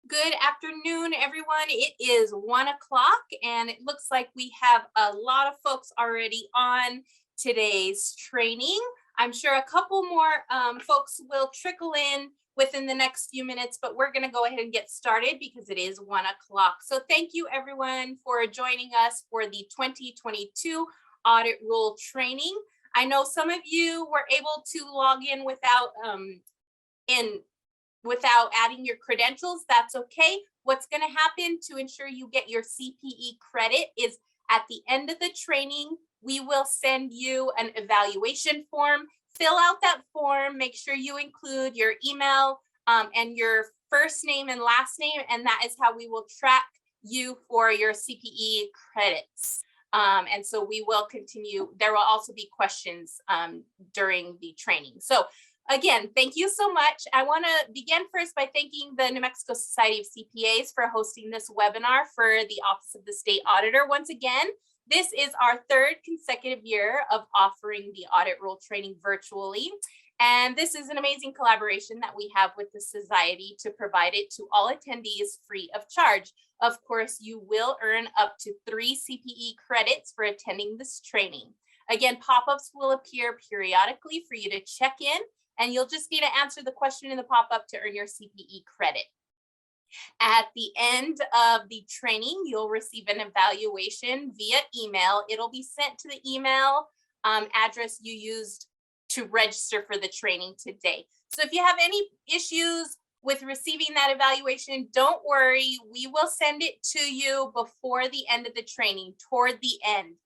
Good afternoon, everyone. It is 1 o'clock, and it looks like we have a lot of folks already on today's training. I'm sure a couple more folks will trickle in within the next few minutes, but we're going to go ahead and get started because it is 1 o'clock. So thank you, everyone, for joining us for the 2022 Audit Rule Training. I know some of you were able to log in without adding your credentials. That's okay. What's going to happen to ensure you get your CPE credit is at the end of the training, we will send you an evaluation form. Fill out that form, make sure you include your email and your first name and last name, and that is how we will track you for your CPE credits. And so we will continue. There will also be questions during the training. So again, thank you so much. I want to begin first by thanking the New Mexico Society of CPAs for hosting this webinar for the Office of the State Auditor. Once again, this is our third consecutive year of offering the audit rule training virtually. And this is an amazing collaboration that we have with the Society to provide it to all attendees free of charge. Of course, you will earn up to 3 CPE credits for attending this training. Again, pop-ups will appear periodically for you to check in, and you'll just need to answer the question in the pop-up to earn your CPE credit. At the end of the training, you'll receive an evaluation via email. It'll be sent to the email address you used to register for the training today. So if you have any issues with receiving that evaluation, don't worry. We will send it to you before the end of the training, toward the end.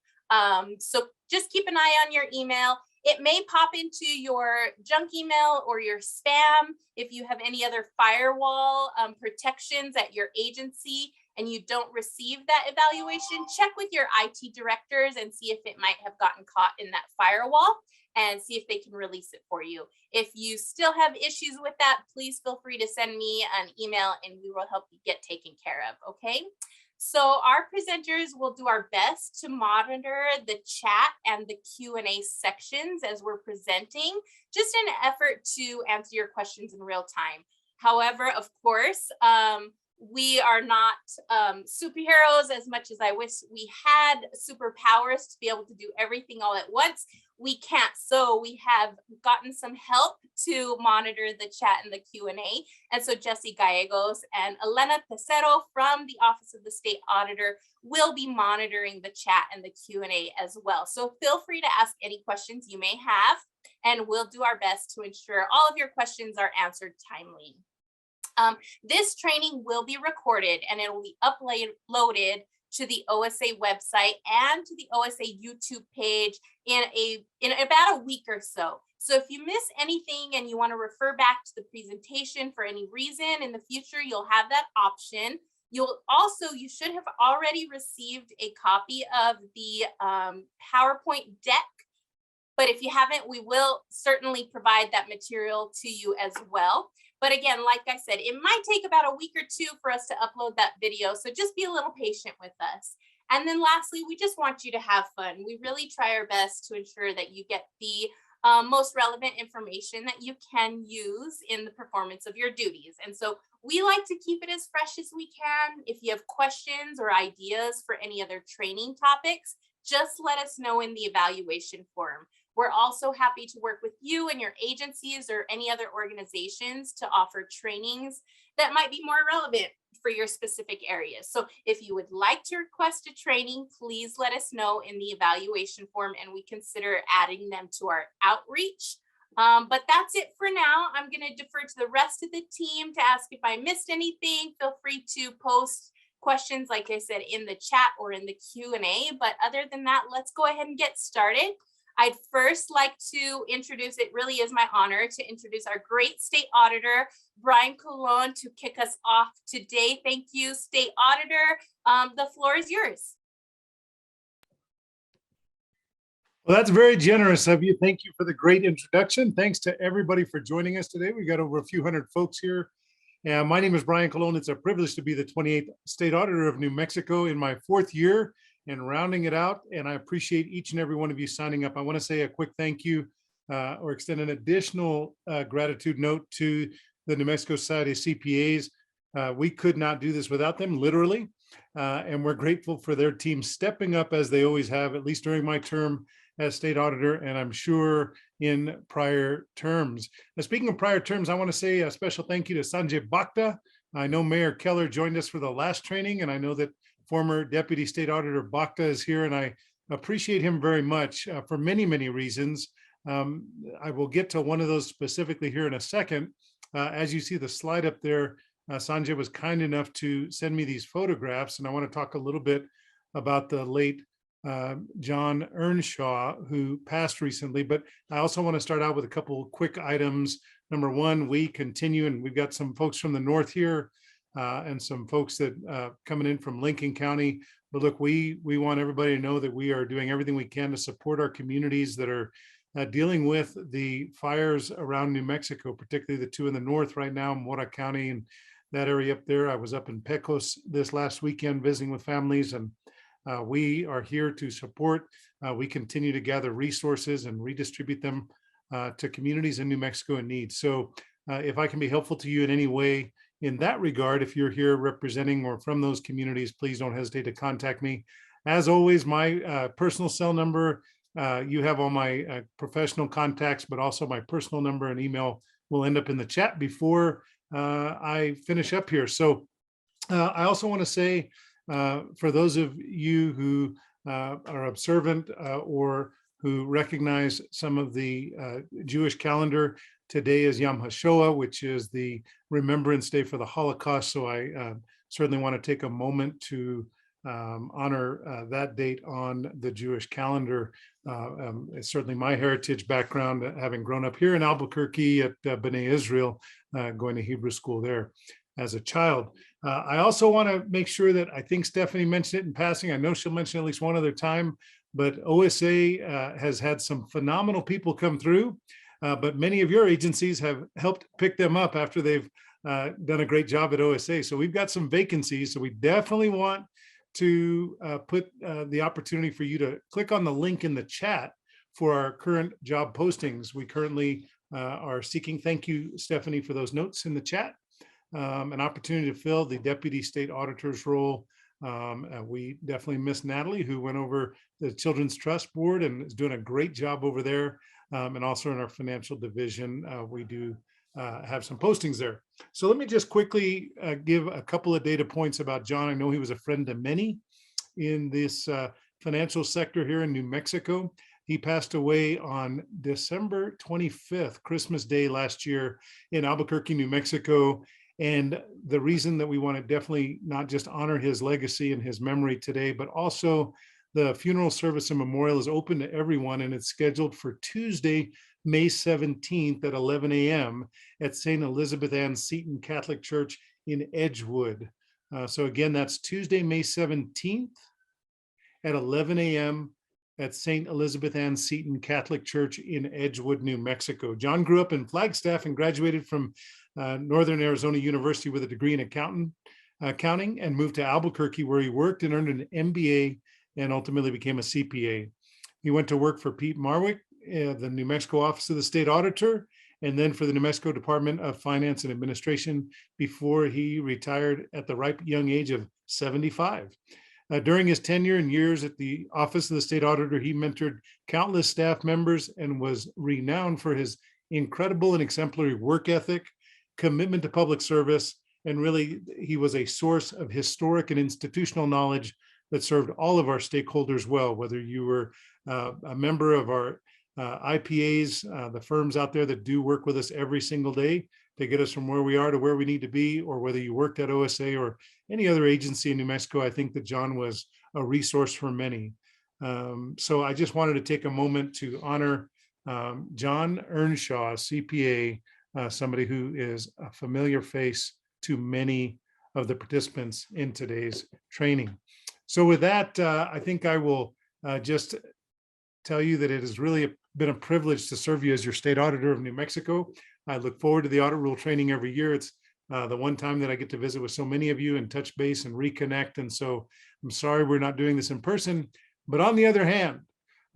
So just keep an eye on your email. It may pop into your junk email or your spam. If you have any other firewall protections at your agency and you don't receive that evaluation, check with your IT directors and see if it might have gotten caught in that firewall and see if they can release it for you. If you still have issues with that, please feel free to send me an email and we will help you get taken care of, okay? So our presenters will do our best to monitor the chat and the Q&A sections as we're presenting, just in an effort to answer your questions in real time. However, of course, we are not superheroes as much as I wish we had superpowers to be able to do everything all at once. We can't, so we have gotten some help to monitor the chat and the Q&A. And so Jesse Gallegos and Elena Tessero from the Office of the State Auditor will be monitoring the chat and the Q&A as well. So feel free to ask any questions you may have, and we'll do our best to ensure all of your questions are answered timely. This training will be recorded and it will be uploaded to the OSA website and to the OSA YouTube page in about a week or so. So if you miss anything and you want to refer back to the presentation for any reason in the future, you'll have that option. You should have already received a copy of the PowerPoint deck. But if you haven't, we will certainly provide that material to you as well. But again, like I said, it might take about a week or two for us to upload that video. So just be a little patient with us. And then lastly, we just want you to have fun. We really try our best to ensure that you get the most relevant information that you can use in the performance of your duties. And so we like to keep it as fresh as we can. If you have questions or ideas for any other training topics, just let us know in the evaluation form. We're also happy to work with you and your agencies or any other organizations to offer trainings that might be more relevant for your specific areas. So if you would like to request a training, please let us know in the evaluation form and we consider adding them to our outreach. But that's it for now. I'm going to defer to the rest of the team to ask if I missed anything. Feel free to post questions, like I said, in the chat or in the Q&A. But other than that, let's go ahead and get started. I'd first like to introduce, it really is my honor to introduce our great state auditor, Brian Colon, to kick us off today. Thank you, State Auditor. The floor is yours. Well, that's very generous of you. Thank you for the great introduction. Thanks to everybody for joining us today. We got over a few hundred folks here. And my name is Brian Colon. It's a privilege to be the 28th State Auditor of New Mexico in my 4th year and rounding it out. And I appreciate each and every one of you signing up. I want to say a quick thank you or extend an additional gratitude note to the New Mexico Society of CPAs. We could not do this without them, literally. And we're grateful for their team stepping up as they always have, at least during my term as state auditor, and I'm sure in prior terms. Now, speaking of prior terms, I want to say a special thank you to Sanjay Bhakta. I know Mayor Keller joined us for the last training, and I know that former Deputy State Auditor Bhakta is here, and I appreciate him very much for many, many reasons. I will get to one of those specifically here in a second. As you see the slide up there, Sanjay was kind enough to send me these photographs, and I want to talk a little bit about the late John Earnshaw, who passed recently. But I also want to start out with a couple of quick items. Number one, we continue, and we've got some folks from the north here and some folks that coming in from Lincoln County. But look, we want everybody to know that we are doing everything we can to support our communities that are dealing with the fires around New Mexico, particularly the two in the north right now, Mora County and that area up there. I was up in Pecos this last weekend visiting with families, and we are here to support. We continue to gather resources and redistribute them to communities in New Mexico in need. So if I can be helpful to you in any way in that regard, if you're here representing or from those communities, please don't hesitate to contact me. As always, my personal cell number, you have all my professional contacts, but also my personal number and email will end up in the chat before I finish up here. So I also want to say, for those of you who are observant or who recognize some of the Jewish calendar, today is Yom HaShoah, which is the Remembrance Day for the Holocaust. So I certainly want to take a moment to honor that date on the Jewish calendar. It's certainly my heritage background, having grown up here in Albuquerque at B'nai Israel, going to Hebrew school there as a child. I also want to make sure that, I think Stephanie mentioned it in passing. I know she'll mention it at least one other time, but OSA has had some phenomenal people come through, but many of your agencies have helped pick them up after they've done a great job at OSA. So we've got some vacancies. So we definitely want to put the opportunity for you to click on the link in the chat for our current job postings. We currently are seeking, thank you, Stephanie, for those notes in the chat, an opportunity to fill the Deputy State Auditor's role. We definitely miss Natalie, who went over the Children's Trust Board and is doing a great job over there. And also in our financial division, we do have some postings there. So let me just quickly give a couple of data points about John. I know he was a friend to many in this financial sector here in New Mexico. He passed away on December 25th, Christmas Day last year in Albuquerque, New Mexico. And the reason that we want to definitely not just honor his legacy and his memory today, but also the funeral service and memorial is open to everyone, and it's scheduled for Tuesday, May 17th at 11 a.m. at St. Elizabeth Ann Seton Catholic Church in Edgewood. So again, that's Tuesday, May 17th at 11 a.m. at St. Elizabeth Ann Seton Catholic Church in Edgewood, New Mexico. John grew up in Flagstaff and graduated from Northern Arizona University with a degree in accounting and moved to Albuquerque, where he worked and earned an MBA and ultimately became a CPA. He went to work for Pete Marwick, the New Mexico Office of the State Auditor, and then for the New Mexico Department of Finance and Administration before he retired at the ripe young age of 75. During his tenure and years at the Office of the State Auditor, he mentored countless staff members and was renowned for his incredible and exemplary work ethic, commitment to public service, and really, he was a source of historic and institutional knowledge that served all of our stakeholders well, whether you were a member of our IPAs, the firms out there that do work with us every single day to get us from where we are to where we need to be, or whether you worked at OSA or any other agency in New Mexico. I think that John was a resource for many. So I just wanted to take a moment to honor John Earnshaw, CPA, somebody who is a familiar face to many of the participants in today's training. So with that, I think I will just tell you that it has really been a privilege to serve you as your state auditor of New Mexico. I look forward to the audit rule training every year. It's the one time that I get to visit with so many of you and touch base and reconnect. And so I'm sorry we're not doing this in person. But on the other hand,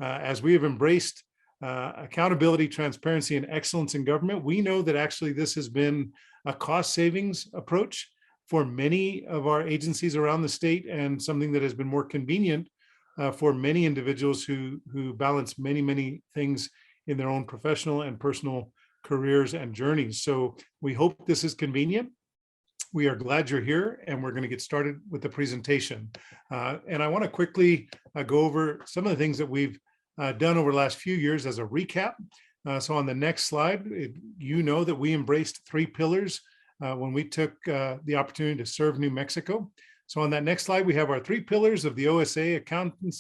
as we have embraced accountability, transparency, and excellence in government, we know that actually this has been a cost savings approach. for many of our agencies around the state, and something that has been more convenient for many individuals who balance many things in their own professional and personal careers and journeys. So we hope this is convenient. We are glad you're here, and we're going to get started with the presentation. And I want to quickly go over some of the things that we've done over the last few years as a recap. So on the next slide, you know that we embraced 3 pillars when we took the opportunity to serve New Mexico. So on that next slide, we have our 3 pillars of the OSA: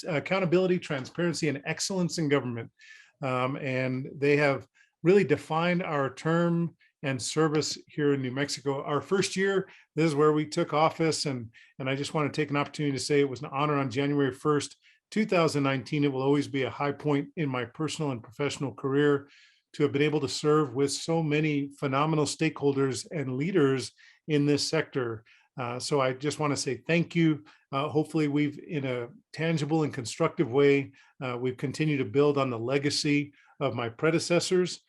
accountability, transparency, and excellence in government. And they have really defined our term and service here in New Mexico. Our first year, this is where we took office, and I just want to take an opportunity to say it was an honor on January 1st, 2019. It will always be a high point in my personal and professional career to have been able to serve with so many phenomenal stakeholders and leaders in this sector. So I just want to say thank you. Hopefully we've, in a tangible and constructive way, we've continued to build on the legacy of my predecessors,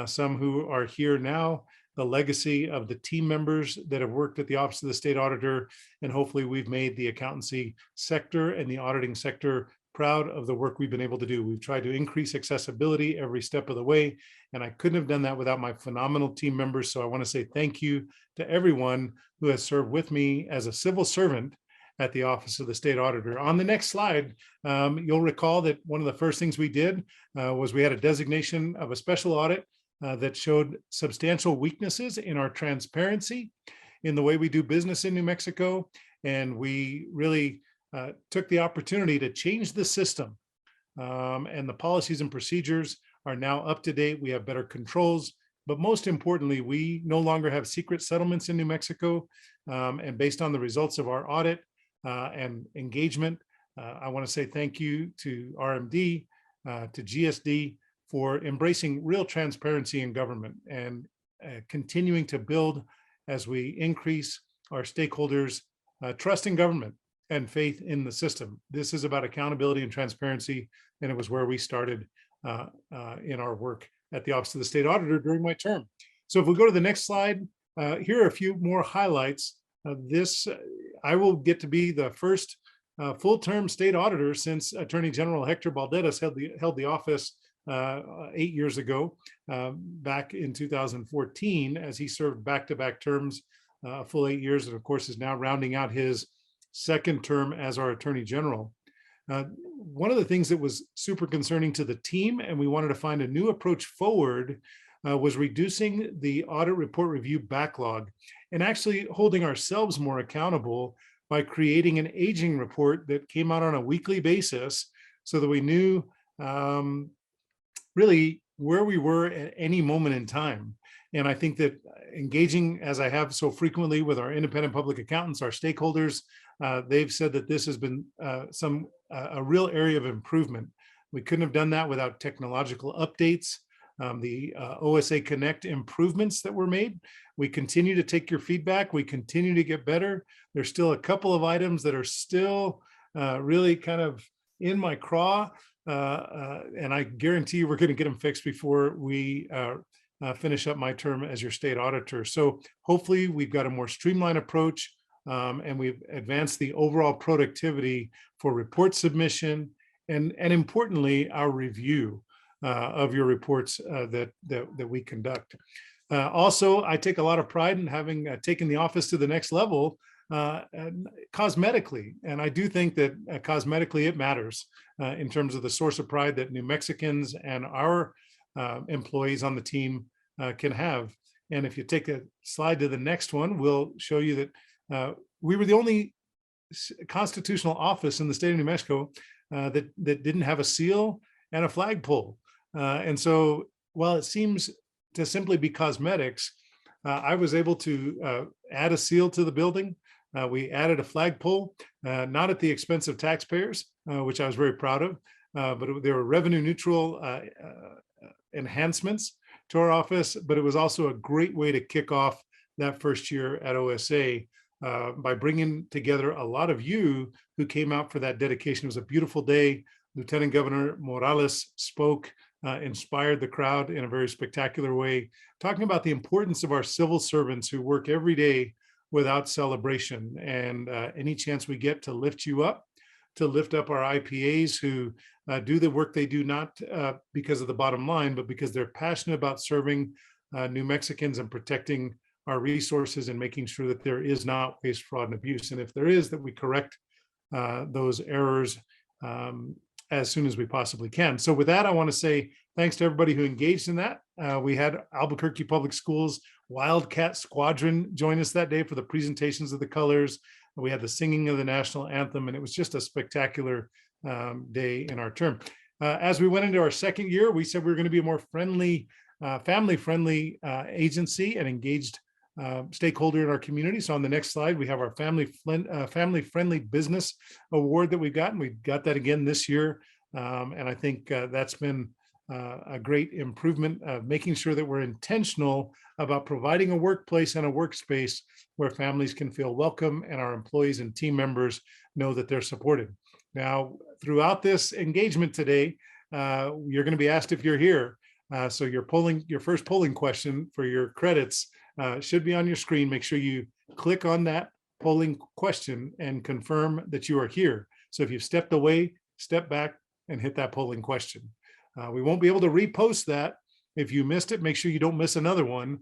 some who are here now, the legacy of the team members that have worked at the Office of the State Auditor, and hopefully we've made the accountancy sector and the auditing sector proud of the work we've been able to do. We've tried to increase accessibility every step of the way, and I couldn't have done that without my phenomenal team members. So I want to say thank you to everyone who has served with me as a civil servant at the Office of the State Auditor. On the next slide, you'll recall that one of the first things we did was we had a designation of a special audit that showed substantial weaknesses in our transparency in the way we do business in New Mexico. And we really took the opportunity to change the system. And the policies and procedures are now up to date. We have better controls, but most importantly, we no longer have secret settlements in New Mexico. And based on the results of our audit and engagement, I want to say thank you to RMD, to GSD, for embracing real transparency in government and continuing to build as we increase our stakeholders' trust in government and faith in the system. This is about accountability and transparency, and it was where we started in our work at the Office of the State Auditor during my term. So if we go to the next slide, here are a few more highlights. I will get to be the first full-term state auditor since Attorney General Hector Balderas held the office 8 years ago, back in 2014, as he served back-to-back terms, a full 8 years, and of course is now rounding out his second term as our Attorney General. One of the things that was super concerning to the team, and we wanted to find a new approach forward, was reducing the audit report review backlog and actually holding ourselves more accountable by creating an aging report that came out on a weekly basis so that we knew really where we were at any moment in time. And I think that engaging, as I have so frequently, with our independent public accountants, our stakeholders, they've said that this has been a real area of improvement. We couldn't have done that without technological updates, the OSA Connect improvements that were made. We continue to take your feedback. We continue to get better. There's still a couple of items that are still really kind of in my craw. And I guarantee you we're going to get them fixed before we finish up my term as your state auditor. So hopefully we've got a more streamlined approach, and we've advanced the overall productivity for report submission and importantly, our review of your reports that we conduct. Also, I take a lot of pride in having taken the office to the next level cosmetically. And I do think that cosmetically it matters in terms of the source of pride that New Mexicans and our employees on the team can have. And if you take a slide to the next one, we'll show you that we were the only constitutional office in the state of New Mexico that didn't have a seal and a flagpole. And so while it seems to simply be cosmetics, I was able to add a seal to the building. We added a flagpole, not at the expense of taxpayers, which I was very proud of, but there were revenue neutral enhancements to our office, but it was also a great way to kick off that first year at OSA by bringing together a lot of you who came out for that dedication. It was a beautiful day. Lieutenant Governor Morales spoke, inspired the crowd in a very spectacular way, talking about the importance of our civil servants who work every day without celebration. And any chance we get to lift you up, to lift up our IPAs who do the work they do, not because of the bottom line, but because they're passionate about serving New Mexicans and protecting our resources and making sure that there is not waste, fraud, and abuse. And if there is, that we correct those errors as soon as we possibly can. So with that, I want to say thanks to everybody who engaged in that. We had Albuquerque Public Schools Wildcat Squadron join us that day for the presentations of the colors. We had the singing of the national anthem, and it was just a spectacular day in our term. As we went into our second year, we said we were going to be a more friendly, family-friendly agency and engaged stakeholder in our community. So on the next slide, we have our family-friendly business award that we've gotten. We got that again this year. And I think that's been a great improvement, making sure that we're intentional about providing a workplace and a workspace where families can feel welcome and our employees and team members know that they're supported. Now, throughout this engagement today, you're going to be asked if you're here. So your first polling question for your credits should be on your screen. Make sure you click on that polling question and confirm that you are here. So if you've stepped away, step back and hit that polling question. We won't be able to repost that. If you missed it, make sure you don't miss another one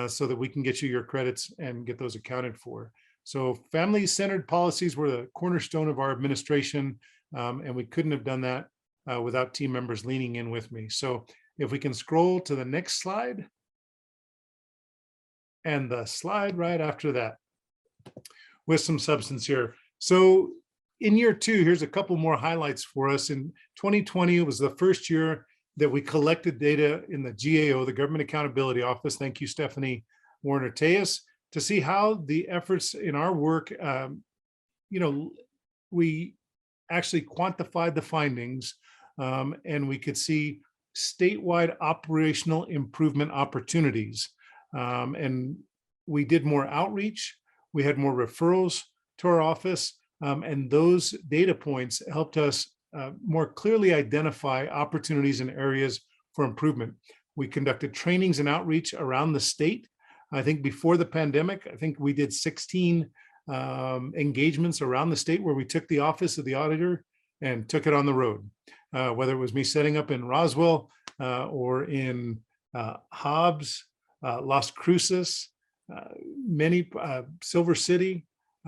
so that we can get you your credits and get those accounted for. So family-centered policies were the cornerstone of our administration, and we couldn't have done that without team members leaning in with me. So if we can scroll to the next slide, and the slide right after that with some substance here. So in year two, here's a couple more highlights for us. In 2020, it was the first year that we collected data in the GAO, the Government Accountability Office. Thank you, Stephanie Warner-Tejas, to see how the efforts in our work, we actually quantified the findings and we could see statewide operational improvement opportunities. And we did more outreach, we had more referrals to our office, and those data points helped us more clearly identify opportunities and areas for improvement. We conducted trainings and outreach around the state. I think before the pandemic, I think we did 16 engagements around the state where we took the office of the auditor and took it on the road. Whether it was me setting up in Roswell or in Hobbs, Las Cruces, Silver City.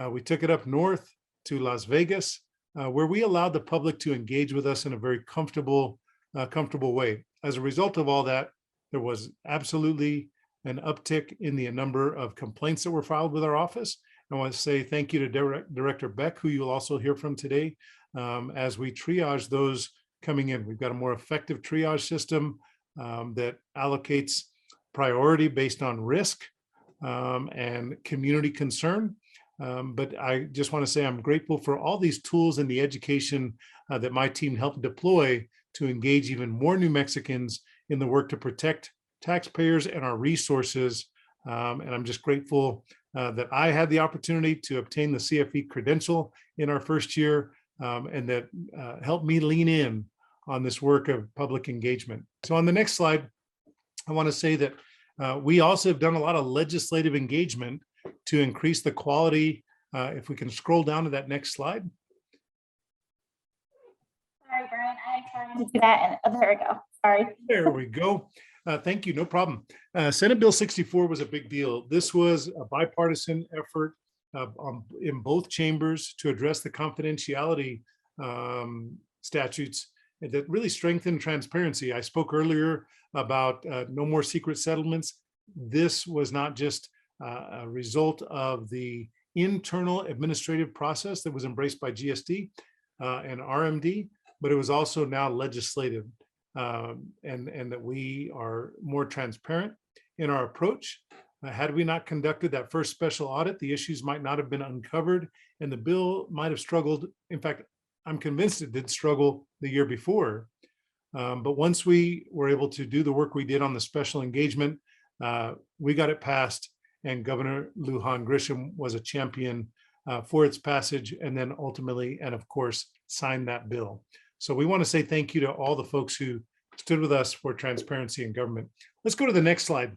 We took it up north to Las Vegas, where we allowed the public to engage with us in a very comfortable way. As a result of all that, there was absolutely an uptick in the number of complaints that were filed with our office. I want to say thank you to Director Beck, who you'll also hear from today, as we triage those coming in. We've got a more effective triage system that allocates priority based on risk and community concern. But I just want to say I'm grateful for all these tools and the education that my team helped deploy to engage even more New Mexicans in the work to protect taxpayers and our resources. And I'm just grateful that I had the opportunity to obtain the CFE credential in our first year, and that helped me lean in on this work of public engagement. So on the next slide, I want to say that we also have done a lot of legislative engagement to increase the quality. If we can scroll down to that next slide. Sorry, Brian, I'm trying to do that, and there we go. Sorry. There we go. Thank you, no problem. Senate Bill 64 was a big deal. This was a bipartisan effort in both chambers to address the confidentiality statutes that really strengthen transparency. I spoke earlier about no more secret settlements. This was not just a result of the internal administrative process that was embraced by GSD and RMD, but it was also now legislative, and that we are more transparent in our approach. Had we not conducted that first special audit, the issues might not have been uncovered and the bill might have struggled. In fact, I'm convinced it did struggle the year before. But once we were able to do the work we did on the special engagement, we got it passed, and Governor Lujan Grisham was a champion for its passage, and then ultimately, and of course, signed that bill. So we want to say thank you to all the folks who stood with us for transparency in government. Let's go to the next slide.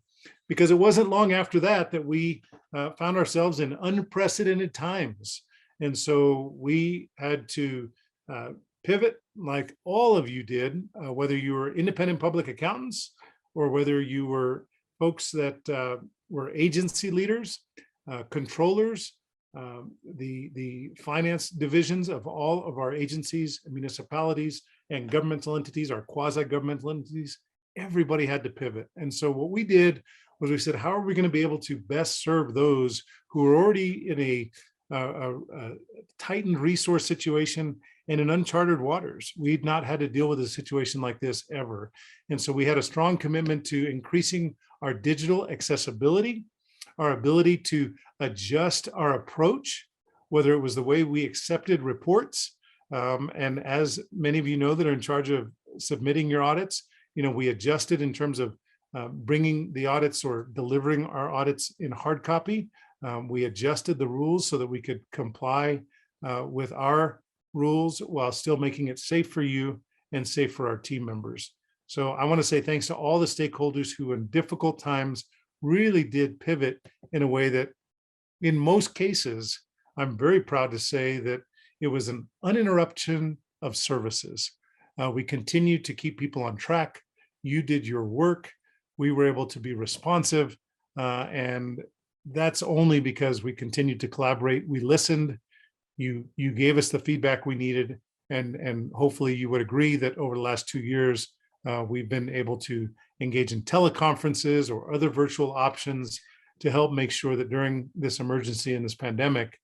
because it wasn't long after that that we found ourselves in unprecedented times. And so we had to pivot like all of you did, whether you were independent public accountants or whether you were folks that were agency leaders, controllers, the finance divisions of all of our agencies, municipalities, and governmental entities, our quasi-governmental entities. Everybody had to pivot. And so what we did was we said, how are we going to be able to best serve those who are already in a tightened resource situation and in uncharted waters? We'd not had to deal with a situation like this ever. And so we had a strong commitment to increasing our digital accessibility, our ability to adjust our approach, whether it was the way we accepted reports. And as many of you know that are in charge of submitting your audits, we adjusted in terms of bringing the audits or delivering our audits in hard copy. We adjusted the rules so that we could comply with our rules while still making it safe for you and safe for our team members. So I want to say thanks to all the stakeholders who in difficult times really did pivot in a way that in most cases, I'm very proud to say that it was an uninterruption of services. We continued to keep people on track. You did your work. We were able to be responsive. And that's only because we continued to collaborate. We listened. You gave us the feedback we needed. And hopefully you would agree that over the last 2 years, we've been able to engage in teleconferences or other virtual options to help make sure that during this emergency and this pandemic,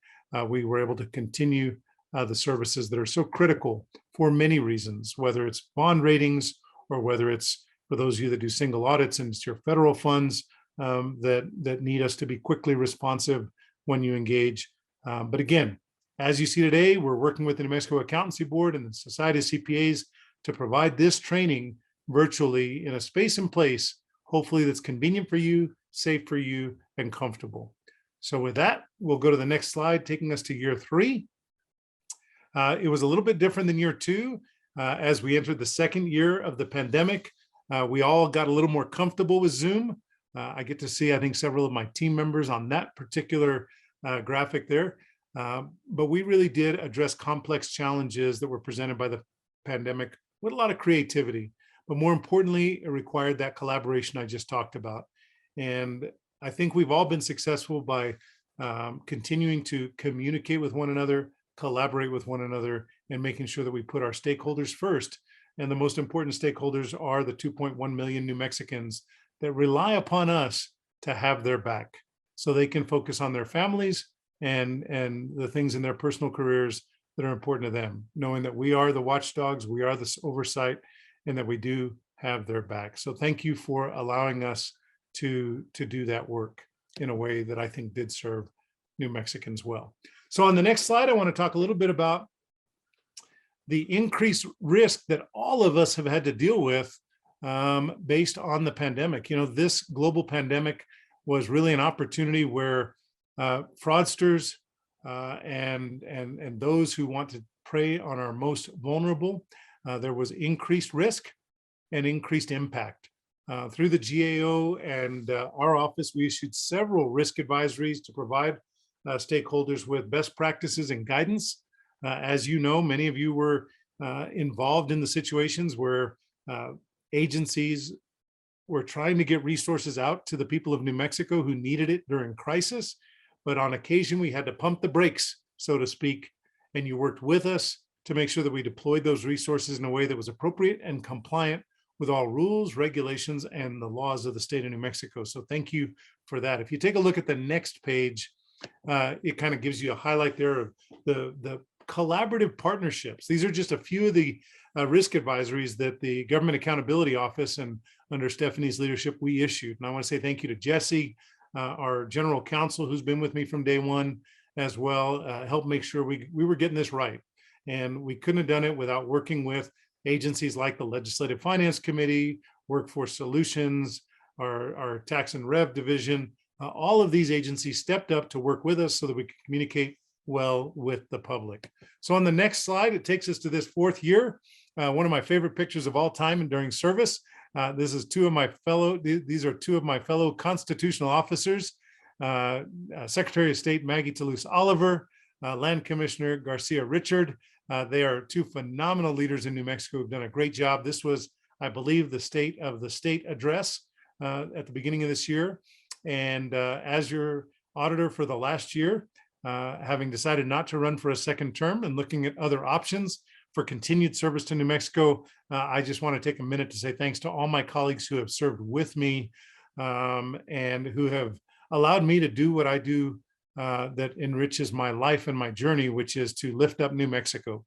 we were able to continue the services that are so critical for many reasons, whether it's bond ratings or whether it's for those of you that do single audits and it's your federal funds that need us to be quickly responsive when you engage. But again, as you see today, we're working with the New Mexico Accountancy Board and the Society of CPAs to provide this training virtually in a space and place, hopefully that's convenient for you, safe for you, and comfortable. So with that, we'll go to the next slide, taking us to year 3. It was a little bit different than year 2. As we entered the second year of the pandemic, we all got a little more comfortable with Zoom. I get to see, I think, several of my team members on that particular graphic there. But we really did address complex challenges that were presented by the pandemic with a lot of creativity. But more importantly, it required that collaboration I just talked about. And I think we've all been successful by continuing to communicate with one another, collaborate with one another, and making sure that we put our stakeholders first. And the most important stakeholders are the 2.1 million New Mexicans that rely upon us to have their back so they can focus on their families and the things in their personal careers that are important to them, knowing that we are the watchdogs, we are the oversight, and that we do have their back. So thank you for allowing us to do that work in a way that I think did serve New Mexicans well. So on the next slide, I want to talk a little bit about the increased risk that all of us have had to deal with based on the pandemic. This global pandemic was really an opportunity where fraudsters and those who want to prey on our most vulnerable, there was increased risk and increased impact. Through the GAO and our office, we issued several risk advisories to provide stakeholders with best practices and guidance. As you know, many of you were involved in the situations where agencies were trying to get resources out to the people of New Mexico who needed it during crisis. But on occasion, we had to pump the brakes, so to speak, and you worked with us to make sure that we deployed those resources in a way that was appropriate and compliant with all rules, regulations, and the laws of the state of New Mexico. So thank you for that. If you take a look at the next page, it kind of gives you a highlight there of the collaborative partnerships. These are just a few of the risk advisories that the Government Accountability Office and under Stephanie's leadership, we issued. And I want to say thank you to Jesse, our general counsel, who's been with me from day one as well, helped make sure we were getting this right. And we couldn't have done it without working with agencies like the Legislative Finance Committee, Workforce Solutions, our Tax and Rev Division. All of these agencies stepped up to work with us so that we could communicate well with the public. So on the next slide, it takes us to this 4th year, one of my favorite pictures of all time and during service. These are two of my fellow constitutional officers, Secretary of State Maggie Toulouse Oliver, Land Commissioner Garcia Richard. They are two phenomenal leaders in New Mexico who've done a great job. This was, I believe, the State of the State address at the beginning of this year. And as your auditor for the last year, having decided not to run for a second term and looking at other options for continued service to New Mexico, I just want to take a minute to say thanks to all my colleagues who have served with me and who have allowed me to do what I do that enriches my life and my journey, which is to lift up New Mexico,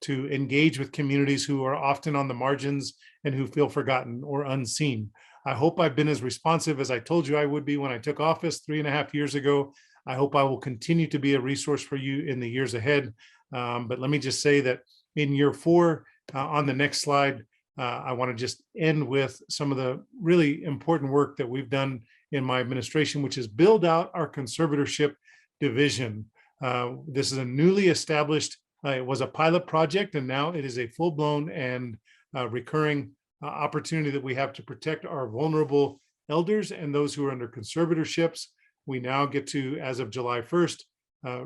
to engage with communities who are often on the margins and who feel forgotten or unseen. I hope I've been as responsive as I told you I would be when I took office 3.5 years ago. I hope I will continue to be a resource for you in the years ahead. But let me just say that in year 4, on the next slide, I want to just end with some of the really important work that we've done in my administration, which is build out our Conservatorship Division. This is a newly established, it was a pilot project, and now it is a full-blown and recurring opportunity that we have to protect our vulnerable elders and those who are under conservatorships. We now get to, as of July 1st,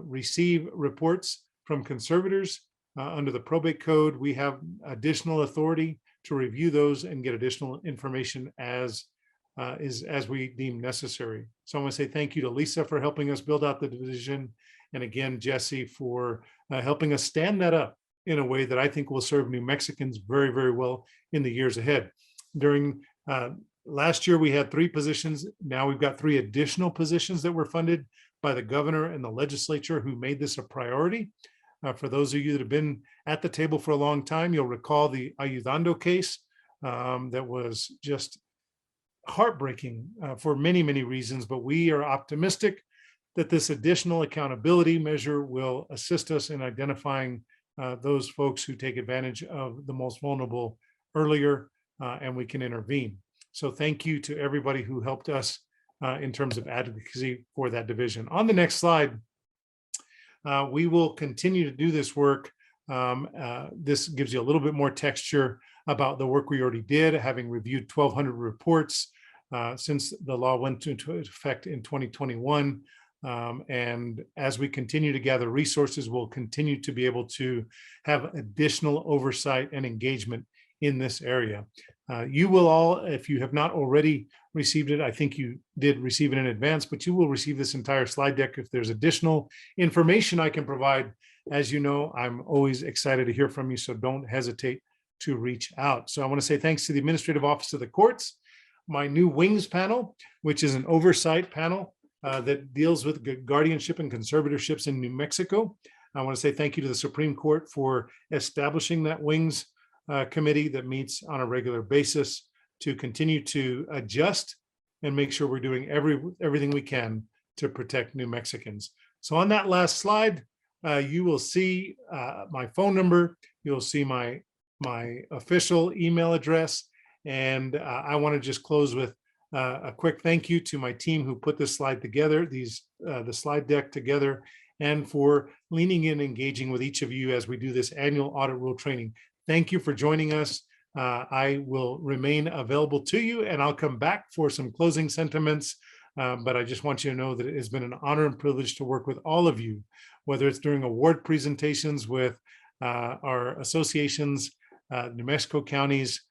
receive reports from conservators under the probate code. We have additional authority to review those and get additional information as we deem necessary. So I want to say thank you to Lisa for helping us build out the division. And again, Jesse, for helping us stand that up in a way that I think will serve New Mexicans very, very well in the years ahead. During last year, we had 3 positions. Now we've got 3 additional positions that were funded by the governor and the legislature, who made this a priority. For those of you that have been at the table for a long time, you'll recall the Ayudando case that was just heartbreaking for many, many reasons, but we are optimistic that this additional accountability measure will assist us in identifying those folks who take advantage of the most vulnerable earlier, and we can intervene. So thank you to everybody who helped us in terms of advocacy for that division. On the next slide, we will continue to do this work. This gives you a little bit more texture about the work we already did, having reviewed 1,200 reports since the law went into effect in 2021. And as we continue to gather resources, we'll continue to be able to have additional oversight and engagement in this area. You will all, if you have not already received it, I think you did receive it in advance, but you will receive this entire slide deck. If there's additional information I can provide, as you know, I'm always excited to hear from you, so don't hesitate to reach out. So I want to say thanks to the Administrative Office of the Courts, my new WINGS panel, which is an oversight panel that deals with guardianship and conservatorships in New Mexico. I want to say thank you to the Supreme Court for establishing that WINGS committee that meets on a regular basis to continue to adjust and make sure we're doing everything we can to protect New Mexicans. So on that last slide, you will see my phone number. You'll see my official email address. And I want to just close with a quick thank you to my team who put this slide together, the slide deck together, and for leaning in, engaging with each of you as we do this annual audit rule training. Thank you for joining us. I will remain available to you, and I'll come back for some closing sentiments. But I just want you to know that it has been an honor and privilege to work with all of you, whether it's during award presentations with our associations, New Mexico counties,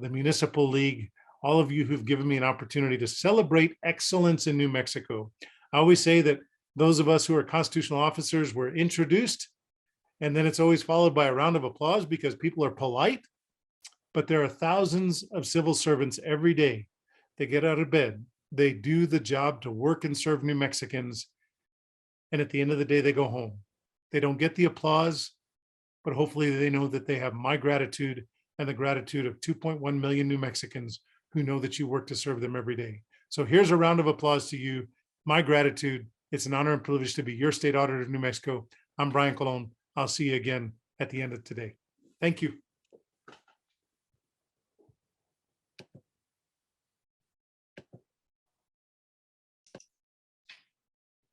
the Municipal League, all of you who've given me an opportunity to celebrate excellence in New Mexico. I always say that those of us who are constitutional officers were introduced, and then it's always followed by a round of applause because people are polite. But there are thousands of civil servants every day. They get out of bed, they do the job to work and serve New Mexicans, and at the end of the day, they go home. They don't get the applause, but hopefully they know that they have my gratitude and the gratitude of 2.1 million New Mexicans who know that you work to serve them every day. So here's a round of applause to you. My gratitude. It's an honor and privilege to be your state auditor of New Mexico. I'm Brian Colon. I'll see you again at the end of today. Thank you.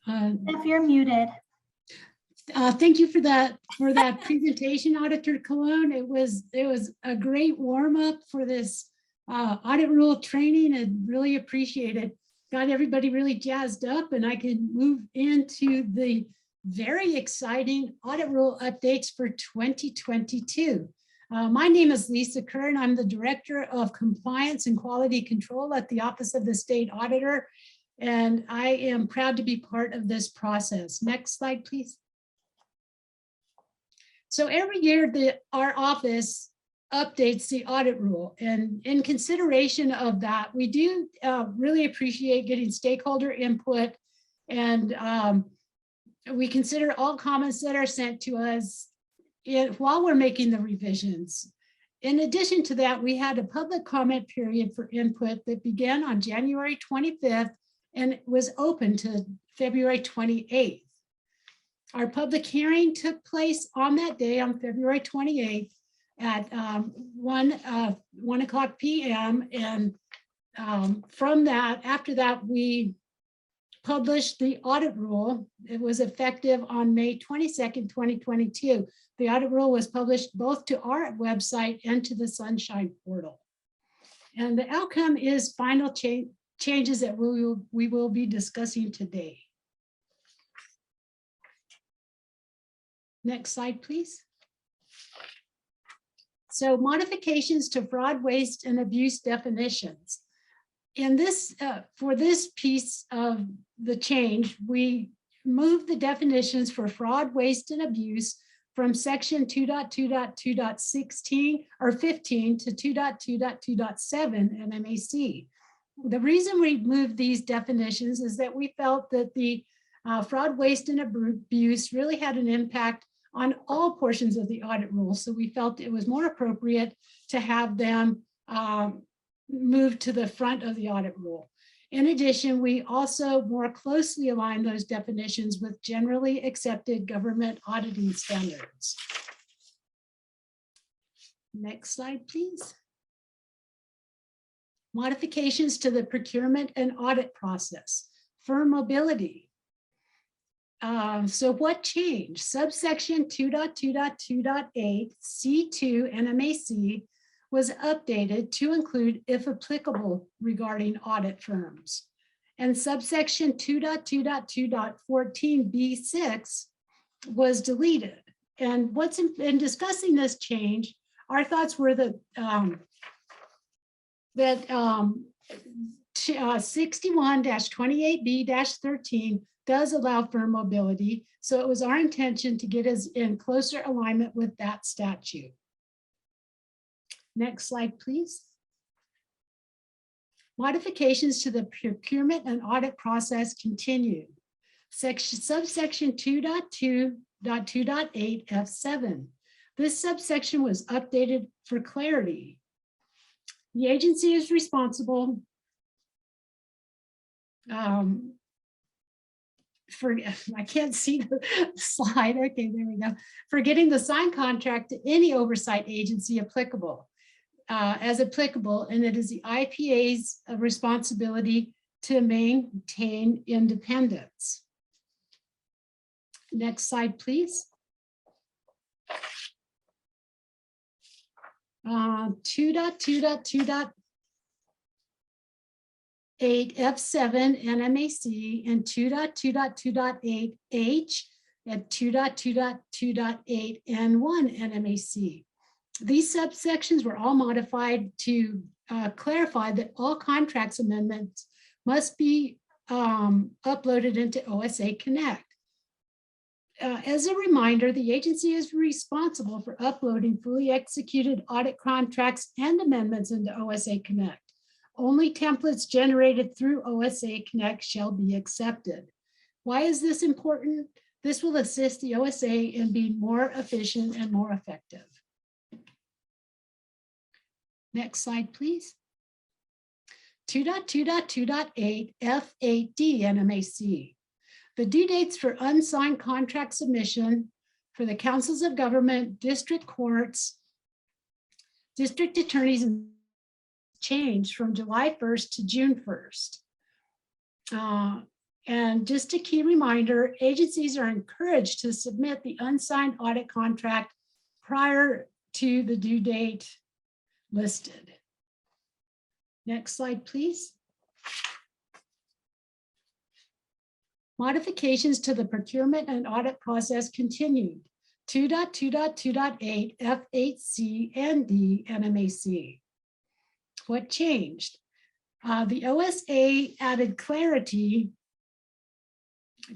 If you're muted. Thank you for that presentation, Auditor Colon. It was a great warm up for this audit rule training and really appreciate it. Got everybody really jazzed up, and I can move into the very exciting audit rule updates for 2022. My name is Lisa Kerr, and I'm the Director of Compliance and Quality Control at the Office of the State Auditor, and I am proud to be part of this process. Next slide, please. So every year, our office updates the audit rule, and in consideration of that, we do really appreciate getting stakeholder input, and we consider all comments that are sent to us while we're making the revisions. In addition to that, we had a public comment period for input that began on January 25th and was open to February 28th. Our public hearing took place on that day, on February 28th at 1 o'clock p.m. And from that, after that, we published the audit rule. It was effective on May 22nd, 2022. The audit rule was published both to our website and to the Sunshine portal. And the outcome is final changes that we will be discussing today. Next slide, please. So modifications to fraud, waste, and abuse definitions. In this, for this piece of the change, we moved the definitions for fraud, waste, and abuse from section 2.2.2.16 or 15 to 2.2.2.7 NMAC. The reason we moved these definitions is that we felt that the fraud, waste, and abuse really had an impact on all portions of the audit rule. So we felt it was more appropriate to have them moved to the front of the audit rule. In addition, we also more closely align those definitions with generally accepted government auditing standards. Next slide, please. Modifications to the procurement and audit process. Firm mobility. So what changed? Subsection 2.2.2.8 C2 NMAC was updated to include, if applicable, regarding audit firms. And subsection 2.2.2.14 B6 was deleted. And what's in discussing this change, our thoughts were that 61-28B-13 does allow firm mobility. So it was our intention to get us in closer alignment with that statute. Next slide, please. Modifications to the procurement and audit process continued. Subsection 2.2.2.8 F7. This subsection was updated for clarity. The agency is responsible for, I can't see the slide. Okay, there we go. For getting the signed contract to any oversight agency applicable, as applicable, and it is the IPA's responsibility to maintain independence. Next slide, please. 2.2.2.8 F7 NMAC and 2.2.2.8 H and 2.2.2.8 N1 NMAC. These subsections were all modified to clarify that all contracts amendments must be uploaded into OSA Connect. As a reminder, the agency is responsible for uploading fully executed audit contracts and amendments into OSA Connect. Only templates generated through OSA Connect shall be accepted. Why is this important? This will assist the OSA in being more efficient and more effective. Next slide, please. 2.2.2.8 F8D NMAC. The due dates for unsigned contract submission for the councils of government, district courts, district attorneys changed from July 1st to June 1st. And just a key reminder, agencies are encouraged to submit the unsigned audit contract prior to the due date listed. Next slide, please. Modifications to the procurement and audit process continued. 2.2.2.8 F8C and D NMAC. What changed? The OSA added clarity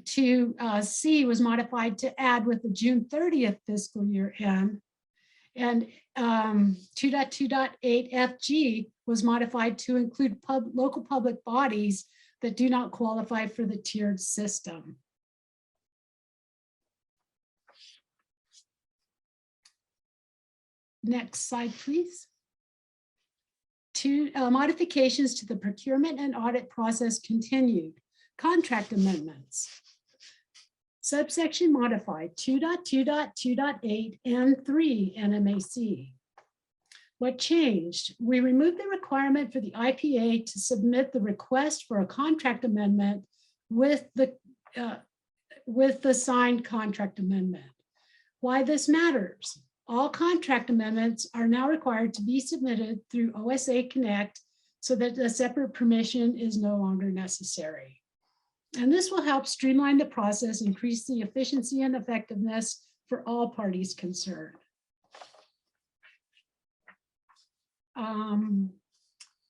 to C was modified to add with the June 30th fiscal year end. And 2.2.8 FG was modified to include local public bodies that do not qualify for the tiered system. Next slide, please. Modifications to the procurement and audit process continued. Contract amendments. Subsection modified 2.2.2.8 and 3 NMAC. What changed? We removed the requirement for the IPA to submit the request for a contract amendment with the signed contract amendment. Why this matters? All contract amendments are now required to be submitted through OSA Connect so that a separate permission is no longer necessary. And this will help streamline the process, increase the efficiency and effectiveness for all parties concerned.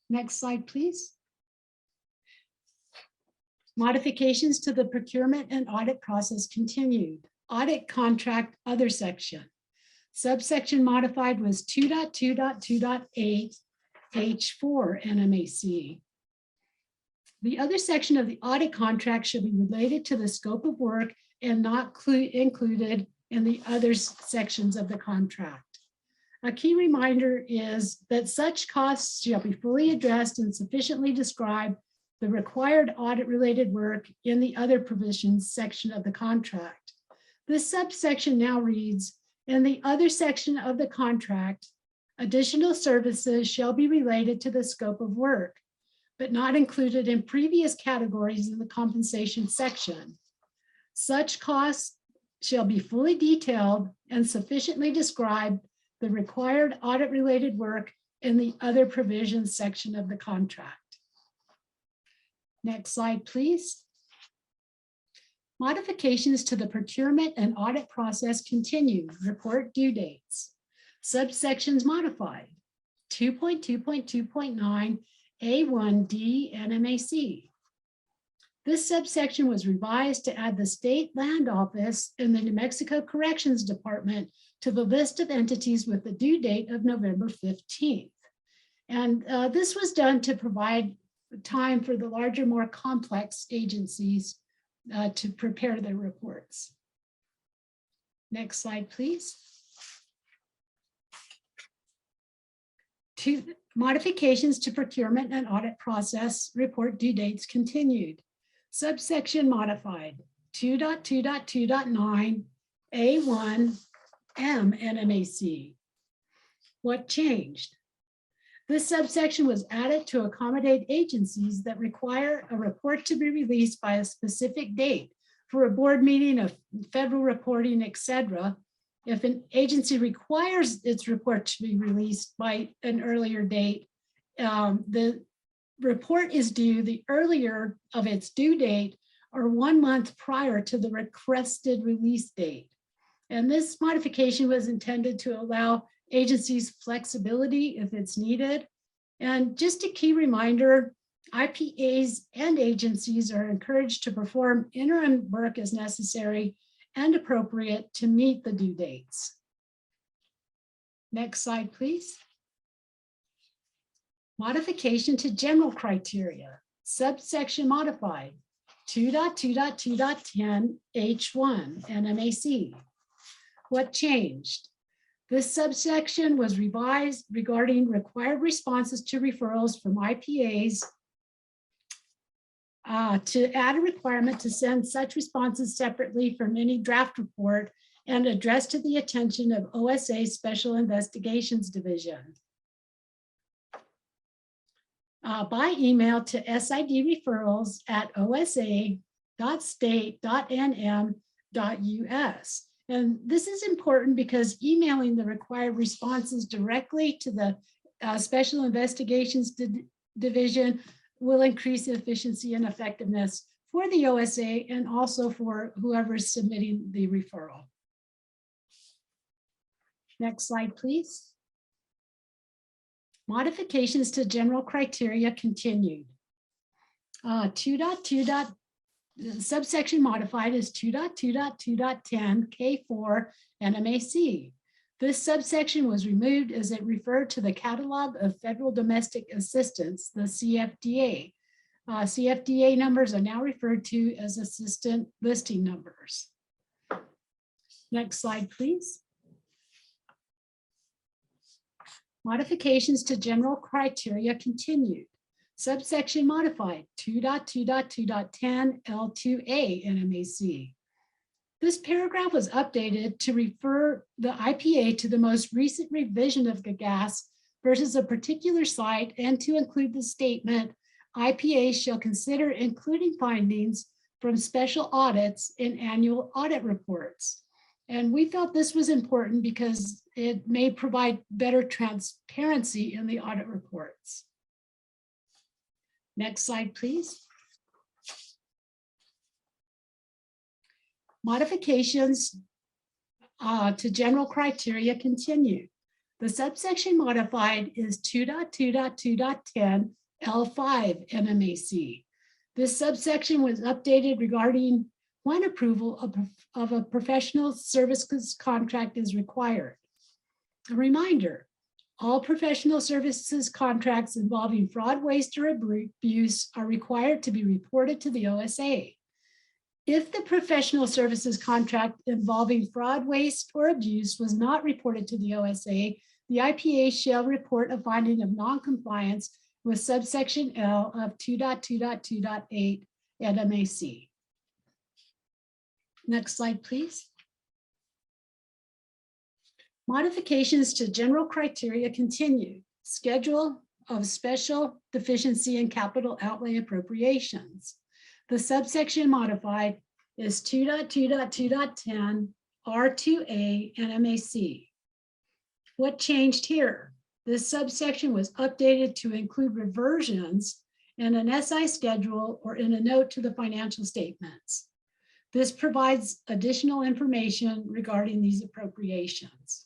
Next slide, please. Modifications to the procurement and audit process continued. Audit contract, other section. Subsection modified was 2.2.2.8 H4 NMAC. The other section of the audit contract should be related to the scope of work and not included in the other sections of the contract. A key reminder is that such costs shall be fully addressed and sufficiently describe the required audit-related work in the other provisions section of the contract. This subsection now reads, in the other section of the contract, additional services shall be related to the scope of work, but not included in previous categories in the compensation section. Such costs shall be fully detailed and sufficiently describe the required audit-related work in the other provisions section of the contract. Next slide, please. Modifications to the procurement and audit process continue. Report due dates. Subsections modified. 2.2.2.9 A1D NMAC. This subsection was revised to add the State Land Office and the New Mexico Corrections Department to the list of entities with the due date of November 15th. And this was done to provide time for the larger, more complex agencies to prepare their reports. Next slide, please. Modifications to procurement and audit process report due dates continued. Subsection modified 2.2.2.9 A1 M NMAC. What changed? This subsection was added to accommodate agencies that require a report to be released by a specific date for a board meeting, of federal reporting, etc. If an agency requires its report to be released by an earlier date, the report is due the earlier of its due date or 1 month prior to the requested release date. And this modification was intended to allow agencies flexibility if it's needed. And just a key reminder, IPAs and agencies are encouraged to perform interim work as necessary and appropriate to meet the due dates. Next slide, please. Modification to general criteria. Subsection modified 2.2.2.10 H1 NMAC. What changed? This subsection was revised regarding required responses to referrals from IPAs to add a requirement to send such responses separately from any draft report and addressed to the attention of OSA Special Investigations Division by email to sidreferrals@osa.state.nm.us. And this is important because emailing the required responses directly to the Special Investigations Division will increase efficiency and effectiveness for the OSA and also for whoever's submitting the referral. Next slide, please. Modifications to general criteria continued. 2.2. Subsection modified is 2.2.2.10 K4 Nmac. This subsection was removed as it referred to the Catalog of Federal Domestic Assistance, the CFDA. CFDA numbers are now referred to as assistant listing numbers. Next slide, please. Modifications to general criteria continued. Subsection modified 2.2.2.10 L2A Nmac. This paragraph was updated to refer the IPA to the most recent revision of the gas versus a particular site and to include the statement IPA shall consider including findings from special audits in annual audit reports. And we felt this was important because it may provide better transparency in the audit reports. Next slide, please. Modifications to general criteria continue. The subsection modified is 2.2.2.10 L5 Nmac. This subsection was updated regarding when approval of a professional services contract is required. A reminder, all professional services contracts involving fraud, waste, or abuse are required to be reported to the OSA. If the professional services contract involving fraud, waste, or abuse was not reported to the OSA, the IPA shall report a finding of noncompliance with subsection L of 2.2.2.8 Nmac. Next slide, please. Modifications to general criteria continue. Schedule of special deficiency and capital outlay appropriations. The subsection modified is 2.2.2.10 R2A Nmac. What changed here? This subsection was updated to include reversions in an SI schedule or in a note to the financial statements. This provides additional information regarding these appropriations.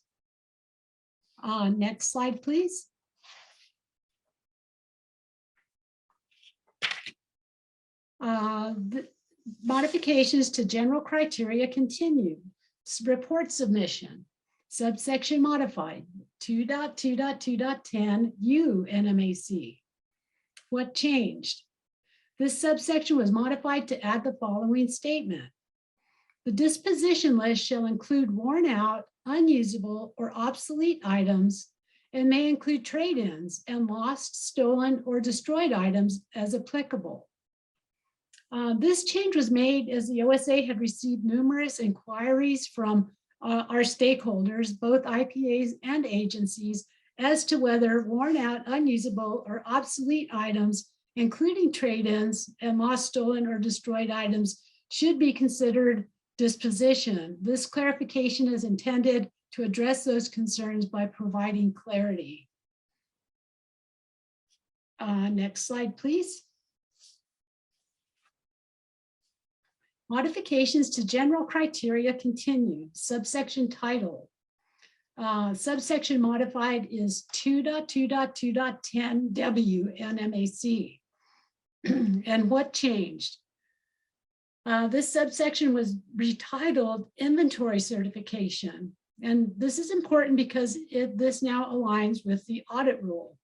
Next slide, please. The modifications to general criteria continue. Report submission. Subsection modified 2.2.2.10 U Nmac. What changed? This subsection was modified to add the following statement. The disposition list shall include worn out, unusable, or obsolete items and may include trade-ins and lost, stolen, or destroyed items as applicable. This change was made as the OSA had received numerous inquiries from our stakeholders, both IPAs and agencies, as to whether worn out, unusable, or obsolete items, including trade-ins and lost, stolen, or destroyed items, should be considered disposition. This clarification is intended to address those concerns by providing clarity. Next slide, please. Modifications to general criteria continued. Subsection title. Subsection modified is 2.2.2.10 W Nmac. And what changed? This subsection was retitled Inventory Certification. And this is important because this now aligns with the audit rule.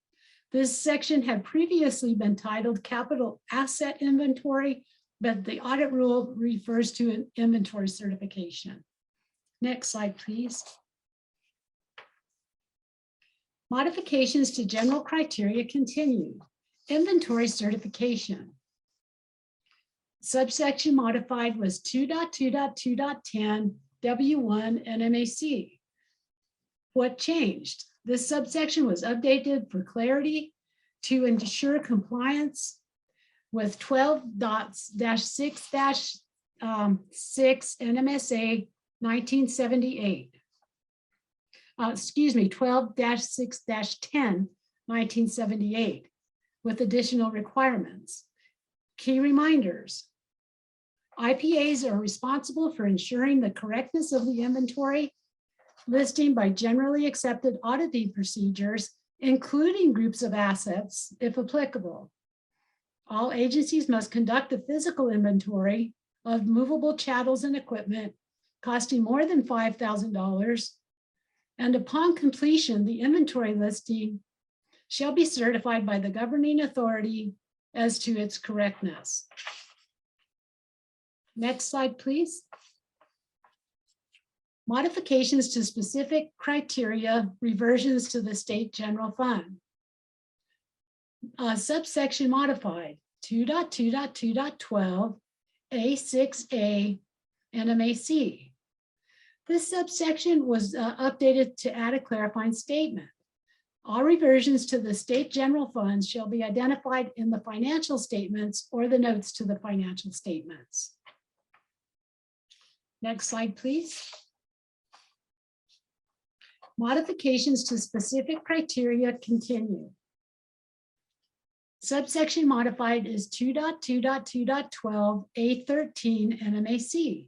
This section had previously been titled Capital Asset Inventory, but the audit rule refers to an inventory certification. Next slide, please. Modifications to general criteria continue. Inventory certification. Subsection modified was 2.2.2.10 W1 Nmac. What changed? This subsection was updated for clarity to ensure compliance with 12.6-6 NMSA 1978. 12-6-10 1978, with additional requirements. Key reminders. IPAs are responsible for ensuring the correctness of the inventory listing by generally accepted auditing procedures, including groups of assets, if applicable. All agencies must conduct a physical inventory of movable chattels and equipment costing more than $5,000. And upon completion, the inventory listing shall be certified by the governing authority as to its correctness. Next slide, please. Modifications to specific criteria, reversions to the state general fund. Subsection modified 2.2.2.12 A6A Nmac. This subsection was updated to add a clarifying statement. All reversions to the state general funds shall be identified in the financial statements or the notes to the financial statements. Next slide, please. Modifications to specific criteria continue. Subsection modified is 2.2.2.12 A13 Nmac.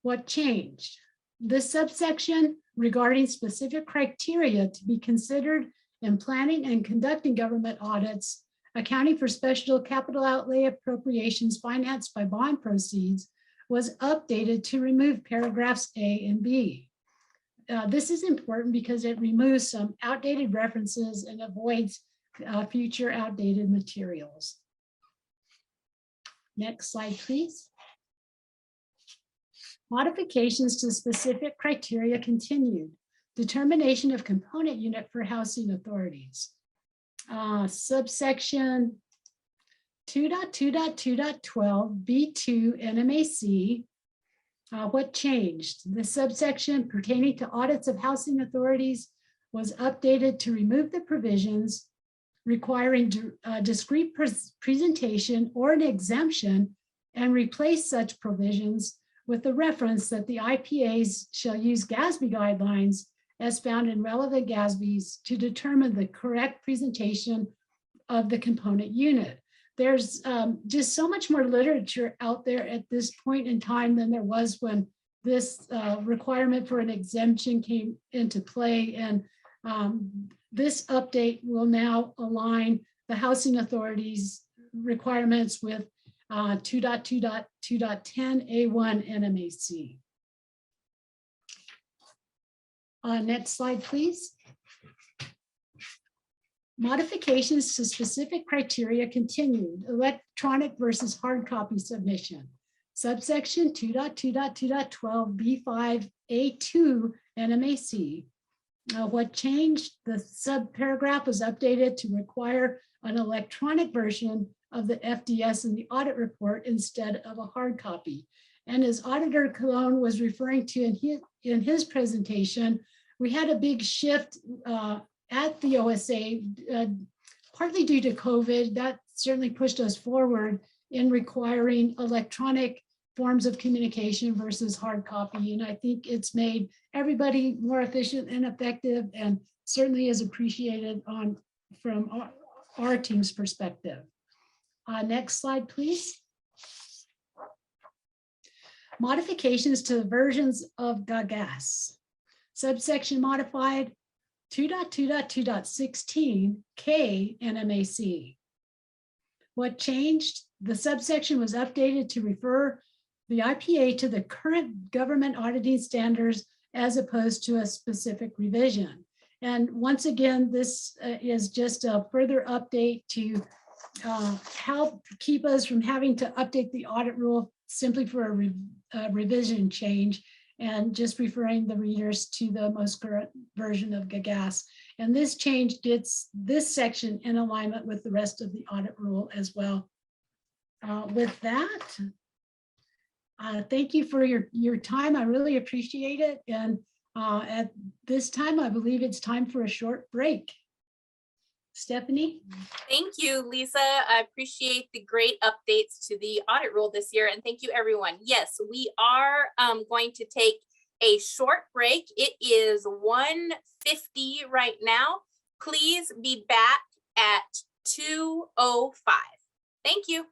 What changed? This subsection regarding specific criteria to be considered in planning and conducting government audits, accounting for special capital outlay appropriations financed by bond proceeds, was updated to remove paragraphs A and B. This is important because it removes some outdated references and avoids future outdated materials. Next slide, please. Modifications to specific criteria continued. Determination of component unit for housing authorities. Subsection 2.2.2.12 B2 Nmac. What changed? The subsection pertaining to audits of housing authorities was updated to remove the provisions requiring discrete presentation or an exemption and replace such provisions with the reference that the IPAs shall use GASB guidelines as found in relevant GASBs to determine the correct presentation of the component unit. There's just so much more literature out there at this point in time than there was when this requirement for an exemption came into play. And this update will now align the housing authorities requirements with 2.2.2.10 A1 Nmac. Next slide, please. Modifications to specific criteria continued. Electronic versus hard copy submission. Subsection 2.2.2.12 B5 A2 Nmac. What changed? The subparagraph was updated to require an electronic version of the FDS in the audit report instead of a hard copy. And as Auditor Cologne was referring to in his presentation, we had a big shift at the OSA, partly due to COVID. That certainly pushed us forward in requiring electronic forms of communication versus hard copy. And I think it's made everybody more efficient and effective, and certainly is appreciated from our team's perspective. Next slide, please. Modifications to versions of GAGAS. Subsection modified 2.2.2.16 K Nmac. What changed? The subsection was updated to refer the IPA to the current government auditing standards as opposed to a specific revision. And once again, this is just a further update to help keep us from having to update the audit rule simply for a revision change, and just referring the readers to the most current version of GAGAS. And this change gets this section in alignment with the rest of the audit rule as well. With that, thank you for your time. I really appreciate it. And at this time, I believe it's time for a short break. Stephanie? Thank you, Lisa. I appreciate the great updates to the audit rule this year. And thank you, everyone. Yes, we are going to take a short break. It is 1:50 right now. Please be back at 205. Thank you.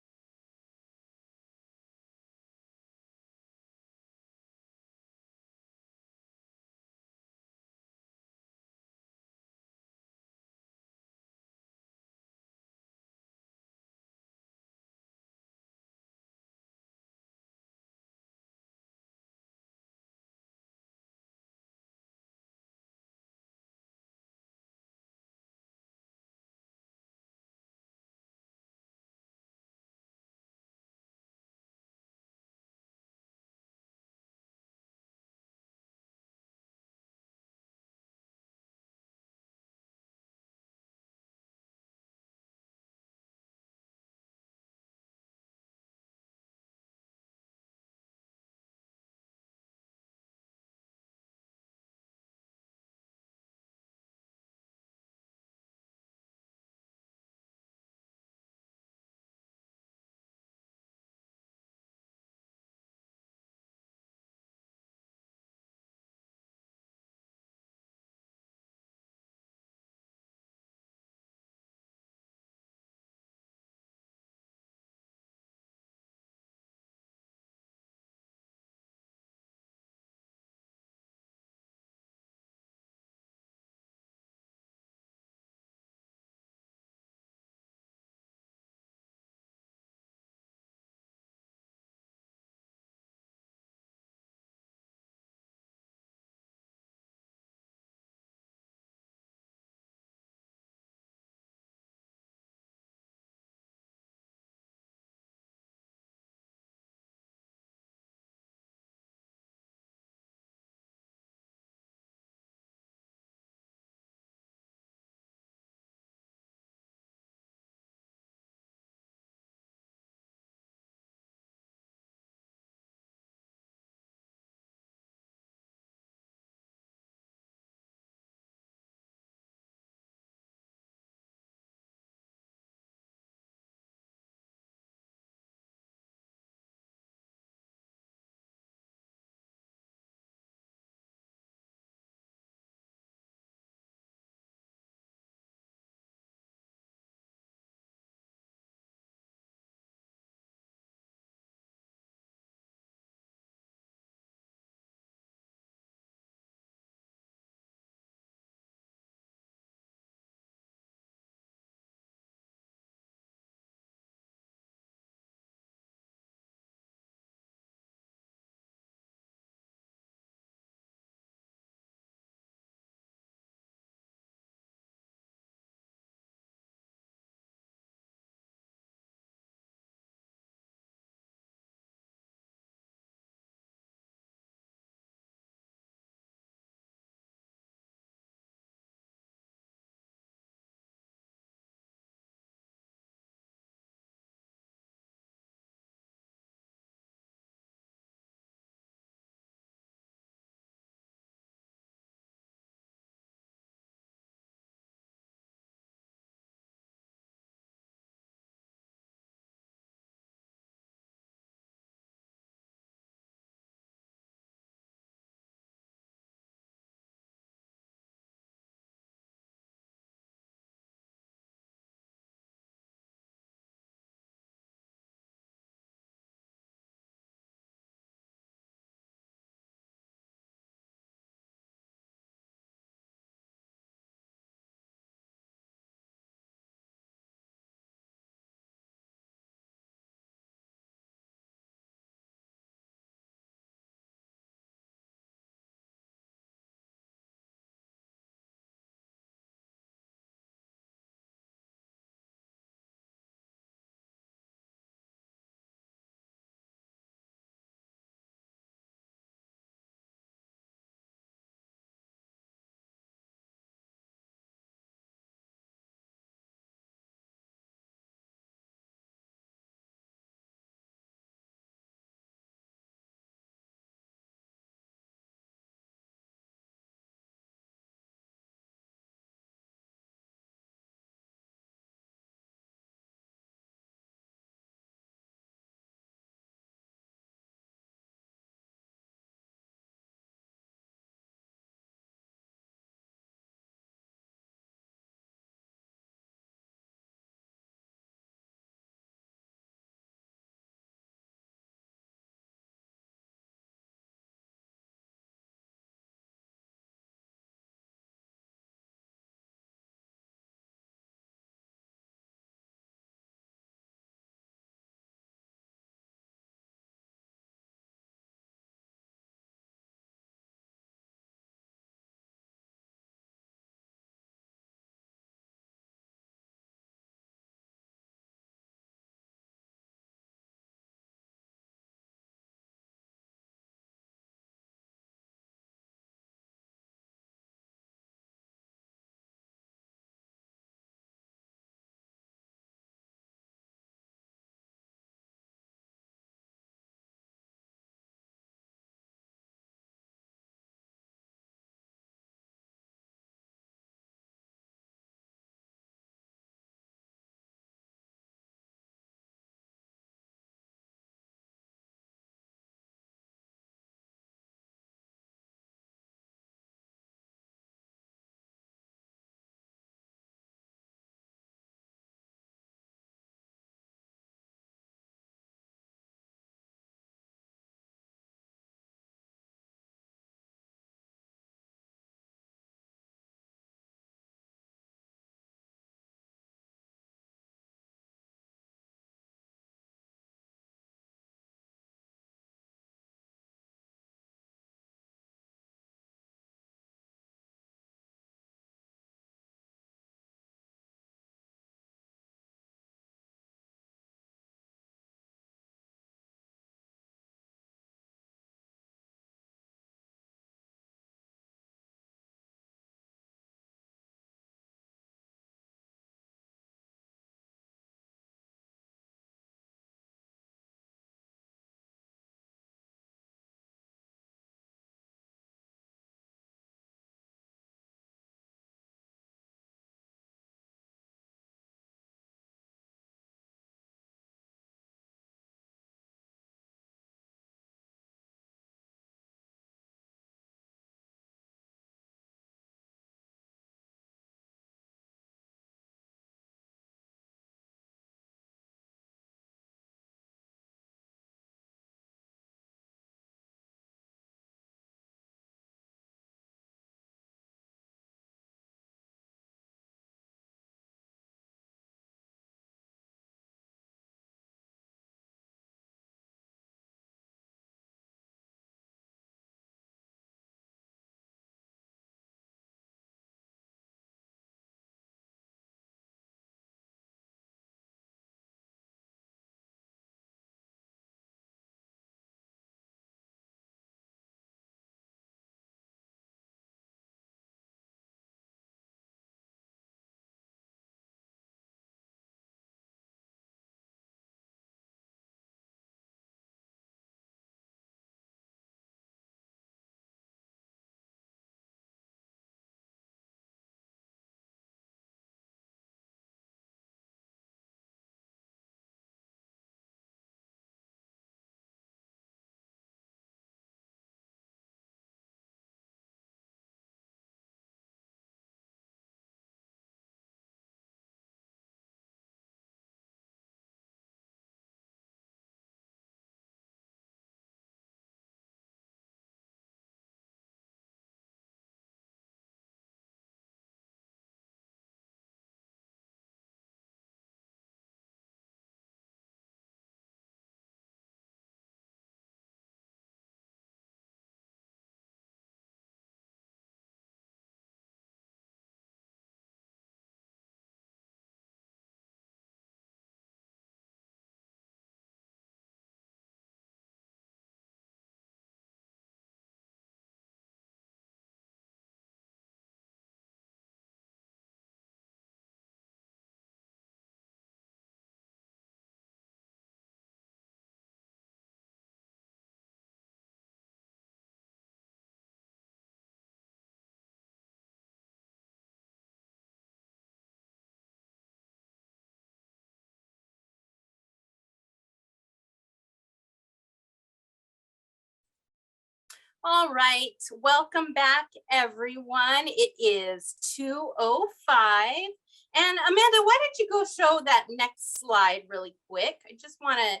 All right, welcome back, everyone. It is 2:05. And Amanda, why don't you go show that next slide really quick? I just want to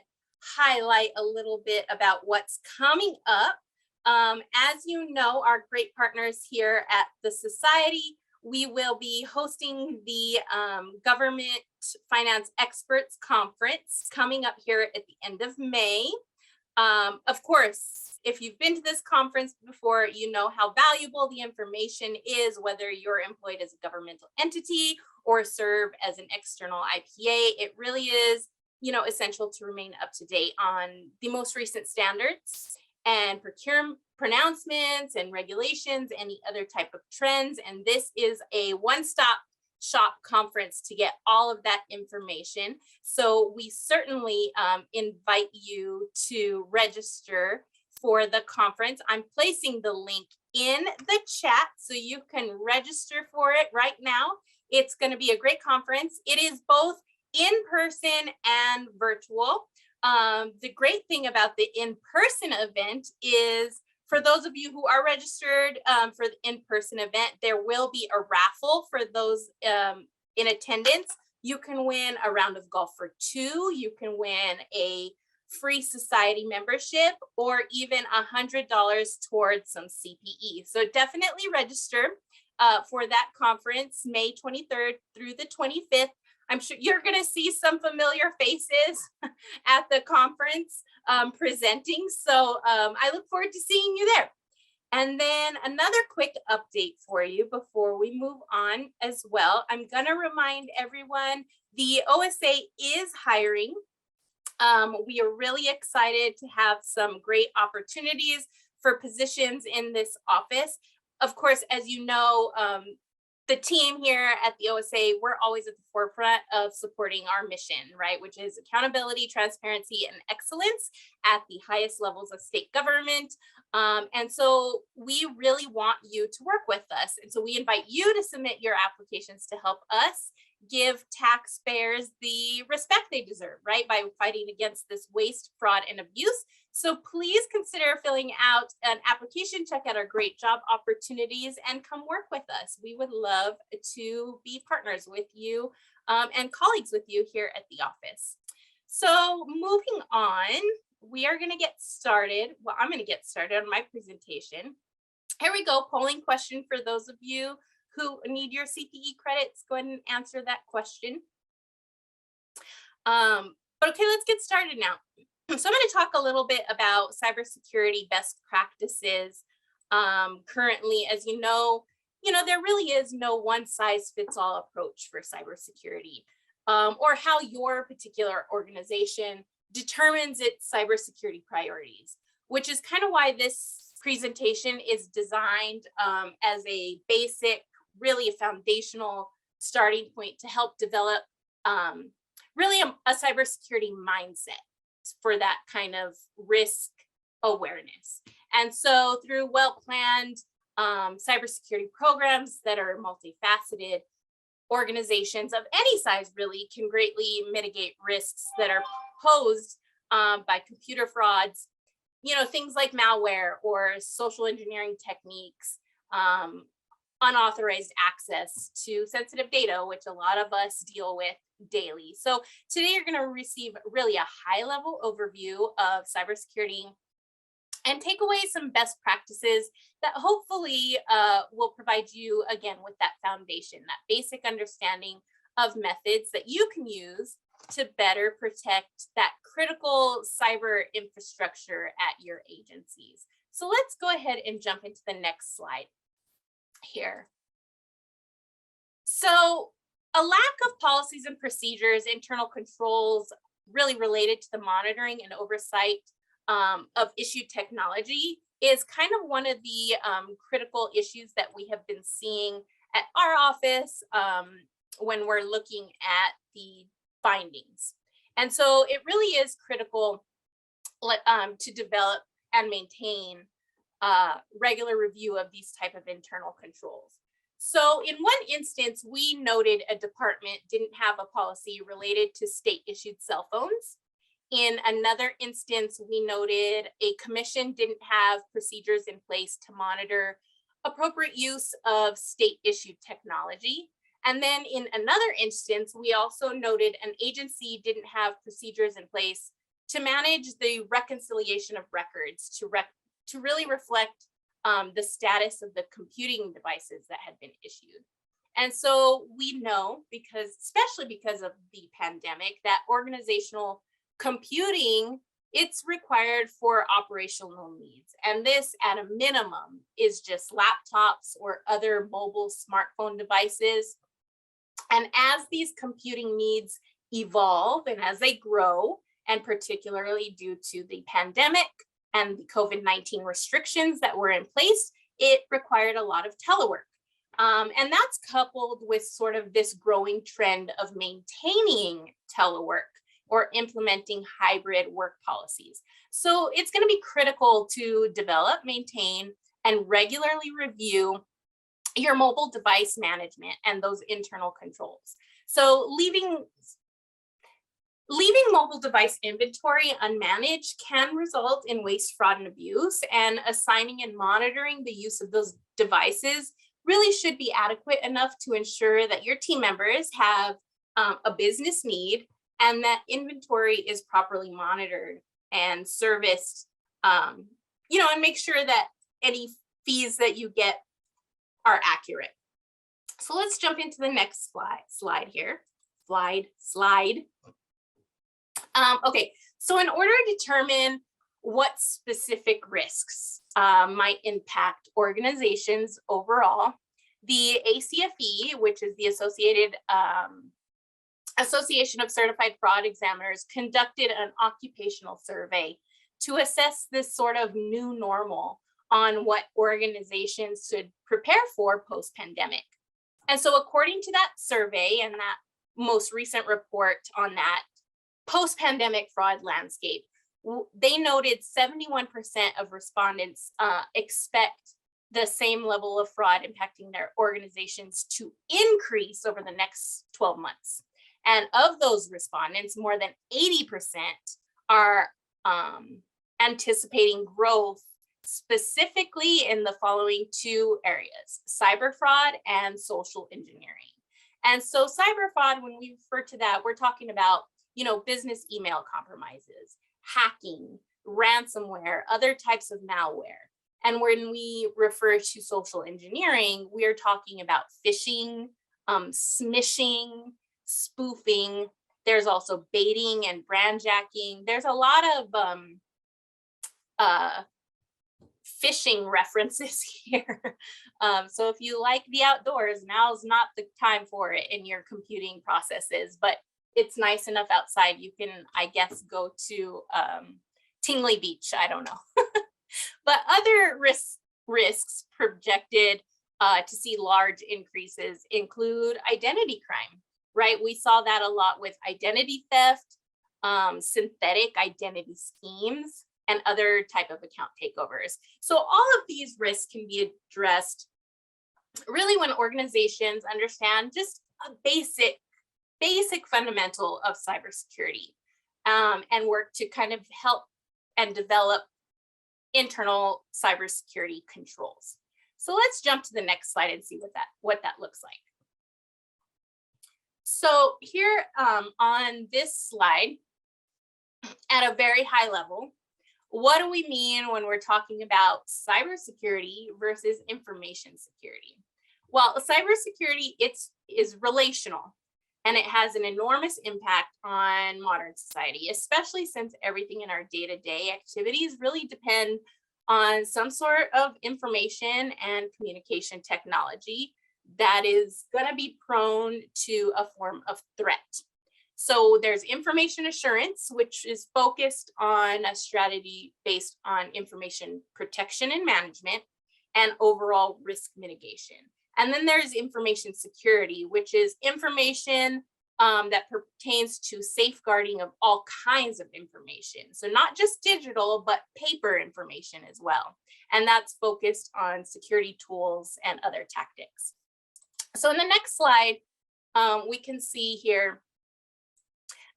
highlight a little bit about what's coming up. As you know, our great partners here at the Society, we will be hosting the Government Finance Experts Conference coming up here at the end of May. Of course, if you've been to this conference before, you know how valuable the information is, whether you're employed as a governmental entity or serve as an external IPA. It really is, essential to remain up to date on the most recent standards and procurement pronouncements and regulations, any other type of trends. And this is a one-stop shop conference to get all of that information. So we certainly invite you to register for the conference. I'm placing the link in the chat so you can register for it right now. It's going to be a great conference. It is both in person and virtual. The great thing about the in-person event is, for those of you who are registered for the in-person event, there will be a raffle for those in attendance. You can win a round of golf for two. You can win a free society membership, or even $100 towards some CPE. So definitely register for that conference, May 23rd through the 25th. I'm sure you're going to see some familiar faces at the conference presenting. So I look forward to seeing you there. And then another quick update for you before we move on as well. I'm going to remind everyone the OSA is hiring. We are really excited to have some great opportunities for positions in this office. Of course, as you know, the team here at the OSA, we're always at the forefront of supporting our mission, right? Which is accountability, transparency, and excellence at the highest levels of state government. And so we really want you to work with us. And so we invite you to submit your applications to help us give taxpayers the respect they deserve, right? By fighting against this waste, fraud, and abuse. So please consider filling out an application, check out our great job opportunities, and come work with us. We would love to be partners with you and colleagues with you here at the office. So moving on, we are going to get started. Well, I'm going to get started on my presentation. Here we go, polling question for those of you who need your CPE credits. Go ahead and answer that question. But okay, let's get started now. So I'm going to talk a little bit about cybersecurity best practices. Currently, as you know, there really is no one size fits all approach for cybersecurity, or how your particular organization determines its cybersecurity priorities, which is kind of why this presentation is designed as a basic, really a foundational starting point to help develop really a cybersecurity mindset for that kind of risk awareness. And so through well-planned cybersecurity programs that are multifaceted, organizations of any size really can greatly mitigate risks that are posed by computer frauds, things like malware or social engineering techniques, unauthorized access to sensitive data, which a lot of us deal with daily. So today you're going to receive really a high-level overview of cybersecurity and take away some best practices that hopefully will provide you, again, with that foundation, that basic understanding of methods that you can use to better protect that critical cyber infrastructure at your agencies. So let's go ahead and jump into the next slide here. So a lack of policies and procedures, internal controls really related to the monitoring and oversight of issued technology is kind of one of the critical issues that we have been seeing at our office when we're looking at the findings. And so it really is critical to develop and maintain regular review of these type of internal controls. So in one instance, we noted a department didn't have a policy related to state issued cell phones. In another instance, we noted a commission didn't have procedures in place to monitor appropriate use of state issued technology. And then in another instance, we also noted an agency didn't have procedures in place to manage the reconciliation of records to really reflect the status of the computing devices that had been issued. And so we know, especially because of the pandemic, that organizational computing, it's required for operational needs. And this at a minimum is just laptops or other mobile smartphone devices. And as these computing needs evolve and as they grow, and particularly due to the pandemic and the COVID-19 restrictions that were in place, it required a lot of telework. And that's coupled with sort of this growing trend of maintaining telework or implementing hybrid work policies. So it's going to be critical to develop, maintain, and regularly review your mobile device management and those internal controls. So leaving mobile device inventory unmanaged can result in waste, fraud, and abuse, and assigning and monitoring the use of those devices really should be adequate enough to ensure that your team members have a business need and that inventory is properly monitored and serviced, and make sure that any fees that you get are accurate. So let's jump into the next slide here. Slide. Okay, so in order to determine what specific risks might impact organizations overall, the ACFE, which is the Association of Certified Fraud Examiners, conducted an occupational survey to assess this sort of new normal on what organizations should prepare for post-pandemic. And so according to that survey and that most recent report on that post-pandemic fraud landscape, they noted 71% of respondents expect the same level of fraud impacting their organizations to increase over the next 12 months. And of those respondents, more than 80% are anticipating growth specifically in the following two areas: cyber fraud and social engineering. And so cyber fraud, when we refer to that, we're talking about, business email compromises, hacking, ransomware, other types of malware. And when we refer to social engineering, we are talking about phishing, smishing, spoofing. There's also baiting and brandjacking. There's a lot of phishing references here. So if you like the outdoors, now's not the time for it in your computing processes, but it's nice enough outside. You can, I guess, go to Tingley Beach. I don't know. But other risks projected to see large increases include identity crime, right? We saw that a lot with identity theft, synthetic identity schemes, and other type of account takeovers. So all of these risks can be addressed really when organizations understand just a basic fundamental of cybersecurity, and work to kind of help and develop internal cybersecurity controls. So let's jump to the next slide and see what that looks like. So here on this slide, at a very high level, what do we mean when we're talking about cybersecurity versus information security? Well, cybersecurity is relational, and it has an enormous impact on modern society, especially since everything in our day-to-day activities really depend on some sort of information and communication technology that is going to be prone to a form of threat. So there's information assurance, which is focused on a strategy based on information protection and management and overall risk mitigation. And then there's information security, which is information that pertains to safeguarding of all kinds of information. So not just digital, but paper information as well. And that's focused on security tools and other tactics. So in the next slide, we can see here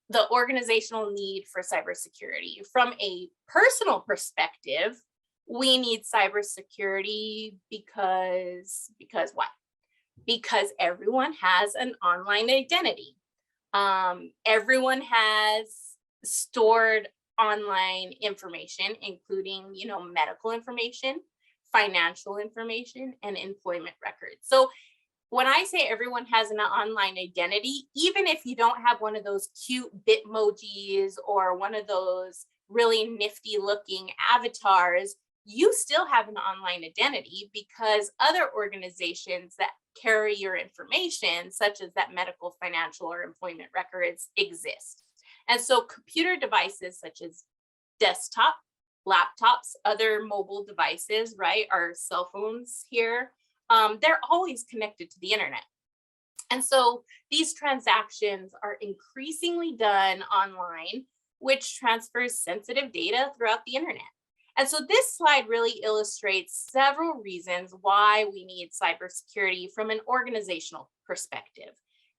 the organizational need for cybersecurity. From a personal perspective, we need cybersecurity because what? Because everyone has an online identity. Everyone has stored online information, including, medical information, financial information, and employment records. So when I say everyone has an online identity, even if you don't have one of those cute Bitmojis or one of those really nifty looking avatars, you still have an online identity because other organizations that carry your information, such as that medical, financial, or employment records, exist. And so computer devices such as desktop, laptops, other mobile devices, right, our cell phones here, they're always connected to the internet. And so these transactions are increasingly done online, which transfers sensitive data throughout the internet. And so this slide really illustrates several reasons why we need cybersecurity from an organizational perspective.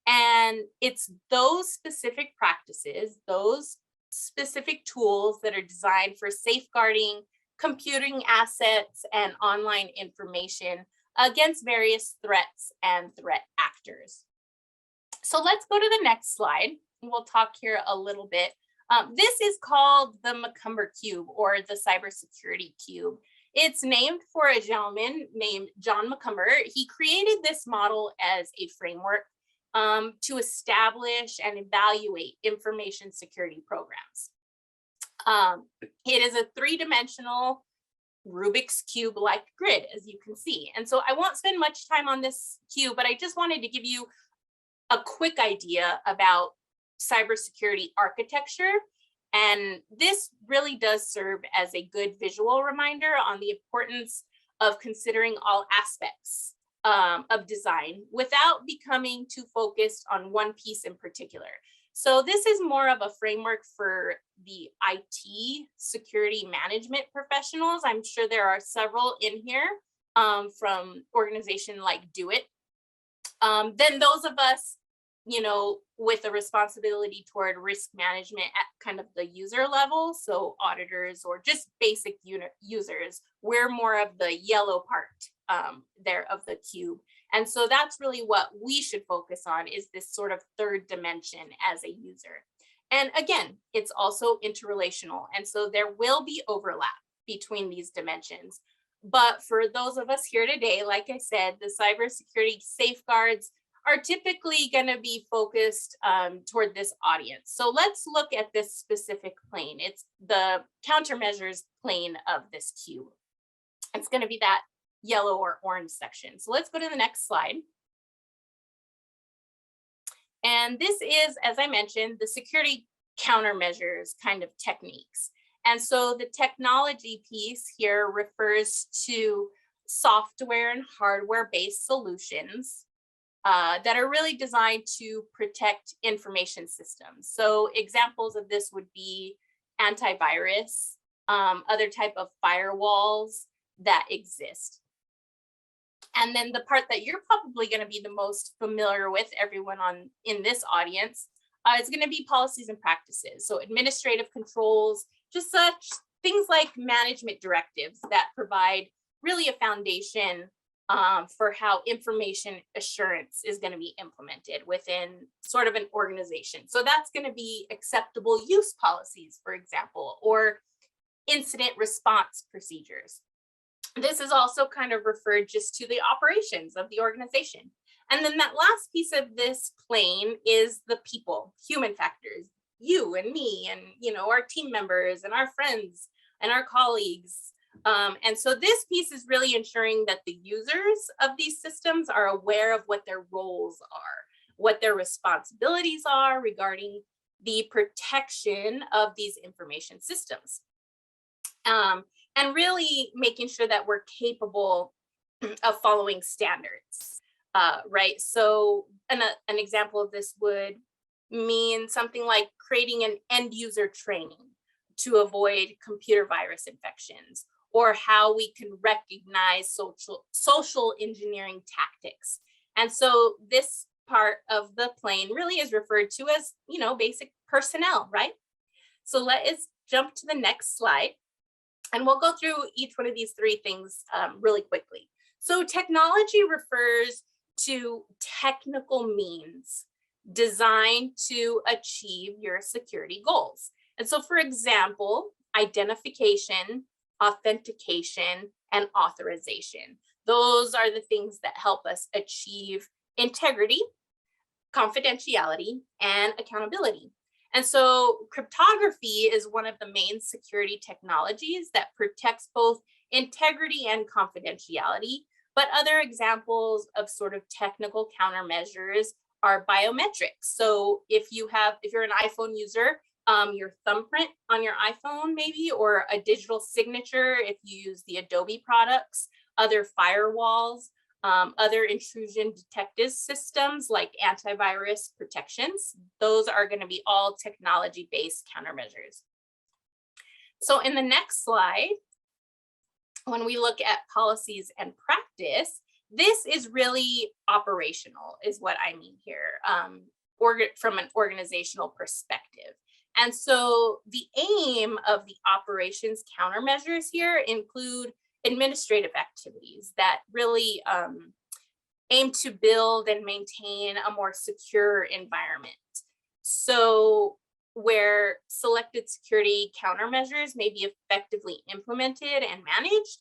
And it's those specific practices, those specific tools that are designed for safeguarding computing assets and online information against various threats and threat actors. So let's go to the next slide. We'll talk here a little bit. This is called the Mccumber Cube, or the Cybersecurity Cube. It's named for a gentleman named John Mccumber. He created this model as a framework to establish and evaluate information security programs. It is a three-dimensional Rubik's Cube-like grid, as you can see. And so I won't spend much time on this cube, but I just wanted to give you a quick idea about cybersecurity architecture. And this really does serve as a good visual reminder on the importance of considering all aspects of design without becoming too focused on one piece in particular. So this is more of a framework for the IT security management professionals. I'm sure there are several in here from organizations like Do It. Then those of us, with a responsibility toward risk management at kind of the user level, so auditors or just basic users, we're more of the yellow part there of the cube. And so that's really what we should focus on, is this sort of third dimension as a user. And again, it's also interrelational. And so there will be overlap between these dimensions. But for those of us here today, like I said, the cybersecurity safeguards are typically going to be focused toward this audience. So let's look at this specific plane. It's the countermeasures plane of this cube. It's going to be that yellow or orange section. So let's go to the next slide. And this is, as I mentioned, the security countermeasures kind of techniques. And so the technology piece here refers to software and hardware-based solutions that are really designed to protect information systems. So examples of this would be antivirus, other type of firewalls that exist. And then the part that you're probably going to be the most familiar with, everyone in this audience, is going to be policies and practices. So administrative controls, just such things like management directives that provide really a foundation for how information assurance is going to be implemented within sort of an organization. So that's going to be acceptable use policies, for example, or incident response procedures. This is also kind of referred just to the operations of the organization. And then that last piece of this plane is the people, human factors, you and me and, our team members and our friends and our colleagues. And so this piece is really ensuring that the users of these systems are aware of what their roles are, what their responsibilities are regarding the protection of these information systems. And really making sure that we're capable of following standards, right? So an example of this would mean something like creating an end user training to avoid computer virus infections, or how we can recognize social engineering tactics. And so this part of the plane really is referred to as, basic personnel, right? So let us jump to the next slide, and we'll go through each one of these three things really quickly. So technology refers to technical means designed to achieve your security goals. And so, for example, identification, authentication, and authorization. Those are the things that help us achieve integrity, confidentiality, and accountability. And so cryptography is one of the main security technologies that protects both integrity and confidentiality. But other examples of sort of technical countermeasures are biometrics. So if you're an iPhone user, your thumbprint on your iPhone maybe, or a digital signature if you use the Adobe products, other firewalls, other intrusion detective systems like antivirus protections. Those are going to be all technology-based countermeasures. So in the next slide, when we look at policies and practice, this is really operational, is what I mean here, from an organizational perspective. And so the aim of the operations countermeasures here include administrative activities that really aim to build and maintain a more secure environment. So where selected security countermeasures may be effectively implemented and managed,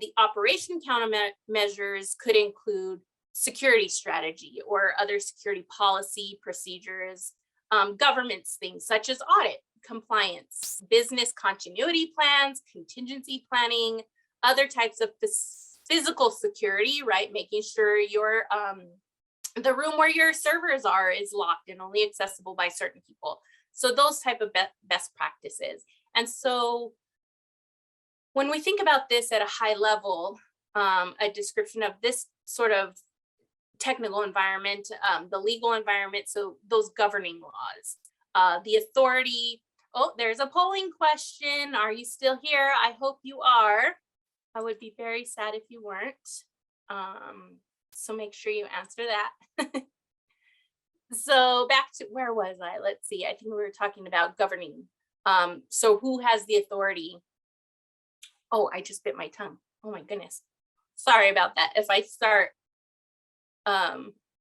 the operation countermeasures could include security strategy or other security policy procedures, governance things such as audit, compliance, business continuity plans, contingency planning, other types of physical security, right? Making sure your the room where your servers are is locked and only accessible by certain people. So those type of best practices. And so when we think about this at a high level, a description of this sort of technical environment, the legal environment, so those governing laws, the authority. Oh, there's a polling question. Are you still here? I hope you are. I would be very sad if you weren't. So make sure you answer that. So back to, where was I? Let's see. I think we were talking about governing. So who has the authority? Oh, I just bit my tongue. Oh my goodness. Sorry about that. If I start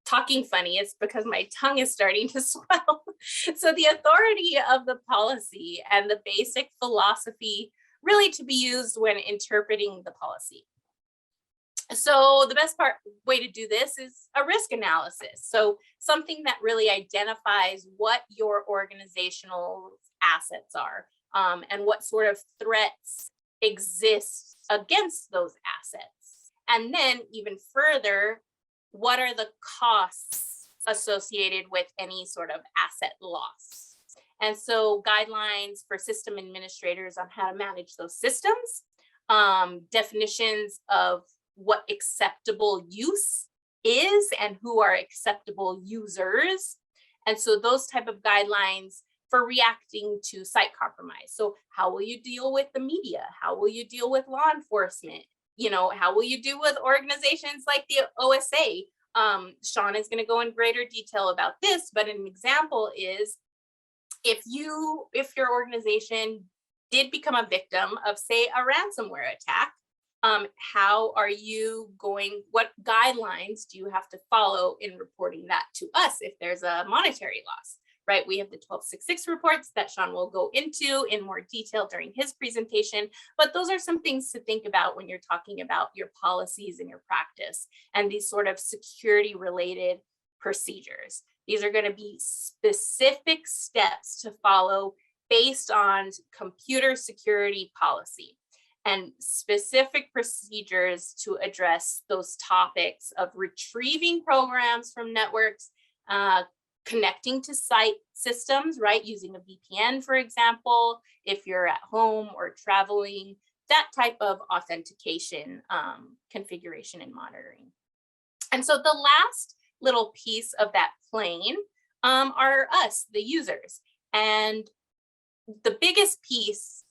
talking funny, it's because my tongue is starting to swell. So the authority of the policy and the basic philosophy really to be used when interpreting the policy. So the best way to do this is a risk analysis. So something that really identifies what your organizational assets are, and what sort of threats exist against those assets. And then even further, what are the costs associated with any sort of asset loss? And so guidelines for system administrators on how to manage those systems, definitions of what acceptable use is and who are acceptable users. And so those type of guidelines for reacting to site compromise. So how will you deal with the media? How will you deal with law enforcement? You know, how will you deal with organizations like the OSA? Sean is going to go in greater detail about this, but an example is if your organization did become a victim of, say, a ransomware attack, how are you going, what guidelines do you have to follow in reporting that to us if there's a monetary loss, right? We have the 1266 reports that Sean will go into in more detail during his presentation, but those are some things to think about when you're talking about your policies and your practice and these sort of security related procedures. These are going to be specific steps to follow based on computer security policy and specific procedures to address those topics of retrieving programs from networks, connecting to site systems, right? Using a VPN, for example, if you're at home or traveling, that type of authentication, configuration and monitoring. And so the last little piece of that plane are us, the users. And the biggest piece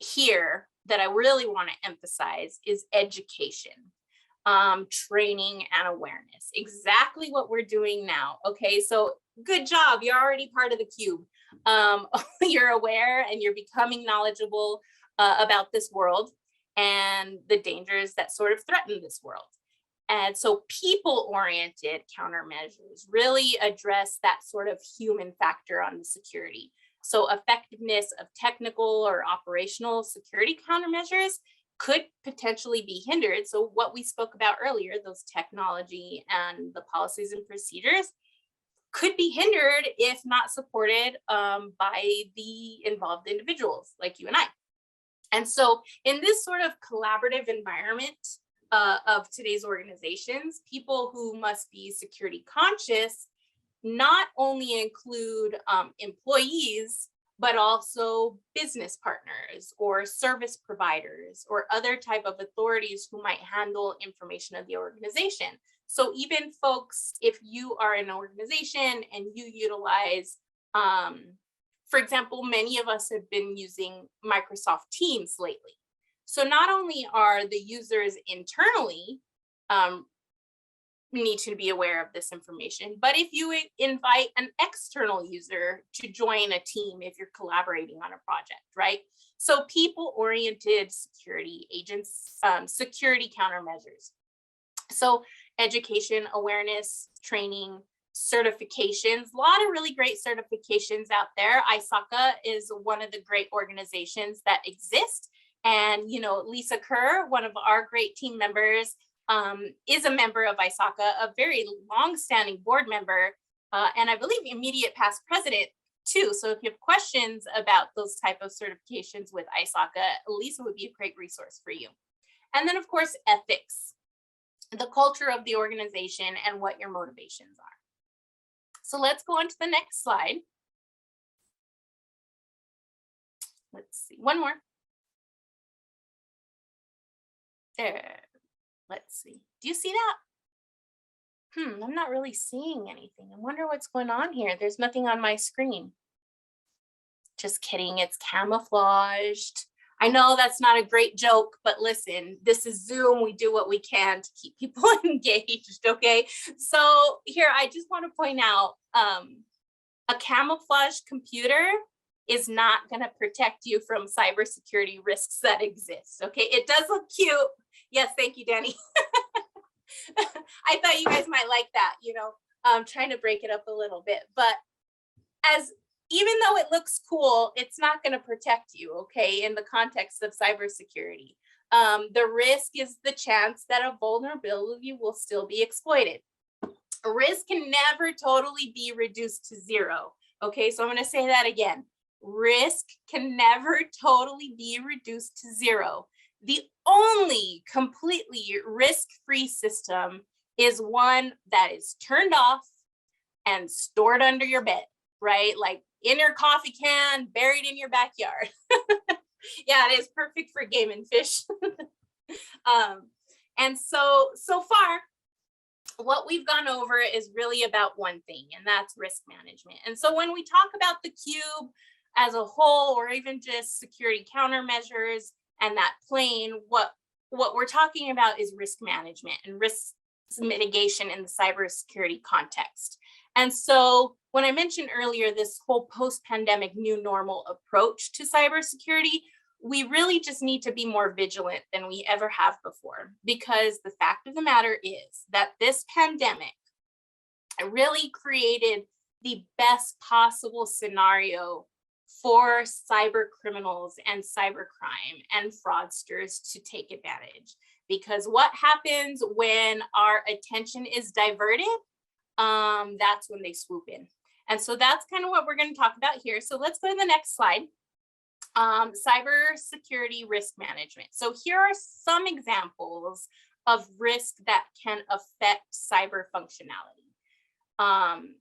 here that I really want to emphasize is education, training and awareness, exactly what we're doing now. Okay, so good job. You're already part of the cube. You're aware and you're becoming knowledgeable about this world and the dangers that sort of threaten this world. And so people-oriented countermeasures really address that sort of human factor on the security. So effectiveness of technical or operational security countermeasures could potentially be hindered. So what we spoke about earlier, those technology and the policies and procedures could be hindered if not supported by the involved individuals like you and I. And so in this sort of collaborative environment of today's organizations, people who must be security conscious not only include employees, but also business partners or service providers or other type of authorities who might handle information of the organization. So even folks, if you are an organization and you utilize, for example, many of us have been using Microsoft Teams lately. So not only are the users internally need to be aware of this information, but if you invite an external user to join a team, if you're collaborating on a project, right? So people-oriented security agents, security countermeasures. So education, awareness, training, certifications, a lot of really great certifications out there. ISACA is one of the great organizations that exist. And, you know, Lisa Kerr, one of our great team members, is a member of ISACA, a very long-standing board member, and I believe immediate past president too. So if you have questions about those type of certifications with ISACA, Lisa would be a great resource for you. And then of course, ethics, the culture of the organization and what your motivations are. So let's go on to the next slide. Let's see, one more. There. Let's see. Do you see that? I'm not really seeing anything. I wonder what's going on here. There's nothing on my screen. Just kidding. It's camouflaged. I know that's not a great joke, but listen, this is Zoom. We do what we can to keep people engaged, okay? So here, I just want to point out, a camouflaged computer is not going to protect you from cybersecurity risks that exist, okay? It does look cute. Yes, thank you, Danny. I thought you guys might like that, you know, trying to break it up a little bit. But even though it looks cool, it's not going to protect you, okay, in the context of cybersecurity. The risk is the chance that a vulnerability will still be exploited. A risk can never totally be reduced to zero, okay? So I'm going to say that again. Risk can never totally be reduced to zero. The only completely risk-free system is one that is turned off and stored under your bed, right? Like in your coffee can, buried in your backyard. Yeah, it is perfect for game and fish. And so far, what we've gone over is really about one thing, and that's risk management. And so when we talk about the cube as a whole, or even just security countermeasures and that plane, what we're talking about is risk management and risk mitigation in the cybersecurity context. And so when I mentioned earlier, this whole post-pandemic new normal approach to cybersecurity, we really just need to be more vigilant than we ever have before, because the fact of the matter is that this pandemic really created the best possible scenario for cyber criminals and cybercrime and fraudsters to take advantage. Because what happens when our attention is diverted? That's when they swoop in. And so that's kind of what we're going to talk about here. So let's go to the next slide. Cybersecurity risk management. So here are some examples of risk that can affect cyber functionality. I'm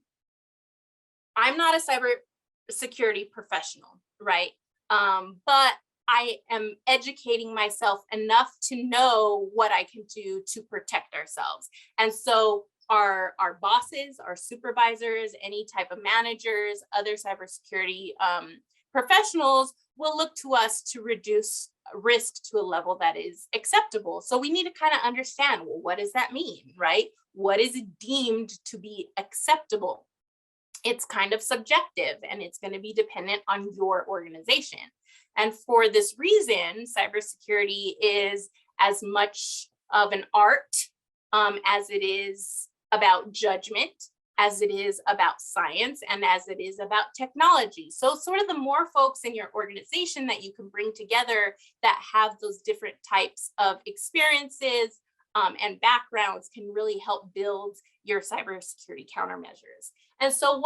not a cybersecurity professional, right? But I am educating myself enough to know what I can do to protect ourselves. And so our bosses, our supervisors, any type of managers, other cybersecurity professionals will look to us to reduce risk to a level that is acceptable. So we need to kind of understand, well, what does that mean, right? What is deemed to be acceptable? it's kind of subjective and it's going to be dependent on your organization. And for this reason, cybersecurity is as much of an art as it is about judgment, as it is about science, and as it is about technology. So sort of the more folks in your organization that you can bring together that have those different types of experiences and backgrounds can really help build your cybersecurity countermeasures. And so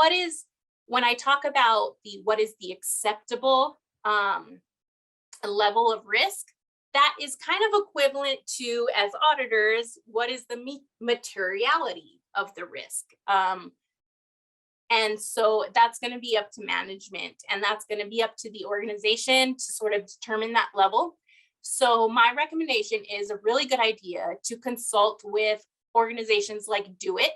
when I talk about what is the acceptable level of risk, that is kind of equivalent to, as auditors, what is the materiality of the risk. And so that's going to be up to management, and that's going to be up to the organization to sort of determine that level. So my recommendation is a really good idea to consult with organizations like Do It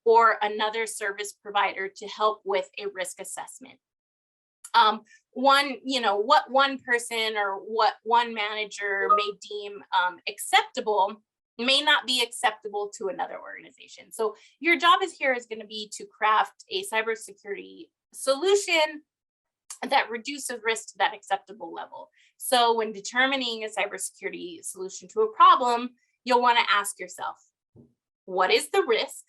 or another service provider to help with a risk assessment. What one person or what one manager may deem acceptable may not be acceptable to another organization. So your job is going to be to craft a cybersecurity solution that reduces risk to that acceptable level. So when determining a cybersecurity solution to a problem, you'll want to ask yourself, what is the risk?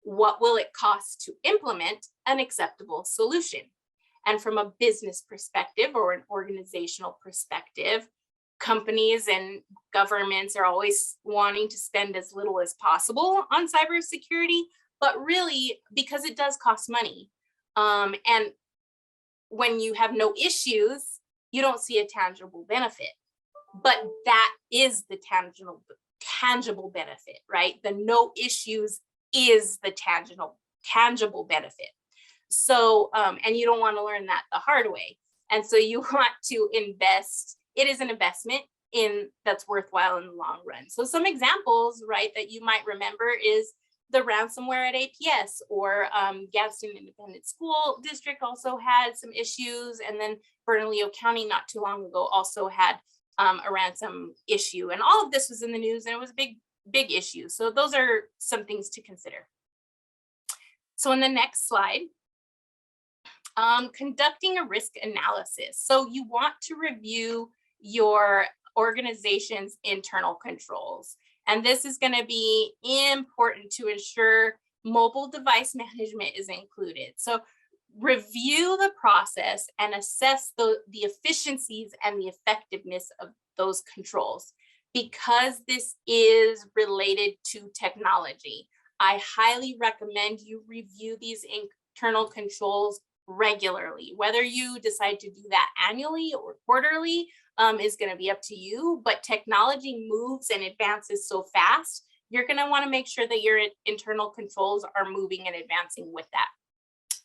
What will it cost to implement an acceptable solution? And from a business perspective or an organizational perspective, companies and governments are always wanting to spend as little as possible on cybersecurity, but really because it does cost money. And when you have no issues, you don't see a tangible benefit, but that is the tangible benefit, right? The no issues is the tangible benefit. So, and you don't want to learn that the hard way. And so you want to invest, it is an investment that's worthwhile in the long run. So some examples, right, that you might remember is the ransomware at APS, or Gadsden Independent School District also had some issues. And then Bernalillo County not too long ago also had a ransom issue. And all of this was in the news, and it was a big issue. So those are some things to consider. So in the next slide, conducting a risk analysis. So you want to review your organization's internal controls. And this is going to be important to ensure mobile device management is included. So review the process and assess the efficiencies and the effectiveness of those controls. Because this is related to technology, I highly recommend you review these internal controls regularly. Whether you decide to do that annually or quarterly is going to be up to you, but technology moves and advances so fast, you're going to want to make sure that your internal controls are moving and advancing with that.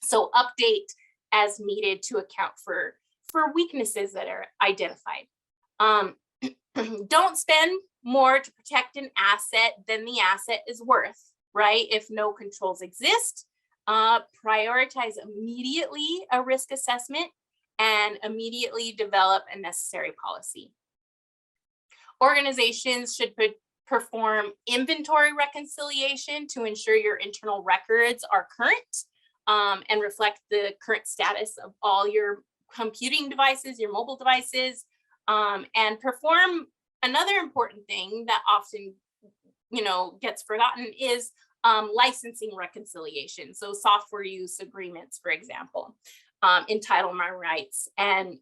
So update as needed to account for weaknesses that are identified. Don't spend more to protect an asset than the asset is worth, right? If no controls exist, prioritize immediately a risk assessment and immediately develop a necessary policy. Organizations should perform inventory reconciliation to ensure your internal records are current and reflect the current status of all your computing devices, your mobile devices, and perform another important thing that often gets forgotten is licensing reconciliation. So software use agreements, for example, entitlement rights, and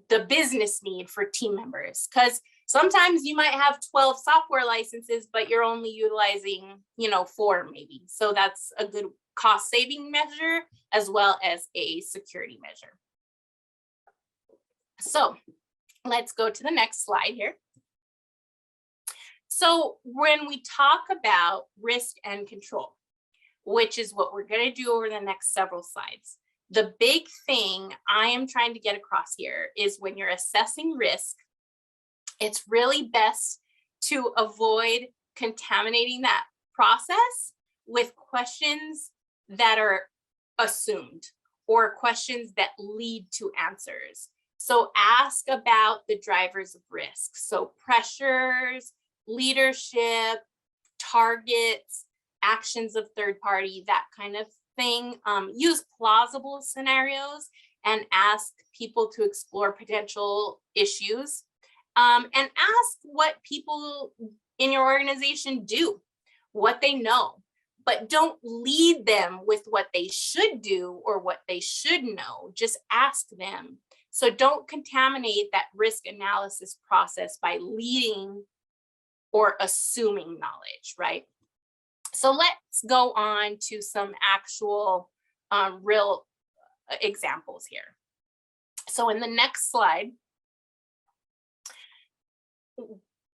the business need for team members. Because sometimes you might have 12 software licenses, but you're only utilizing, 4 maybe. So that's a good cost saving measure as well as a security measure. So let's go to the next slide here. So when we talk about risk and control, which is what we're going to do over the next several slides, the big thing I am trying to get across here is when you're assessing risk, it's really best to avoid contaminating that process with questions that are assumed or questions that lead to answers. So ask about the drivers of risk. So pressures, leadership, targets, actions of third party, that kind of thing, use plausible scenarios and ask people to explore potential issues, and ask what people in your organization do, what they know, but don't lead them with what they should do or what they should know. Just ask them. So don't contaminate that risk analysis process by leading or assuming knowledge, right? So let's go on to some actual real examples here. So in the next slide,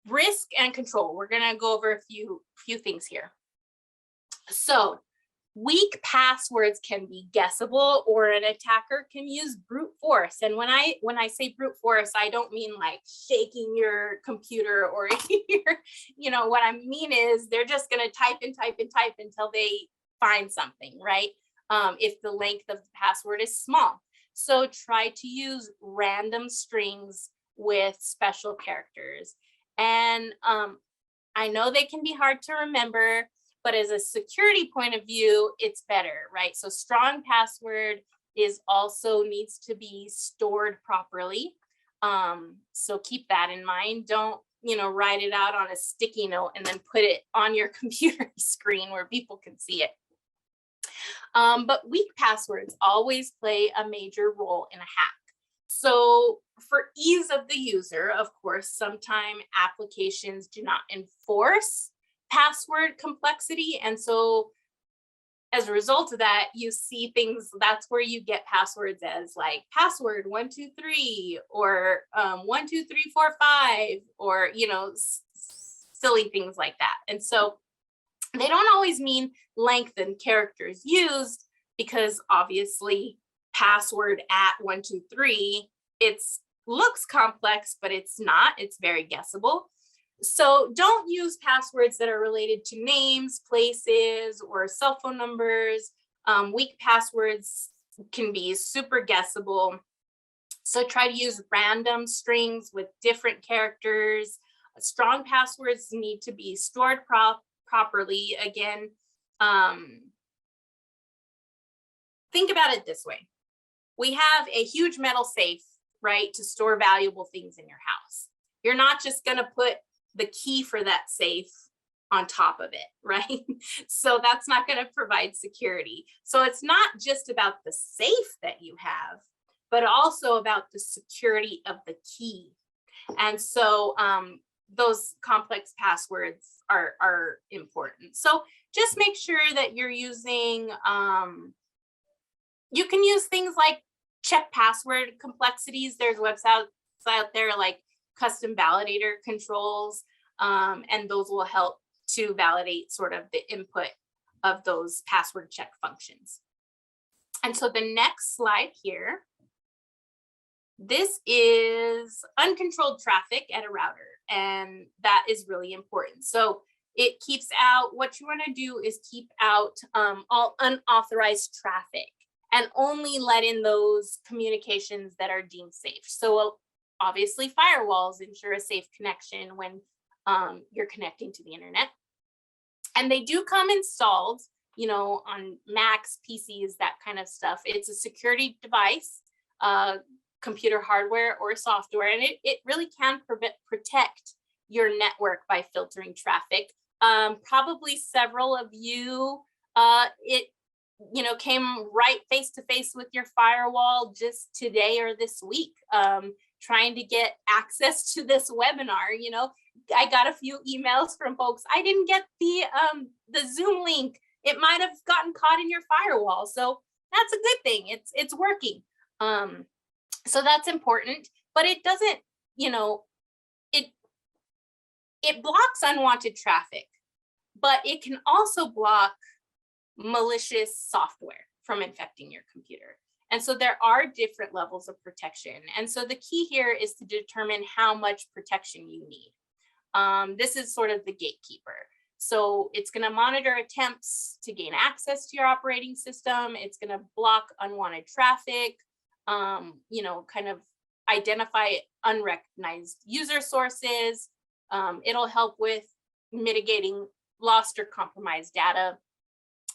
risk and control. We're gonna go over a few things here. So weak passwords can be guessable, or an attacker can use brute force. And when I say brute force, I don't mean like shaking your computer or your, what I mean is they're just going to type and type and type until they find something, right? If the length of the password is small. So try to use random strings with special characters. And I know they can be hard to remember, but as a security point of view, it's better, right? So strong password is also needs to be stored properly. So keep that in mind. Don't, write it out on a sticky note and then put it on your computer screen where people can see it. But weak passwords always play a major role in a hack. So for ease of the user, of course, sometimes applications do not enforce password complexity. And so as a result of that, you see things, that's where you get passwords as like password 123 or 12345 or, silly things like that. And so they don't always mean lengthened characters used, because obviously password at 123, it's looks complex, but it's not, it's very guessable. So don't use passwords that are related to names, places, or cell phone numbers. Weak passwords can be super guessable. So try to use random strings with different characters. Strong passwords need to be stored properly. Again, think about it this way. We have a huge metal safe, right, to store valuable things in your house. You're not just going to put the key for that safe on top of it, right? So that's not going to provide security. So it's not just about the safe that you have, but also about the security of the key. And so those complex passwords are important. So just make sure that you're using, you can use things like check password complexities. There's websites out there like custom validator controls, and those will help to validate sort of the input of those password check functions. And so the next slide here, this is uncontrolled traffic at a router, and that is really important. So it keeps out, what you want to do is keep out all unauthorized traffic and only let in those communications that are deemed safe. So obviously, firewalls ensure a safe connection when you're connecting to the internet. And they do come installed, on Macs, PCs, that kind of stuff. It's a security device, computer hardware or software, and it really can protect your network by filtering traffic. Probably several of you, came right face to face with your firewall just today or this week, trying to get access to this webinar. I got a few emails from folks. I didn't get the Zoom link. It might have gotten caught in your firewall. So that's a good thing. It's working. So that's important, but it doesn't, it blocks unwanted traffic, but it can also block malicious software from infecting your computer. And so there are different levels of protection. And so the key here is to determine how much protection you need. This is sort of the gatekeeper. So it's going to monitor attempts to gain access to your operating system. It's going to block unwanted traffic, kind of identify unrecognized user sources. It'll help with mitigating lost or compromised data.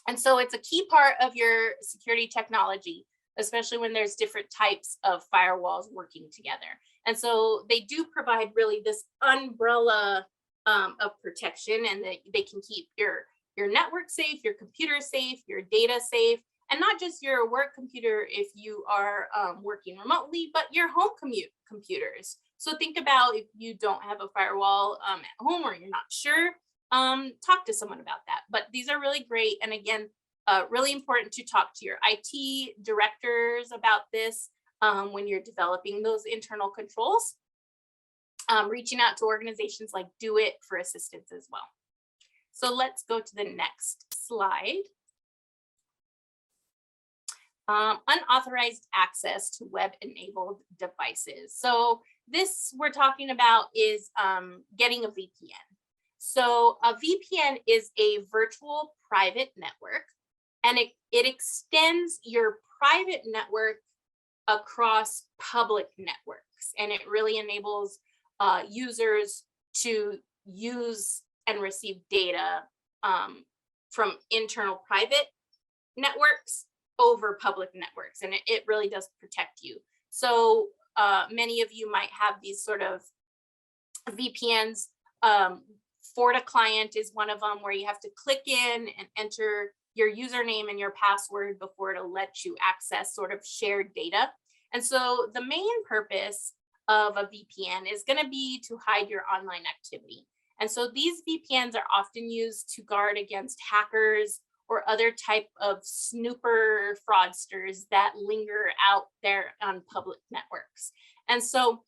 And so it's a key part of your security technology, especially when there's different types of firewalls working together. And so they do provide really this umbrella of protection, and they can keep your network safe, your computer safe, your data safe, and not just your work computer if you are working remotely, but your home computers. So think about if you don't have a firewall at home or you're not sure, talk to someone about that. But these are really great. And again, really important to talk to your IT directors about this when you're developing those internal controls. Reaching out to organizations like Do It for assistance as well. So let's go to the next slide. Unauthorized access to web-enabled devices. So this we're talking about is getting a VPN. So a VPN is a virtual private network, and it extends your private network across public networks, and it really enables users to use and receive data from internal private networks over public networks, and it really does protect you. So many of you might have these sort of VPNs. Forta client is one of them, where you have to click in and enter your username and your password before it'll let you access sort of shared data. And so the main purpose of a VPN is going to be to hide your online activity. And so these VPNs are often used to guard against hackers or other type of snooper fraudsters that linger out there on public networks. And so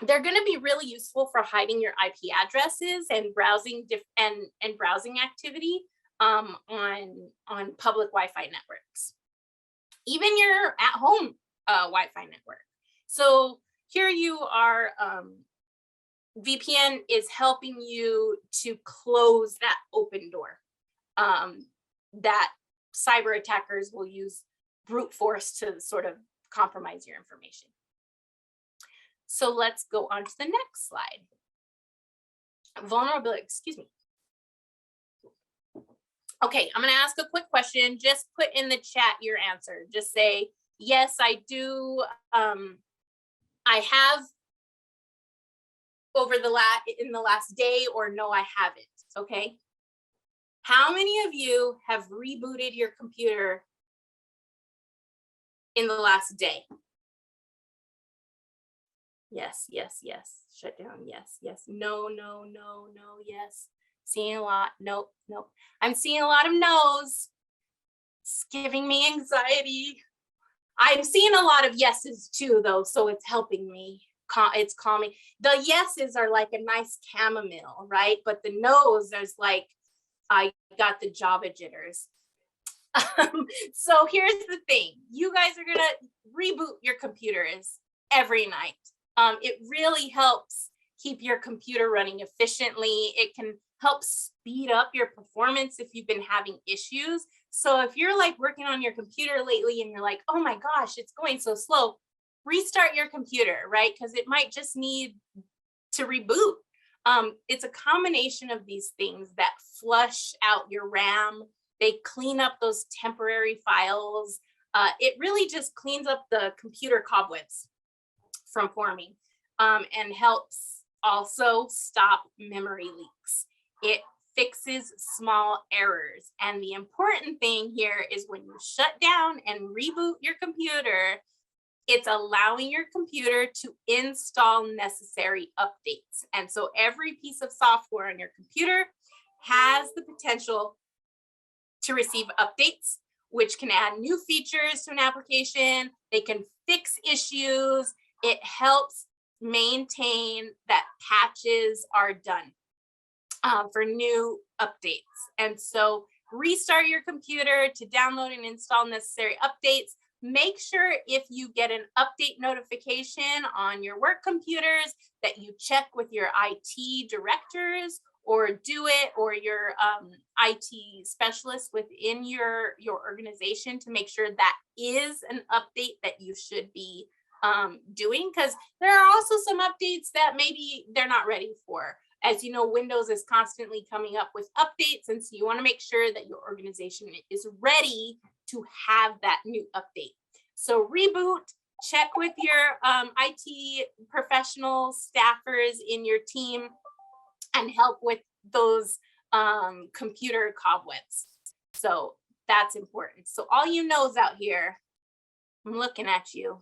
they're going to be really useful for hiding your IP addresses and browsing and browsing activity on public Wi-Fi networks, even your at-home Wi-Fi network. So here you are. VPN is helping you to close that open door that cyber attackers will use brute force to sort of compromise your information. So let's go on to the next slide. Vulnerability, excuse me. Okay, I'm gonna ask a quick question. Just put in the chat your answer. Just say, yes, I do. I have in the last day, or no, I haven't, okay? How many of you have rebooted your computer in the last day? Yes, yes, yes. Shut down. Yes, yes. No, no, no, no, yes. Seeing a lot. Nope, nope. I'm seeing a lot of no's. It's giving me anxiety. I'm seeing a lot of yeses too, though, so it's helping me. It's calming. The yeses are like a nice chamomile, right? But the no's, there's like, I got the Java jitters. So here's the thing. You guys are going to reboot your computers every night. It really helps keep your computer running efficiently. It can help speed up your performance if you've been having issues. So if you're like working on your computer lately and you're like, oh my gosh, it's going so slow, restart your computer, right? Because it might just need to reboot. It's a combination of these things that flush out your RAM. They clean up those temporary files. It really just cleans up the computer cobwebs from forming, and helps also stop memory leaks. It fixes small errors. And the important thing here is when you shut down and reboot your computer, it's allowing your computer to install necessary updates. And so every piece of software on your computer has the potential to receive updates, which can add new features to an application. They can fix issues. It helps maintain that patches are done for new updates. And so restart your computer to download and install necessary updates. Make sure if you get an update notification on your work computers that you check with your IT directors or Do It or your IT specialist within your organization to make sure that is an update that you should be doing, because there are also some updates that maybe they're not ready for. As you know, Windows is constantly coming up with updates, and so you want to make sure that your organization is ready to have that new update. So reboot, check with your IT professional staffers in your team and help with those computer cobwebs. So that's important. So all you knows out here, I'm looking at you.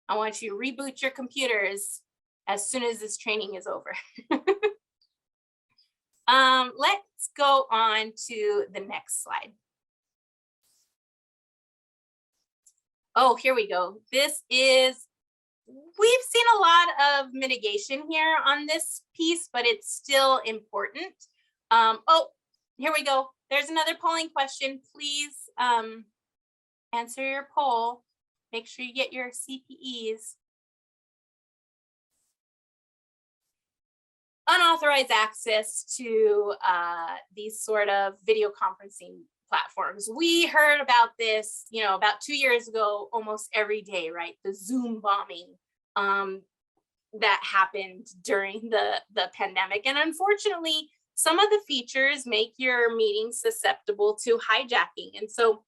I want you to reboot your computers as soon as this training is over. Let's go on to the next slide. Oh, here we go. This is, we've seen a lot of mitigation here on this piece, but it's still important. Oh, here we go. There's another polling question. Please answer your poll. Make sure you get your CPEs. Unauthorized access to these sort of video conferencing platforms. We heard about this, you know, about 2 years ago, almost every day, right? The Zoom bombing that happened during the pandemic. And unfortunately, some of the features make your meetings susceptible to hijacking. And so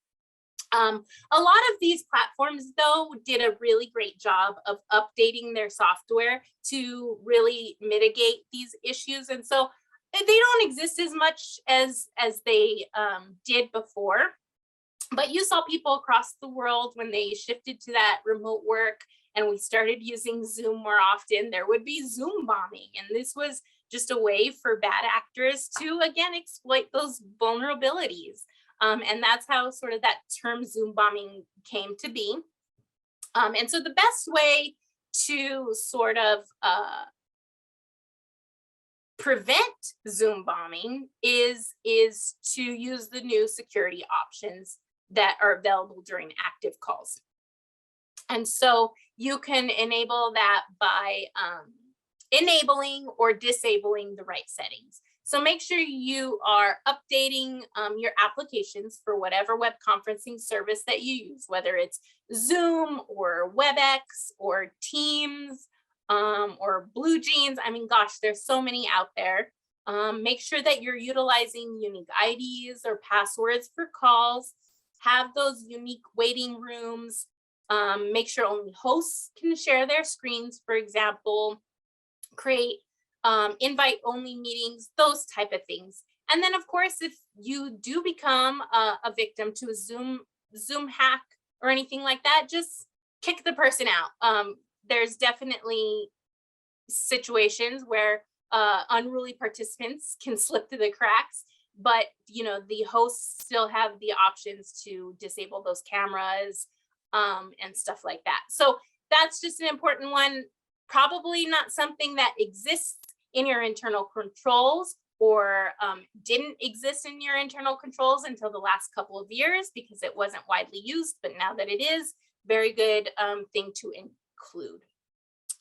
a lot of these platforms, though, did a really great job of updating their software to really mitigate these issues. And so they don't exist as much as they did before. But you saw people across the world when they shifted to that remote work and we started using Zoom more often, there would be Zoom bombing. And this was just a way for bad actors to, again, exploit those vulnerabilities. And that's how sort of that term Zoom bombing came to be. And so the best way to sort of prevent Zoom bombing is to use the new security options that are available during active calls. And so you can enable that by enabling or disabling the right settings. So make sure you are updating your applications for whatever web conferencing service that you use, whether it's Zoom or WebEx or Teams or BlueJeans. I mean, gosh, there's so many out there. Make sure that you're utilizing unique IDs or passwords for calls. Have those unique waiting rooms. Make sure only hosts can share their screens, for example. Create invite only meetings, those type of things. And then of course, if you do become a victim to a Zoom hack or anything like that, just kick the person out. There's definitely situations where unruly participants can slip through the cracks, but you know, the hosts still have the options to disable those cameras and stuff like that. So that's just an important one. Probably not something that exists in your internal controls or didn't exist in your internal controls until the last couple of years because it wasn't widely used, but now that it is, very good thing to include.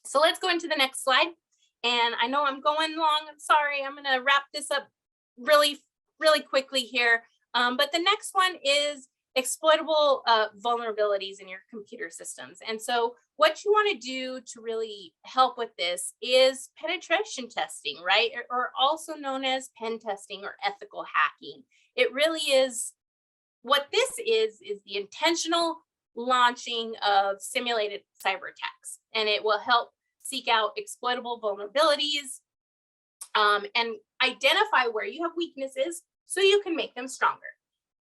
So let's go into the next slide. And I know I'm going long, I'm sorry, I'm gonna wrap this up really quickly here. But the next one is exploitable vulnerabilities in your computer systems. And so what you want to do to really help with this is penetration testing, right? Or also known as pen testing or ethical hacking. It really is, what this is the intentional launching of simulated cyber attacks. And it will help seek out exploitable vulnerabilities and identify where you have weaknesses so you can make them stronger.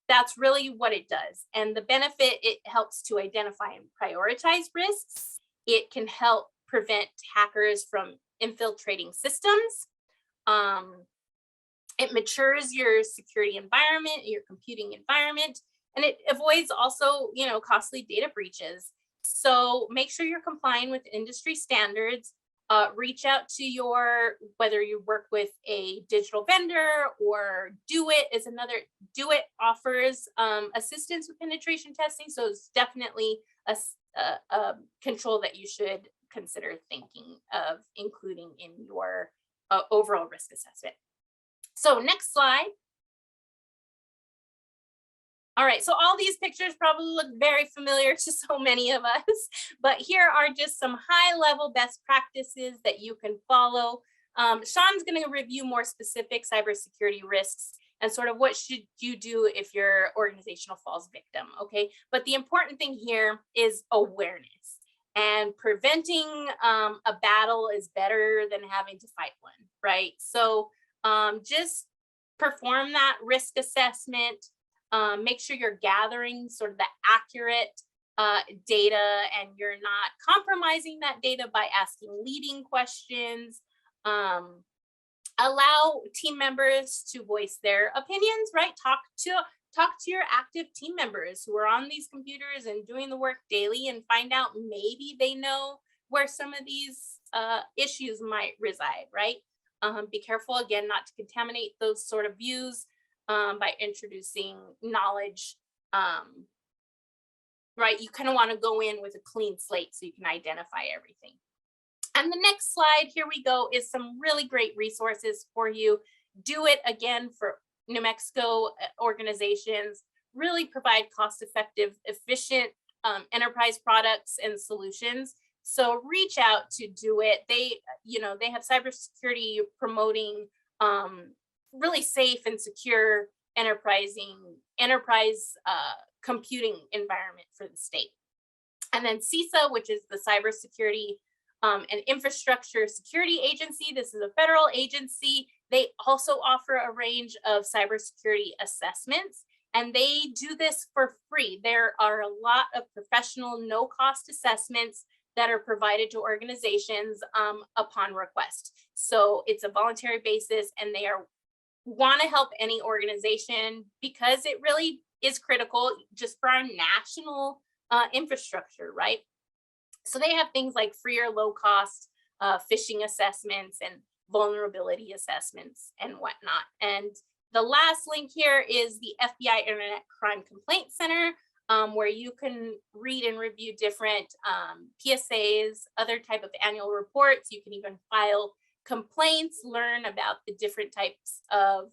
That's really what it does. And the benefit, it helps to identify and prioritize risks. It can help prevent hackers from infiltrating systems. It matures your security environment, your computing environment, and it avoids also, you know, costly data breaches. So make sure you're complying with industry standards. Reach out to your, whether you work with a digital vendor or Do-It is another, Do-It offers assistance with penetration testing. So it's definitely a control that you should consider thinking of including in your overall risk assessment. So next slide. All right, so all these pictures probably look very familiar to so many of us, but here are just some high-level best practices that you can follow Sean's going to review more specific cybersecurity risks and sort of what should you do if your organizational falls victim, okay? But the important thing here is awareness. And preventing a battle is better than having to fight one, right? So just perform that risk assessment. Make sure you're gathering sort of the accurate data and you're not compromising that data by asking leading questions. Allow team members to voice their opinions, right? Talk to your active team members who are on these computers and doing the work daily and find out maybe they know where some of these issues might reside, right? Be careful, again, not to contaminate those sort of views by introducing knowledge, right? You kind of want to go in with a clean slate so you can identify everything. And the next slide, here we go, is some really great resources for you. Do it again for New Mexico organizations, really provide cost-effective, efficient enterprise products and solutions. So reach out to do it. They have cybersecurity promoting really safe and secure enterprise computing environment for the state. And then CISA, which is the Cybersecurity and Infrastructure Security Agency. This is a federal agency. They also offer a range of cybersecurity assessments, and they do this for free. There are a lot of professional, no-cost assessments that are provided to organizations upon request. So it's a voluntary basis, and they want to help any organization because it really is critical just for our national infrastructure, right? So they have things like free or low cost phishing assessments and vulnerability assessments and whatnot. And the last link here is the FBI Internet Crime Complaint Center, where you can read and review different PSAs, other type of annual reports. You can even file complaints, learn about the different types of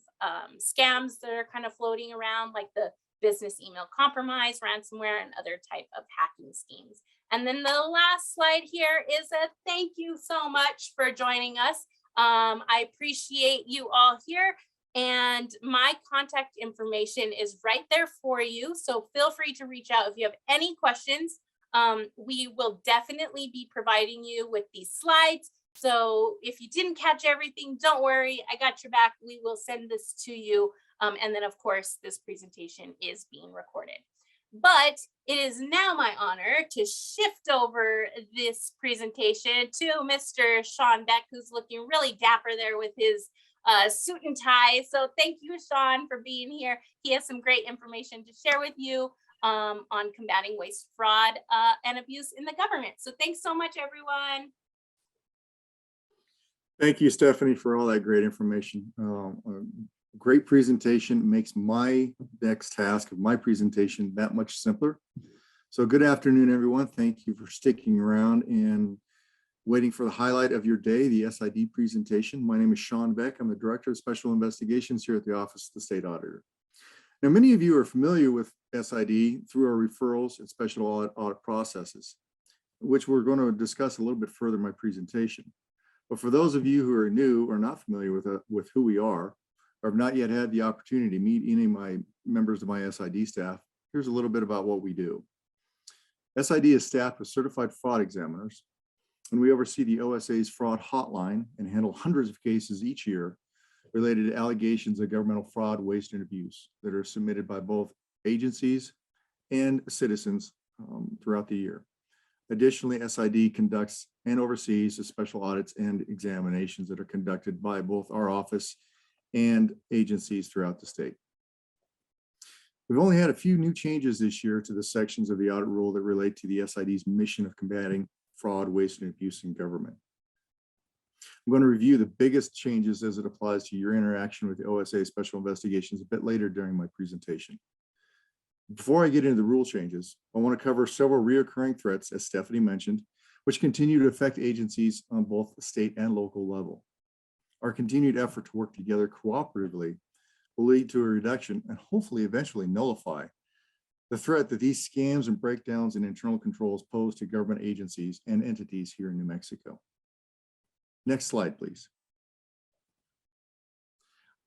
scams that are kind of floating around, like the business email compromise, ransomware, and other type of hacking schemes. And then the last slide here is a thank you so much for joining us. I appreciate you all here, and my contact information is right there for you. So feel free to reach out if you have any questions. We will definitely be providing you with these slides. So if you didn't catch everything, don't worry, I got your back. We will send this to you. And then of course, this presentation is being recorded. But it is now my honor to shift over this presentation to Mr. Sean Beck, who's looking really dapper there with his suit and tie. So thank you, Sean, for being here. He has some great information to share with you on combating waste, fraud, and abuse in the government. So thanks so much, everyone. Thank you, Stephanie, for all that great information. Great presentation makes my next task of my presentation that much simpler. So good afternoon, everyone. Thank you for sticking around and waiting for the highlight of your day, the SID presentation. My name is Sean Beck. I'm the Director of Special Investigations here at the Office of the State Auditor. Now, many of you are familiar with SID through our referrals and special audit processes, which we're going to discuss a little bit further in my presentation. But for those of you who are new or not familiar with who we are, or have not yet had the opportunity to meet any of my members of my SID staff, here's a little bit about what we do. SID is staffed with certified fraud examiners, and we oversee the OSA's fraud hotline and handle hundreds of cases each year related to allegations of governmental fraud, waste, and abuse that are submitted by both agencies and citizens throughout the year. Additionally, SID conducts and oversees the special audits and examinations that are conducted by both our office and agencies throughout the state. We've only had a few new changes this year to the sections of the audit rule that relate to the SID's mission of combating fraud, waste, and abuse in government. I'm going to review the biggest changes as it applies to your interaction with the OSA Special Investigations a bit later during my presentation. Before I get into the rule changes, I want to cover several reoccurring threats, as Stephanie mentioned, which continue to affect agencies on both the state and local level. Our continued effort to work together cooperatively will lead to a reduction and hopefully eventually nullify the threat that these scams and breakdowns in internal controls pose to government agencies and entities here in New Mexico. Next slide, please.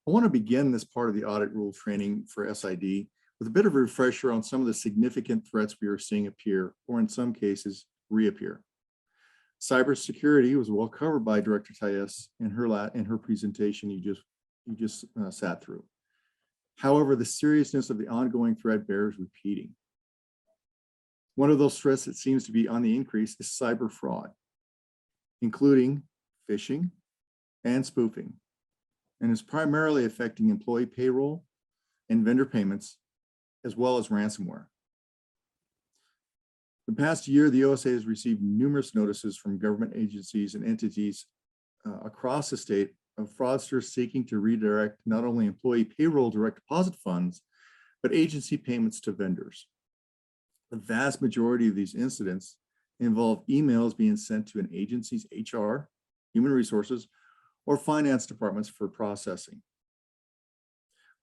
I want to begin this part of the audit rule training for SID with a bit of a refresher on some of the significant threats we are seeing appear, or in some cases, reappear. Cybersecurity was well covered by Director Tayez in her presentation you just sat through. However, the seriousness of the ongoing threat bears repeating. One of those threats that seems to be on the increase is cyber fraud, including phishing and spoofing, and is primarily affecting employee payroll and vendor payments, as well as ransomware. The past year, the OSA has received numerous notices from government agencies and entities across the state of fraudsters seeking to redirect not only employee payroll direct deposit funds, but agency payments to vendors. The vast majority of these incidents involve emails being sent to an agency's HR, human resources, or finance departments for processing.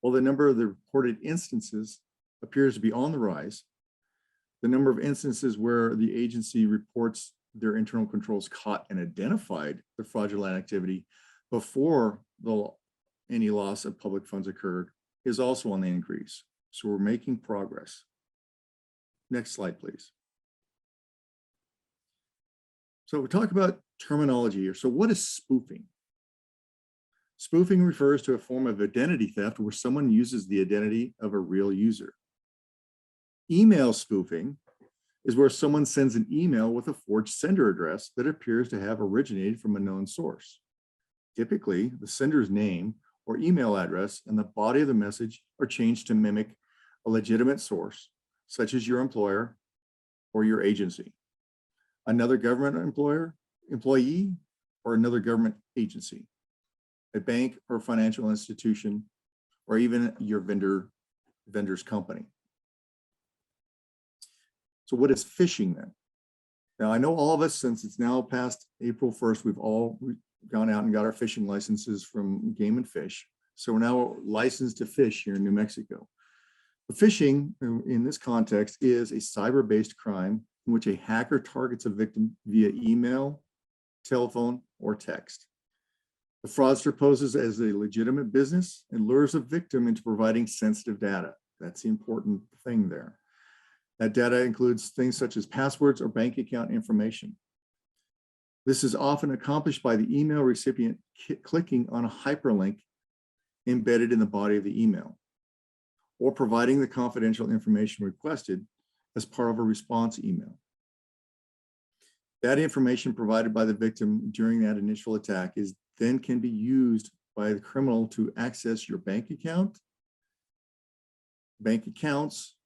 While the number of the reported instances appears to be on the rise, the number of instances where the agency reports their internal controls caught and identified the fraudulent activity before any loss of public funds occurred is also on the increase. So we're making progress. Next slide, please. So we talk about terminology here. So what is spoofing? Spoofing refers to a form of identity theft where someone uses the identity of a real user. Email spoofing is where someone sends an email with a forged sender address that appears to have originated from a known source. Typically, the sender's name or email address and the body of the message are changed to mimic a legitimate source, such as your employer or your agency, another government employee, or another government agency, a bank or financial institution, or even your vendor's company. So what is phishing then? Now, I know all of us, since it's now past April 1st, we've all gone out and got our phishing licenses from Game and Fish. So we're now licensed to fish here in New Mexico. But phishing in this context is a cyber-based crime in which a hacker targets a victim via email, telephone, or text. The fraudster poses as a legitimate business and lures a victim into providing sensitive data. That's the important thing there. That data includes things such as passwords or bank account information. This is often accomplished by the email recipient clicking on a hyperlink embedded in the body of the email, or providing the confidential information requested as part of a response email. That information provided by the victim during that initial attack then can be used by the criminal to access your bank account, bank accounts,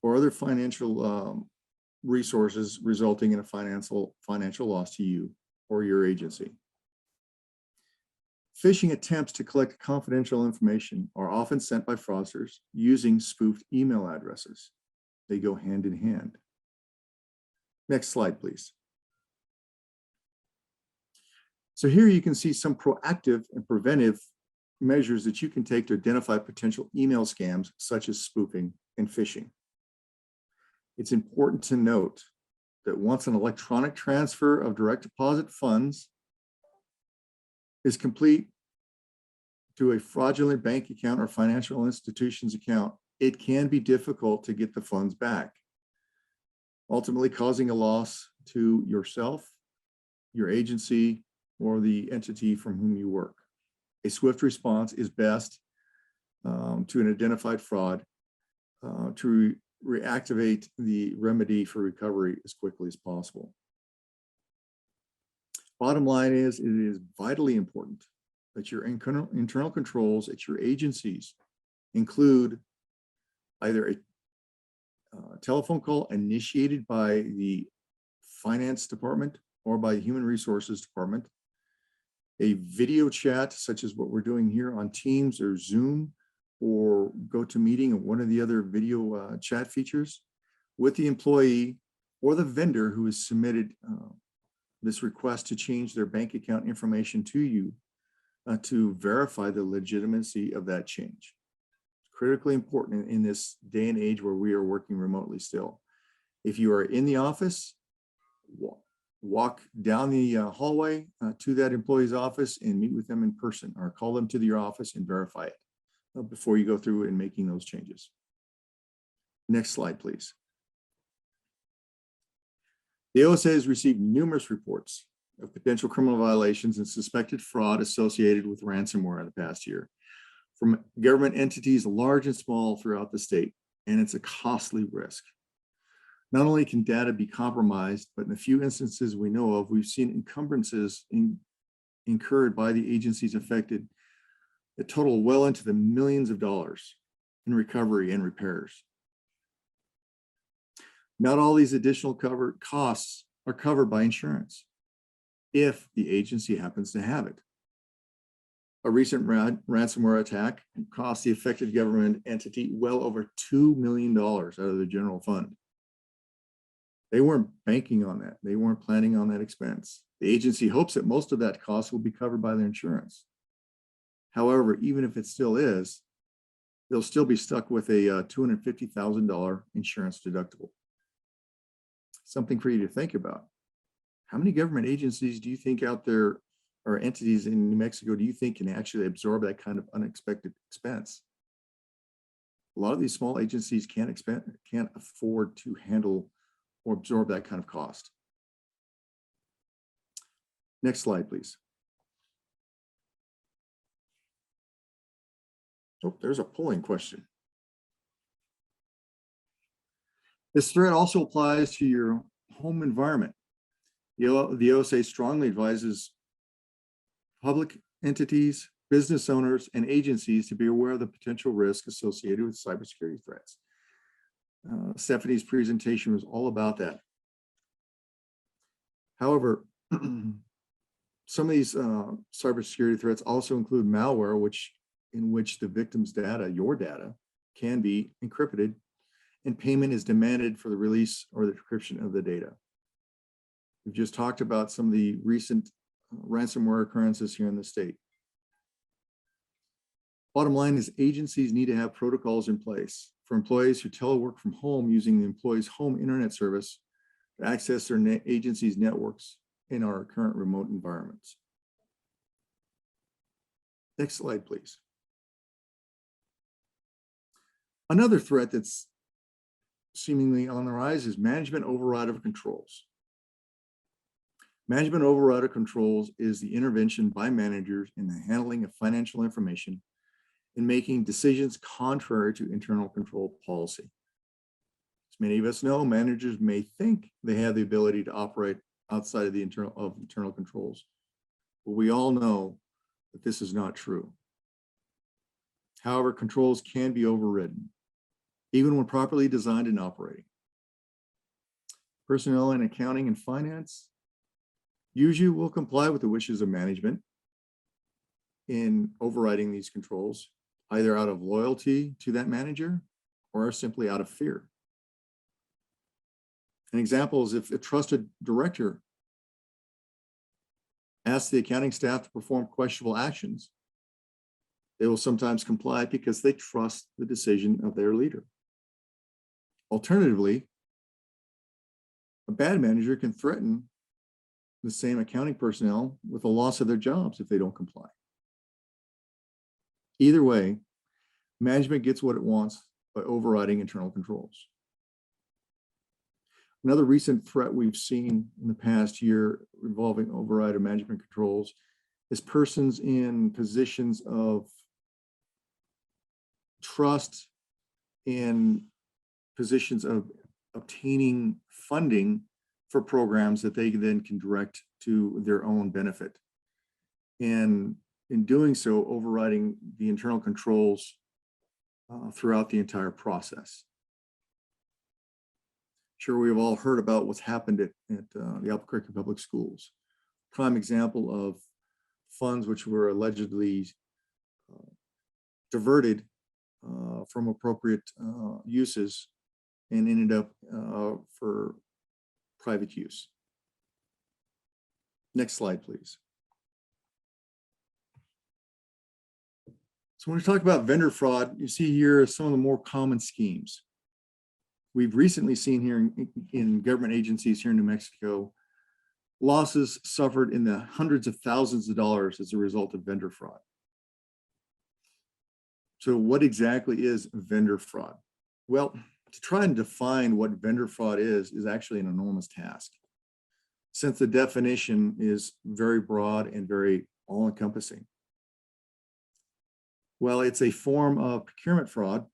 or other financial resources, resulting in a financial loss to you or your agency. Phishing attempts to collect confidential information are often sent by fraudsters using spoofed email addresses. They go hand in hand. Next slide, please. So here you can see some proactive and preventive measures that you can take to identify potential email scams, such as spoofing and phishing. It's important to note that once an electronic transfer of direct deposit funds is complete to a fraudulent bank account or financial institution's account, it can be difficult to get the funds back, ultimately causing a loss to yourself, your agency, or the entity from whom you work. A swift response is best to an identified fraud to reactivate the remedy for recovery as quickly as possible. Bottom line is, it is vitally important that your internal controls at your agencies include either a telephone call initiated by the finance department or by the human resources department, a video chat such as what we're doing here on Teams or Zoom, or GoToMeeting or one of the other video chat features with the employee or the vendor who has submitted this request to change their bank account information to you to verify the legitimacy of that change. It's critically important in this day and age where we are working remotely still. If you are in the office, walk down the hallway to that employee's office and meet with them in person, or call them to your office and verify it before you go through and making those changes. Next slide, please. The OSA has received numerous reports of potential criminal violations and suspected fraud associated with ransomware in the past year from government entities large and small throughout the state, and it's a costly risk. Not only can data be compromised, but in a few instances we know of, we've seen encumbrances incurred by the agencies affected that total well into the millions of dollars in recovery and repairs. Not all these additional covered costs are covered by insurance, if the agency happens to have it. A recent ransomware attack cost the affected government entity well over $2 million out of the general fund. They weren't banking on that. They weren't planning on that expense. The agency hopes that most of that cost will be covered by their insurance. However, even if it still is, they'll still be stuck with a $250,000 insurance deductible. Something for you to think about. How many government agencies do you think out there, or entities in New Mexico, do you think can actually absorb that kind of unexpected expense? A lot of these small agencies can't afford to handle or absorb that kind of cost. Next slide, please. Oh, there's a polling question. This threat also applies to your home environment. The OSA strongly advises public entities, business owners, and agencies to be aware of the potential risk associated with cybersecurity threats. Stephanie's presentation was all about that. However, some of these cybersecurity threats also include malware, in which the victim's data, your data, can be encrypted, and payment is demanded for the release or the decryption of the data. We've just talked about some of the recent ransomware occurrences here in the state. Bottom line is agencies need to have protocols in place for employees who telework from home using the employee's home internet service to access their agency's networks in our current remote environments. Next slide, please. Another threat that's seemingly on the rise is management override of controls. Management override of controls is the intervention by managers in the handling of financial information and making decisions contrary to internal control policy. As many of us know, managers may think they have the ability to operate outside of the internal controls, but we all know that this is not true. However, controls can be overridden, even when properly designed and operating. Personnel in accounting and finance usually will comply with the wishes of management in overriding these controls, either out of loyalty to that manager or simply out of fear. An example is if a trusted director asks the accounting staff to perform questionable actions, they will sometimes comply because they trust the decision of their leader. Alternatively, a bad manager can threaten the same accounting personnel with the loss of their jobs if they don't comply. Either way, management gets what it wants by overriding internal controls. Another recent threat we've seen in the past year involving override of management controls is persons in positions of trust, in positions of obtaining funding for programs that they then can direct to their own benefit. And in doing so, overriding the internal controls throughout the entire process. Sure, we've all heard about what's happened at the Albuquerque Public Schools. Prime example of funds which were allegedly diverted from appropriate uses and ended up for private use. Next slide, please. So when we talk about vendor fraud, you see here some of the more common schemes. We've recently seen here in government agencies here in New Mexico, losses suffered in the hundreds of thousands of dollars as a result of vendor fraud. So what exactly is vendor fraud? Well, to try and define what vendor fraud is actually an enormous task, since the definition is very broad and very all-encompassing. Well, it's a form of procurement fraud.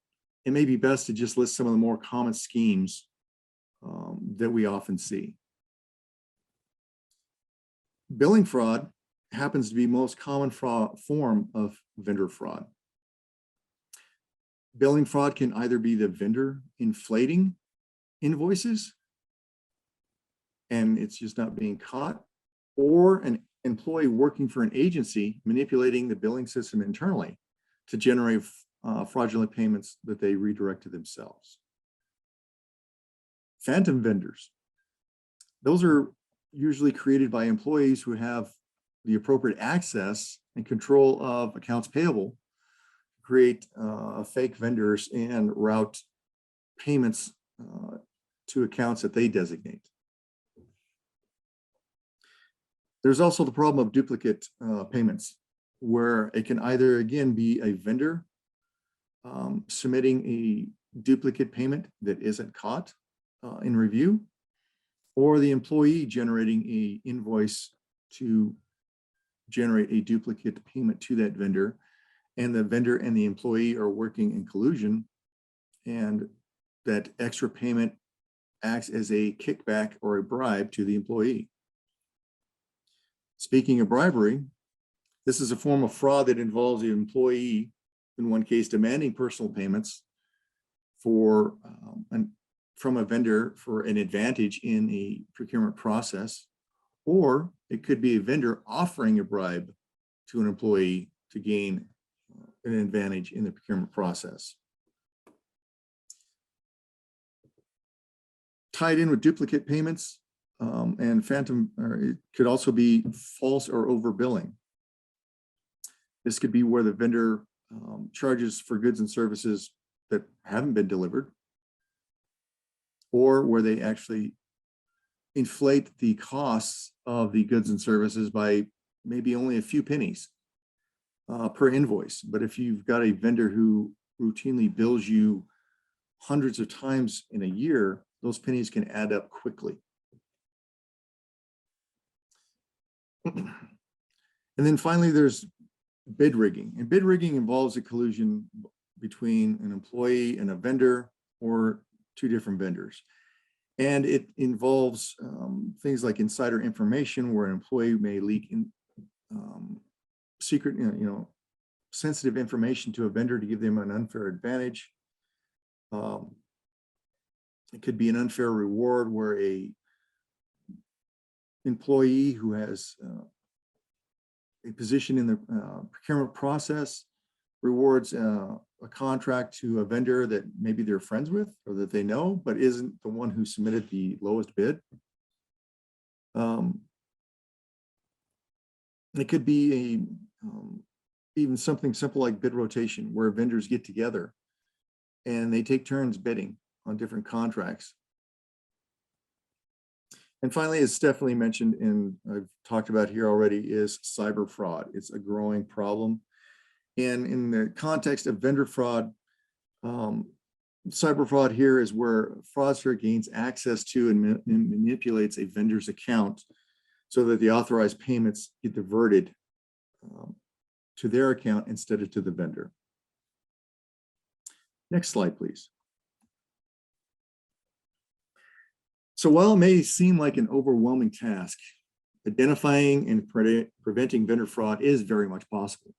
It may be best to just list some of the more common schemes that we often see. Billing fraud happens to be the most common form of vendor fraud. Billing fraud can either be the vendor inflating invoices and it's just not being caught, or an employee working for an agency manipulating the billing system internally to generate fraudulent payments that they redirect to themselves. Phantom vendors. Those are usually created by employees who have the appropriate access and control of accounts payable, create fake vendors and route payments to accounts that they designate. There's also the problem of duplicate payments, where it can either, again, be a vendor submitting a duplicate payment that isn't caught in review, or the employee generating an invoice to generate a duplicate payment to that vendor, and the vendor and the employee are working in collusion, and that extra payment acts as a kickback or a bribe to the employee. Speaking of bribery, this is a form of fraud that involves the employee, in one case, demanding personal payments from a vendor for an advantage in a procurement process, or it could be a vendor offering a bribe to an employee to gain an advantage in the procurement process. Tied in with duplicate payments and phantom, or it could also be false or overbilling. This could be where the vendor charges for goods and services that haven't been delivered, or where they actually inflate the costs of the goods and services by maybe only a few pennies per invoice. But if you've got a vendor who routinely bills you hundreds of times in a year, those pennies can add up quickly. And then finally, there's bid rigging. And bid rigging involves a collusion between an employee and a vendor, or two different vendors. And it involves things like insider information, where an employee may leak in, secret, sensitive information to a vendor to give them an unfair advantage. It could be an unfair reward, where a employee who has a position in the procurement process rewards a contract to a vendor that maybe they're friends with or that they know, but isn't the one who submitted the lowest bid. It could be even something simple like bid rotation, where vendors get together and they take turns bidding on different contracts. And finally, as Stephanie mentioned, and I've talked about here already, is cyber fraud. It's a growing problem. And in the context of vendor fraud, cyber fraud here is where a fraudster gains access to and manipulates a vendor's account so that the authorized payments get diverted to their account instead of to the vendor. Next slide, please. So while it may seem like an overwhelming task, identifying and preventing vendor fraud is very much possible.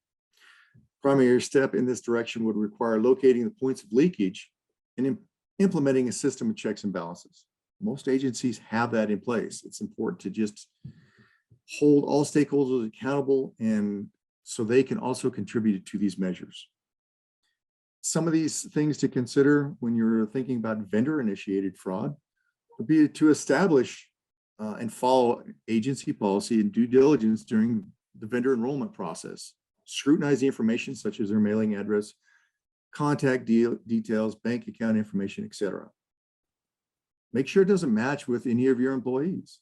Primary step in this direction would require locating the points of leakage and implementing a system of checks and balances. Most agencies have that in place. It's important to just hold all stakeholders accountable, and so they can also contribute to these measures. Some of these things to consider when you're thinking about vendor-initiated fraud would be to establish and follow agency policy and due diligence during the vendor enrollment process. Scrutinize the information such as their mailing address, contact details, bank account information, etc. Make sure it doesn't match with any of your employees.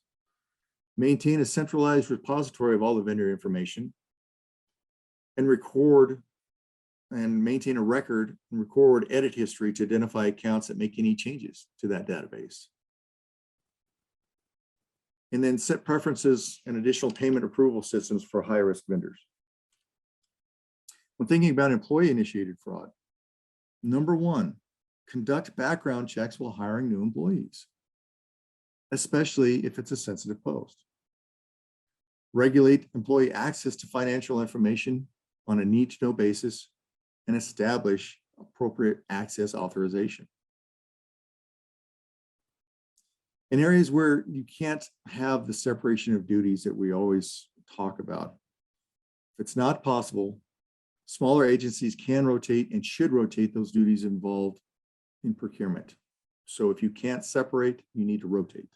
Maintain a centralized repository of all the vendor information, and record and maintain a record and record edit history to identify accounts that make any changes to that database. And then set preferences and additional payment approval systems for high-risk vendors. When thinking about employee-initiated fraud, number one, conduct background checks while hiring new employees, especially if it's a sensitive post. Regulate employee access to financial information on a need-to-know basis and establish appropriate access authorization. In areas where you can't have the separation of duties that we always talk about, if it's not possible, smaller agencies can rotate and should rotate those duties involved in procurement. So if you can't separate, you need to rotate.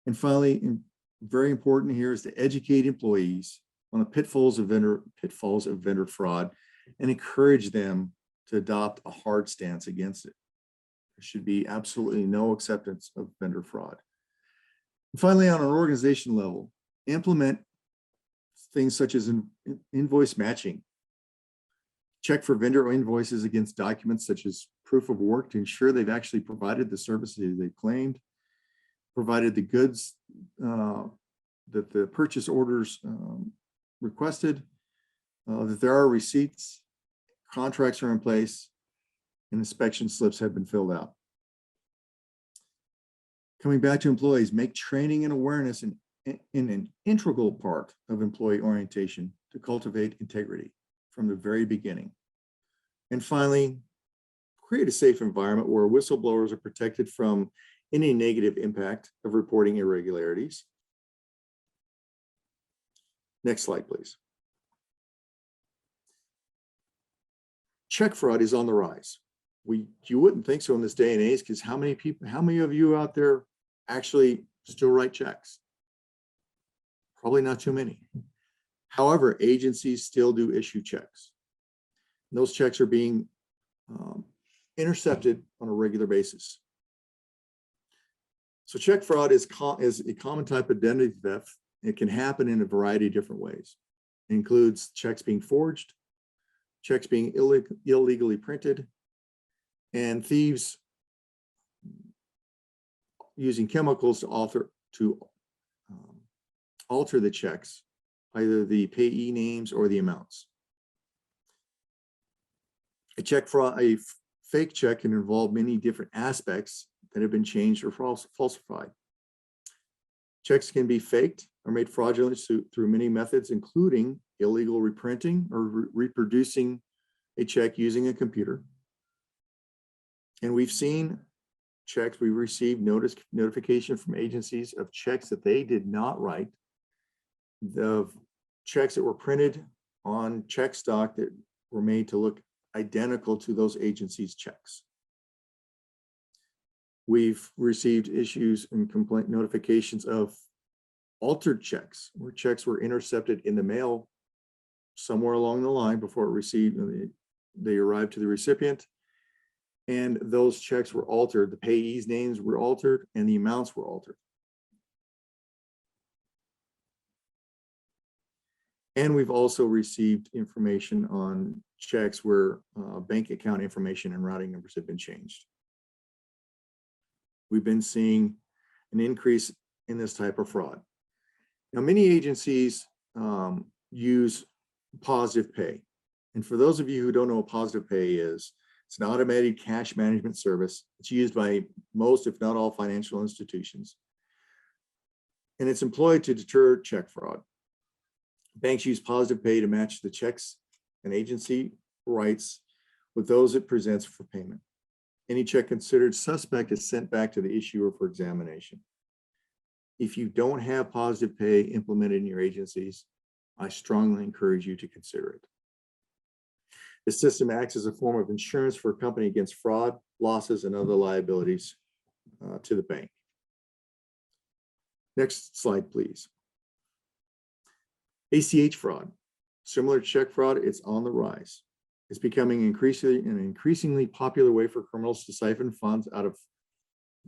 And finally, and very important here, is to educate employees on the pitfalls of vendor fraud and encourage them to adopt a hard stance against it. There should be absolutely no acceptance of vendor fraud. And finally, on an organization level, implement things such as invoice matching. Check for vendor invoices against documents such as proof of work to ensure they've actually provided the services they claimed, provided the goods that the purchase orders requested, that there are receipts, contracts are in place, and inspection slips have been filled out. Coming back to employees, make training and awareness an integral part of employee orientation to cultivate integrity from the very beginning. And finally, create a safe environment where whistleblowers are protected from any negative impact of reporting irregularities. Next slide, please. Check fraud is on the rise. You wouldn't think so in this day and age, because how many of you out there actually still write checks? Probably not too many. However, agencies still do issue checks. And those checks are being intercepted on a regular basis. So check fraud is a common type of identity theft. It can happen in a variety of different ways. It includes checks being forged, checks being illegally printed, and thieves using chemicals to alter the checks, either the payee names or the amounts. A fake check can involve many different aspects that have been changed or falsified. Checks can be faked or made fraudulent through many methods, including illegal reprinting or reproducing a check using a computer. And we've seen checks, we received notification from agencies of checks that they did not write, the checks that were printed on check stock that were made to look identical to those agencies' checks. We've received issues and complaint notifications of altered checks, where checks were intercepted in the mail somewhere along the line before they arrived to the recipient. And those checks were altered. The payees' names were altered and the amounts were altered. And we've also received information on checks where bank account information and routing numbers have been changed. We've been seeing an increase in this type of fraud. Now, many agencies use positive pay. And for those of you who don't know what positive pay is, it's an automated cash management service. It's used by most, if not all, financial institutions. And it's employed to deter check fraud. Banks use positive pay to match the checks an agency writes with those it presents for payment. Any check considered suspect is sent back to the issuer for examination. If you don't have positive pay implemented in your agencies, I strongly encourage you to consider it. The system acts as a form of insurance for a company against fraud, losses, and other liabilities to the bank. Next slide, please. ACH fraud, similar to check fraud, it's on the rise. It's becoming an increasingly popular way for criminals to siphon funds out of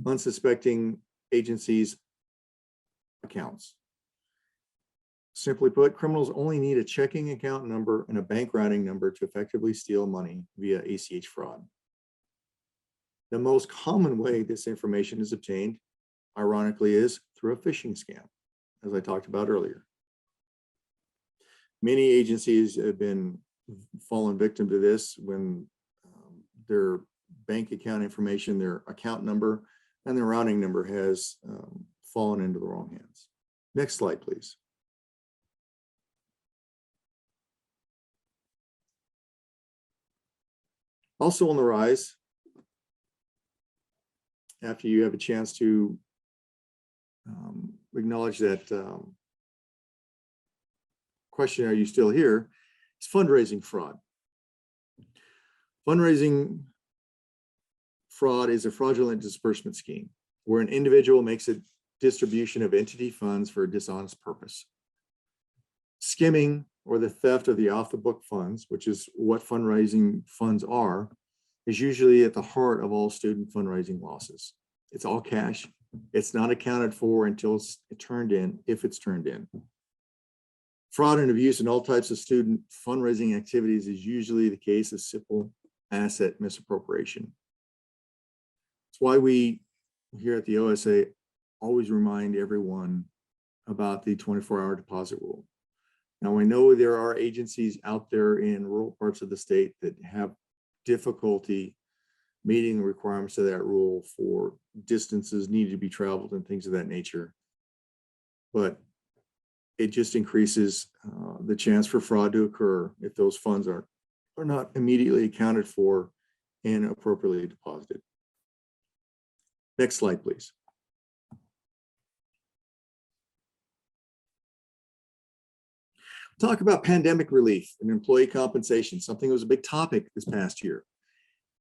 unsuspecting agencies' accounts. Simply put, criminals only need a checking account number and a bank routing number to effectively steal money via ACH fraud. The most common way this information is obtained, ironically, is through a phishing scam, as I talked about earlier. Many agencies have fallen victim to this when their bank account information, their account number, and their routing number has fallen into the wrong hands. Next slide, please. Also on the rise, after you have a chance to acknowledge that question, are you still here? It's fundraising fraud. Fundraising fraud is a fraudulent disbursement scheme where an individual makes a distribution of entity funds for a dishonest purpose. Skimming, or the theft of the off-the-book funds, which is what fundraising funds are, is usually at the heart of all student fundraising losses. It's all cash. It's not accounted for until it's turned in, if it's turned in. Fraud and abuse in all types of student fundraising activities is usually the case of simple asset misappropriation. That's why we here at the OSA always remind everyone about the 24-hour deposit rule. Now, I know there are agencies out there in rural parts of the state that have difficulty meeting the requirements of that rule for distances needed to be traveled and things of that nature. But it just increases the chance for fraud to occur if those funds are not immediately accounted for and appropriately deposited. Next slide, please. Talk about pandemic relief and employee compensation, something that was a big topic this past year.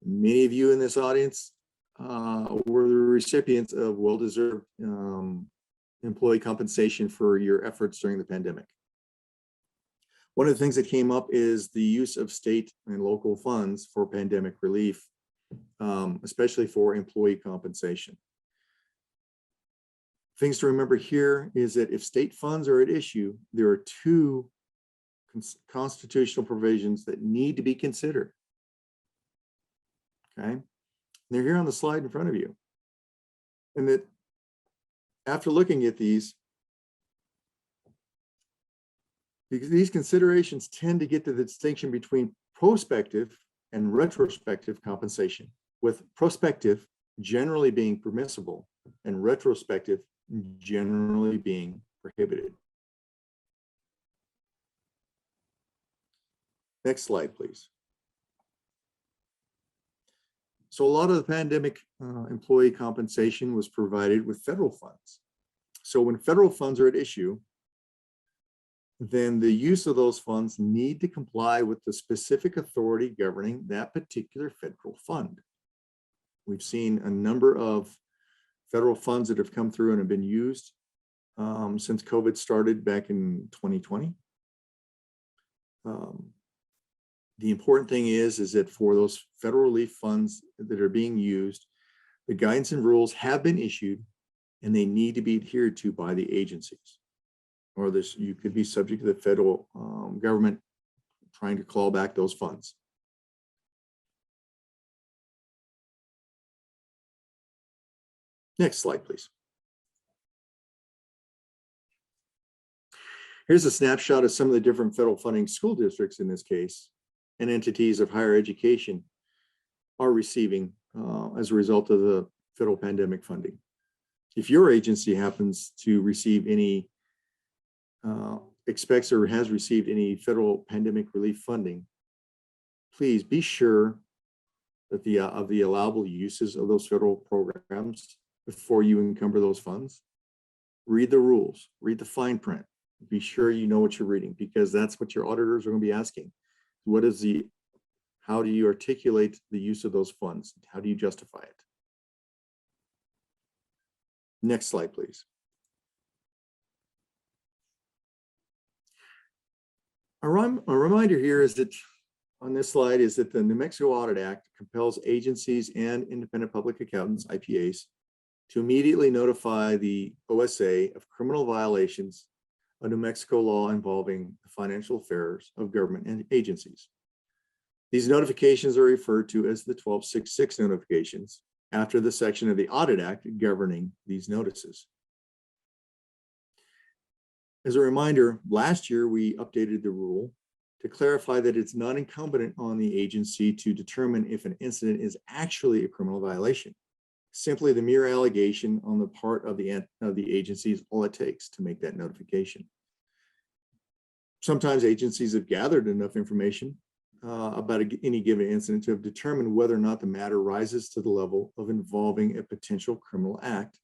Many of you in this audience were the recipients of well-deserved employee compensation for your efforts during the pandemic. One of the things that came up is the use of state and local funds for pandemic relief, especially for employee compensation. Things to remember here is that if state funds are at issue, there are two constitutional provisions that need to be considered. Okay, they're here on the slide in front of you. And that after looking at these, because these considerations tend to get to the distinction between prospective and retrospective compensation, with prospective generally being permissible and retrospective generally being prohibited. Next slide, please. So a lot of the pandemic employee compensation was provided with federal funds. So when federal funds are at issue, then the use of those funds need to comply with the specific authority governing that particular federal fund. We've seen a number of federal funds that have come through and have been used since COVID started back in 2020. The important thing is that for those federal relief funds that are being used, the guidance and rules have been issued and they need to be adhered to by the agencies. Or this, you could be subject to the federal government trying to claw back those funds. Next slide, please. Here's a snapshot of some of the different federal funding school districts in this case, and entities of higher education are receiving as a result of the federal pandemic funding. If your agency happens to receive any, expects or has received any federal pandemic relief funding, please be sure that of the allowable uses of those federal programs before you encumber those funds. Read the rules, read the fine print. Be sure you know what you're reading, because that's what your auditors are going to be asking. What is how do you articulate the use of those funds? How do you justify it? Next slide, please. A reminder here is that on this slide is that the New Mexico Audit Act compels agencies and independent public accountants, IPAs, to immediately notify the OSA of criminal violations of New Mexico law involving the financial affairs of government and agencies. These notifications are referred to as the 1266 notifications after the section of the Audit Act governing these notices. As a reminder, last year we updated the rule to clarify that it's not incumbent on the agency to determine if an incident is actually a criminal violation. Simply the mere allegation on the part of the agency is all it takes to make that notification. Sometimes agencies have gathered enough information about any given incident to have determined whether or not the matter rises to the level of involving a potential criminal act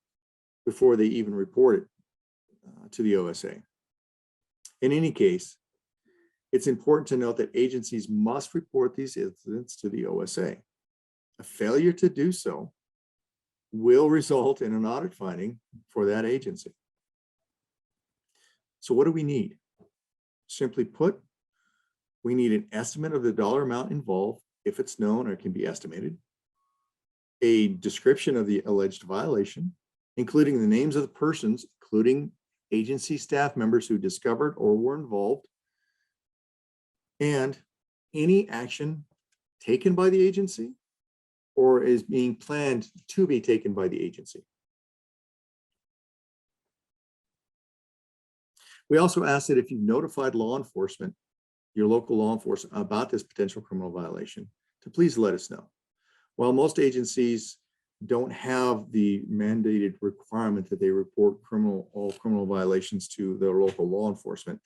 before they even report it to the OSA. In any case, it's important to note that agencies must report these incidents to the OSA. A failure to do so will result in an audit finding for that agency. So what do we need? Simply put, we need an estimate of the dollar amount involved, if it's known or can be estimated, a description of the alleged violation, including the names of the persons, including agency staff members who discovered or were involved, and any action taken by the agency or is being planned to be taken by the agency. We also ask that if you've notified law enforcement, your local law enforcement, about this potential criminal violation, to please let us know. While most agencies don't have the mandated requirement that they report all criminal violations to their local law enforcement,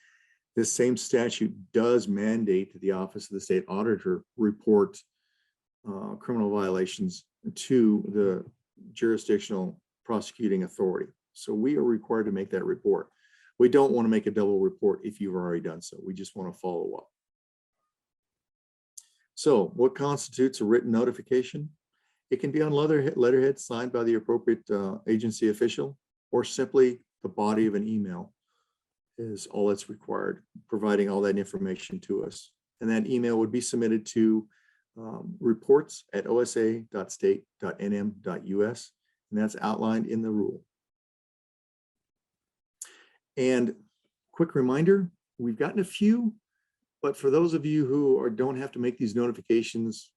this same statute does mandate that the Office of the State Auditor report criminal violations to the jurisdictional prosecuting authority. So we are required to make that report. We don't want to make a double report if you've already done so. We just want to follow up. So what constitutes a written notification? It can be on letterhead signed by the appropriate agency official, or simply the body of an email is all that's required, providing all that information to us. And that email would be submitted to reports@osa.state.nm.us, and that's outlined in the rule. And quick reminder, we've gotten a few, but for those of you who don't have to make these notifications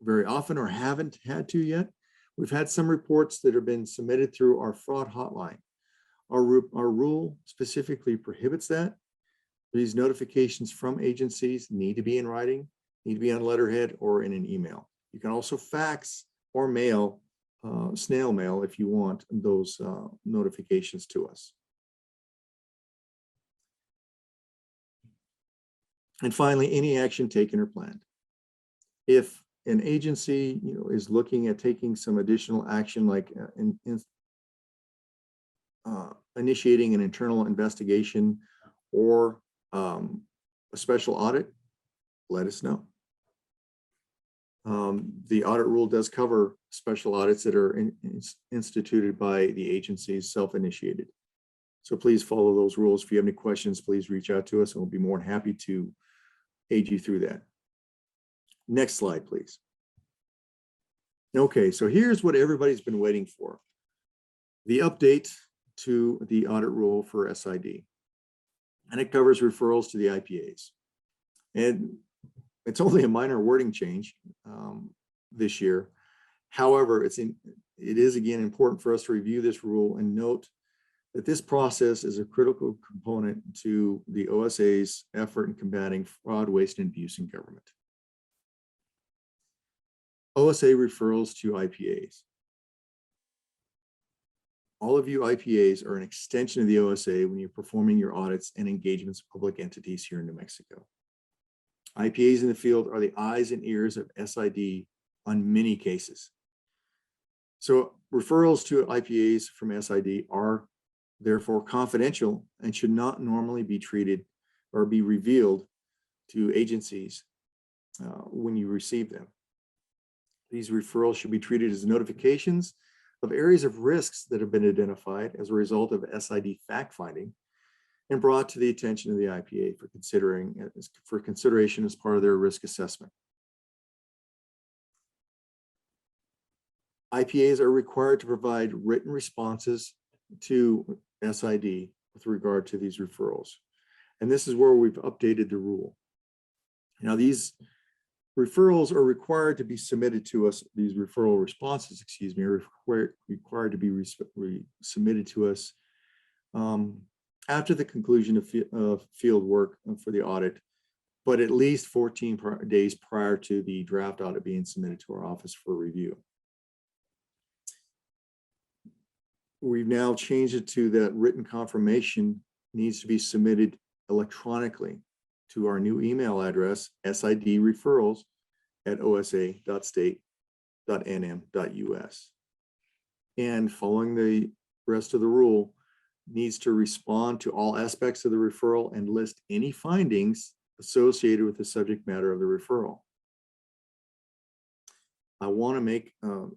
very often or haven't had to yet, we've had some reports that have been submitted through our fraud hotline. Our rule specifically prohibits that. These notifications from agencies need to be in writing, need to be on letterhead or in an email. You can also fax or mail, snail mail if you want those notifications to us. And finally, any action taken or planned. If an agency is looking at taking some additional action, like initiating an internal investigation or a special audit, let us know. The audit rule does cover special audits that are instituted by the agencies, self-initiated. So please follow those rules. If you have any questions, please reach out to us and we'll be more than happy to aid you through that. Next slide, please. Okay, so here's what everybody's been waiting for. The update to the audit rule for SID. And it covers referrals to the IPAs. And it's only a minor wording change this year. However, it is again important for us to review this rule and note that this process is a critical component to the OSA's effort in combating fraud, waste, and abuse in government. OSA referrals to IPAs. All of you IPAs are an extension of the OSA when you're performing your audits and engagements with public entities here in New Mexico. IPAs in the field are the eyes and ears of SID on many cases. So referrals to IPAs from SID are therefore confidential and should not normally be treated or be revealed to agencies when you receive them. These referrals should be treated as notifications of areas of risks that have been identified as a result of SID fact-finding and brought to the attention of the IPA for consideration as part of their risk assessment. IPAs are required to provide written responses to SID with regard to these referrals. And this is where we've updated the rule. Now, these referrals are required to be submitted to us, these referral responses, excuse me, are required to be submitted to us after the conclusion of field work for the audit, but at least 14 days prior to the draft audit being submitted to our office for review. We've now changed it to that written confirmation needs to be submitted electronically to our new email address, sidreferrals@osa.state.nm.us. And following the rest of the rule, needs to respond to all aspects of the referral and list any findings associated with the subject matter of the referral. I want to make a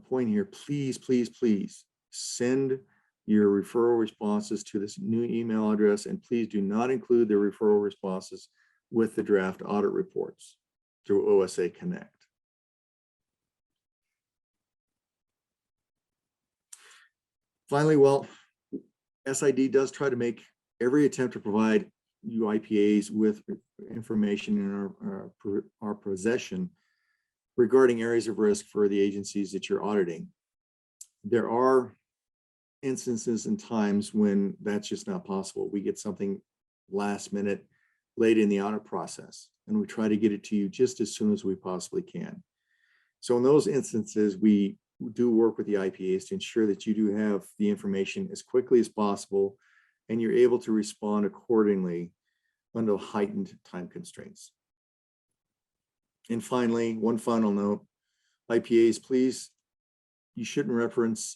point here. Please, please, please send your referral responses to this new email address, and please do not include the referral responses with the draft audit reports through OSA Connect. Finally, well, SID does try to make every attempt to provide you IPAs with information in our possession regarding areas of risk for the agencies that you're auditing. There are instances and times when that's just not possible. We get something last minute, late in the audit process, and we try to get it to you just as soon as we possibly can. So in those instances, we do work with the IPAs to ensure that you do have the information as quickly as possible and you're able to respond accordingly under heightened time constraints. And finally, one final note, IPAs, please, you shouldn't reference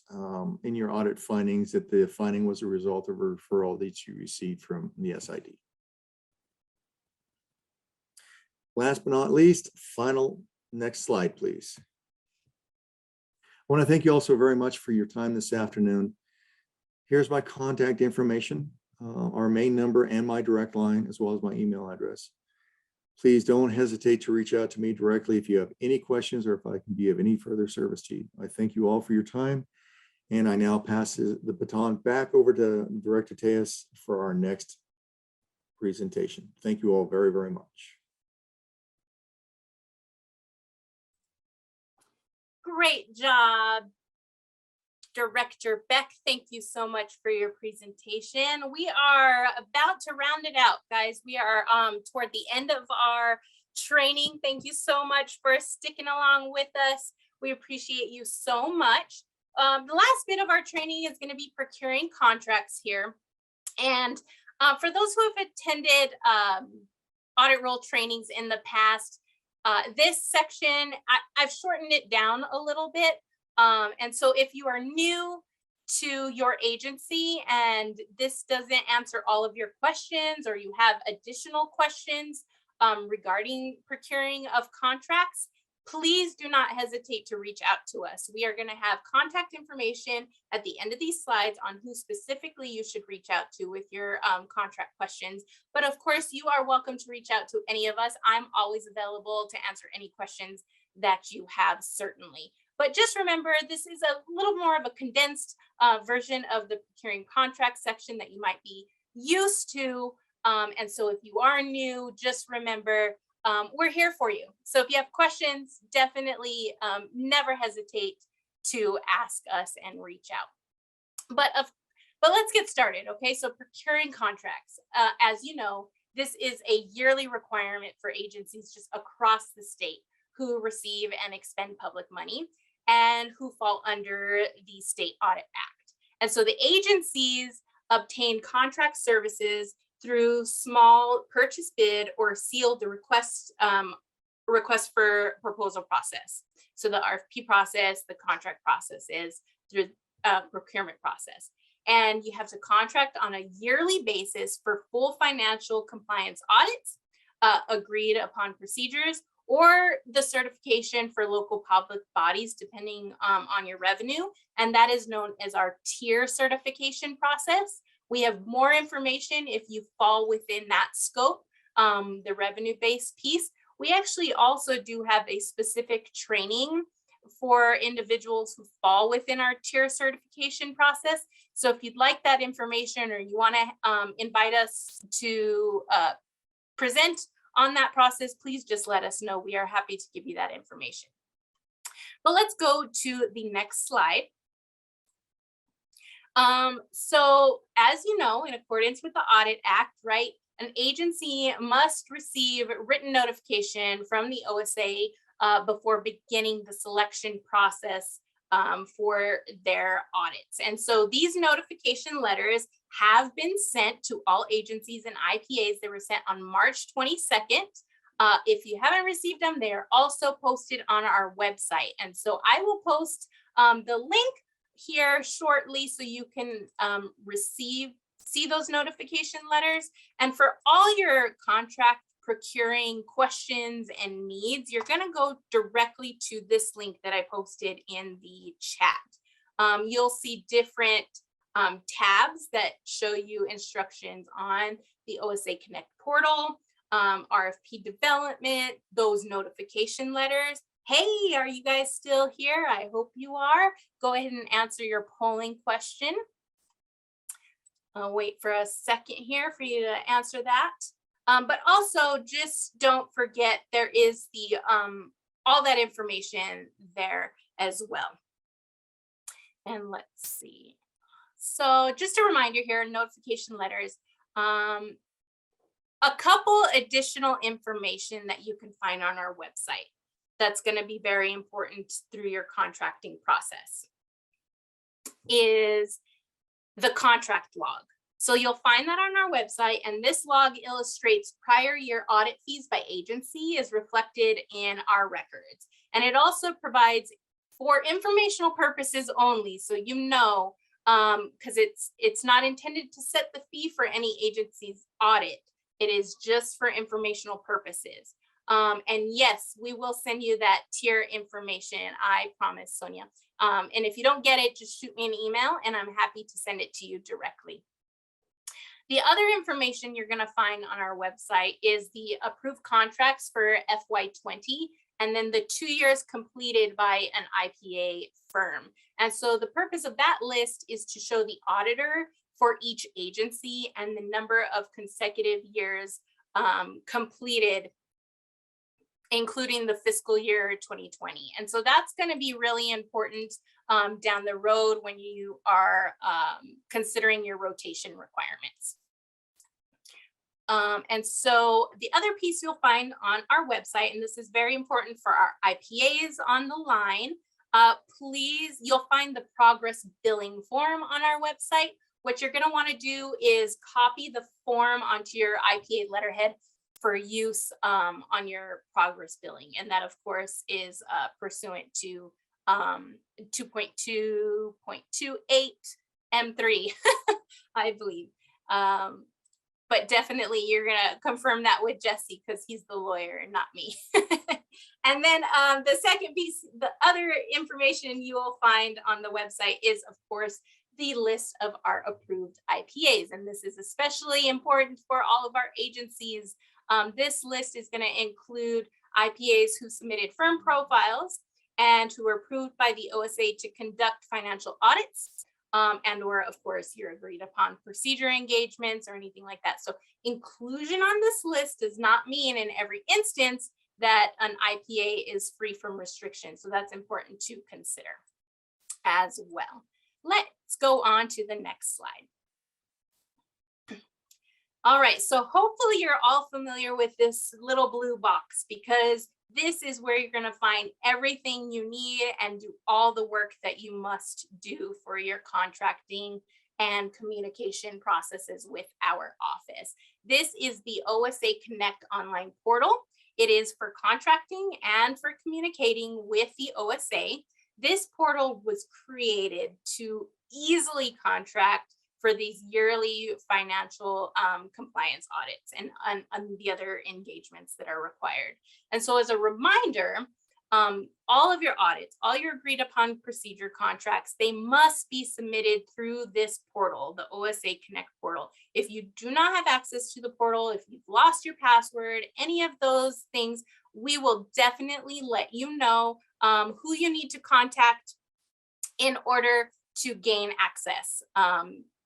in your audit findings that the finding was a result of a referral that you received from the SID. Last but not least, final, next slide, please. I want to thank you all so very much for your time this afternoon. Here's my contact information, our main number and my direct line, as well as my email address. Please don't hesitate to reach out to me directly if you have any questions or if I can be of any further service to you. I thank you all for your time, and I now pass the baton back over to Director Tejas for our next presentation. Thank you all very, very much. Great job, Director Beck. Thank you so much for your presentation. We are about to round it out, guys. We are toward the end of our training. Thank you so much for sticking along with us. We appreciate you so much. The last bit of our training is going to be procuring contracts here. And for those who have attended audit role trainings in the past, this section, I've shortened it down a little bit. And so if you are new to your agency and this doesn't answer all of your questions, or you have additional questions regarding procuring of contracts, please do not hesitate to reach out to us. We are going to have contact information at the end of these slides on who specifically you should reach out to with your contract questions. But of course, you are welcome to reach out to any of us. I'm always available to answer any questions that you have, certainly. But just remember, this is a little more of a condensed version of the procuring contract section that you might be used to. And so if you are new, just remember, we're here for you. So if you have questions, definitely never hesitate to ask us and reach out. But let's get started, okay? So procuring contracts, as you know, this is a yearly requirement for agencies just across the state who receive and expend public money and who fall under the State Audit Act. And so the agencies obtain contract services through small purchase bid or sealed request for proposal process. So the RFP process, the contract process is through procurement process. And you have to contract on a yearly basis for full financial compliance audits, agreed upon procedures, or the certification for local public bodies, depending on your revenue. And that is known as our tier certification process. We have more information if you fall within that scope, the revenue-based piece. We actually also do have a specific training for individuals who fall within our tier certification process. So if you'd like that information, or you want to invite us to present on that process, please just let us know. We are happy to give you that information. But let's go to the next slide. So as you know, in accordance with the Audit Act, right, an agency must receive written notification from the OSA before beginning the selection process for their audits. And so these notification letters have been sent to all agencies and IPAs. They were sent on March 22nd. If you haven't received them, they are also posted on our website. And so I will post the link here shortly so you can see those notification letters. And for all your contract procuring questions and needs, you're going to go directly to this link that I posted in the chat. You'll see different tabs that show you instructions on the OSA Connect portal, RFP development, those notification letters. Hey, are you guys still here? I hope you are. Go ahead and answer your polling question. I'll wait for a second here for you to answer that. But also just don't forget there is the all that information there as well. And let's see. So just a reminder here, notification letters. A couple additional information that you can find on our website that's going to be very important through your contracting process is the contract log. So you'll find that on our website, and this log illustrates prior year audit fees by agency is reflected in our records. And it also provides for informational purposes only, so you know, because it's not intended to set the fee for any agency's audit. It is just for informational purposes. And yes, we will send you that tier information, I promise, Sonia. And if you don't get it, just shoot me an email and I'm happy to send it to you directly. The other information you're going to find on our website is the approved contracts for FY20, and then the 2 years completed by an IPA firm. And so the purpose of that list is to show the auditor for each agency and the number of consecutive years completed, including the fiscal year 2020. And so that's going to be really important down the road when you are considering your rotation requirements. And so the other piece you'll find on our website, and this is very important for our IPAs on the line, please, you'll find the progress billing form on our website. What you're going to want to do is copy the form onto your IPA letterhead for use on your progress billing. And that, of course, is pursuant to 2.2.28 M3, I believe. But definitely you're going to confirm that with Jesse because he's the lawyer and not me. And then the second piece, the other information you will find on the website is, of course, the list of our approved IPAs. And this is especially important for all of our agencies. This list is going to include IPAs who submitted firm profiles and who were approved by the OSA to conduct financial audits, and or, of course, your agreed upon procedure engagements or anything like that. So inclusion on this list does not mean in every instance that an IPA is free from restrictions. So that's important to consider as well. Let's go on to the next slide. All right, so hopefully you're all familiar with this little blue box, because this is where you're going to find everything you need and do all the work that you must do for your contracting and communication processes with our office. This is the OSA Connect online portal. It is for contracting and for communicating with the OSA. This portal was created to easily contract for these yearly financial compliance audits and the other engagements that are required. And so as a reminder, all of your audits, all your agreed upon procedure contracts, they must be submitted through this portal, the OSA Connect portal. If you do not have access to the portal, if you've lost your password, any of those things, we will definitely let you know who you need to contact in order to gain access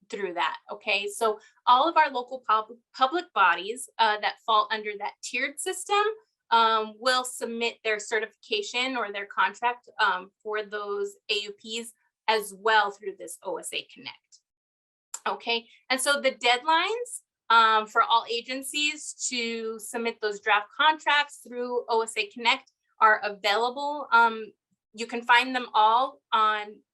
through that. Okay, so all of our local public bodies that fall under that tiered system will submit their certification or their contract for those AUPs as well through this OSA Connect. Okay, and so the deadlines for all agencies to submit those draft contracts through OSA Connect are available. You can find them all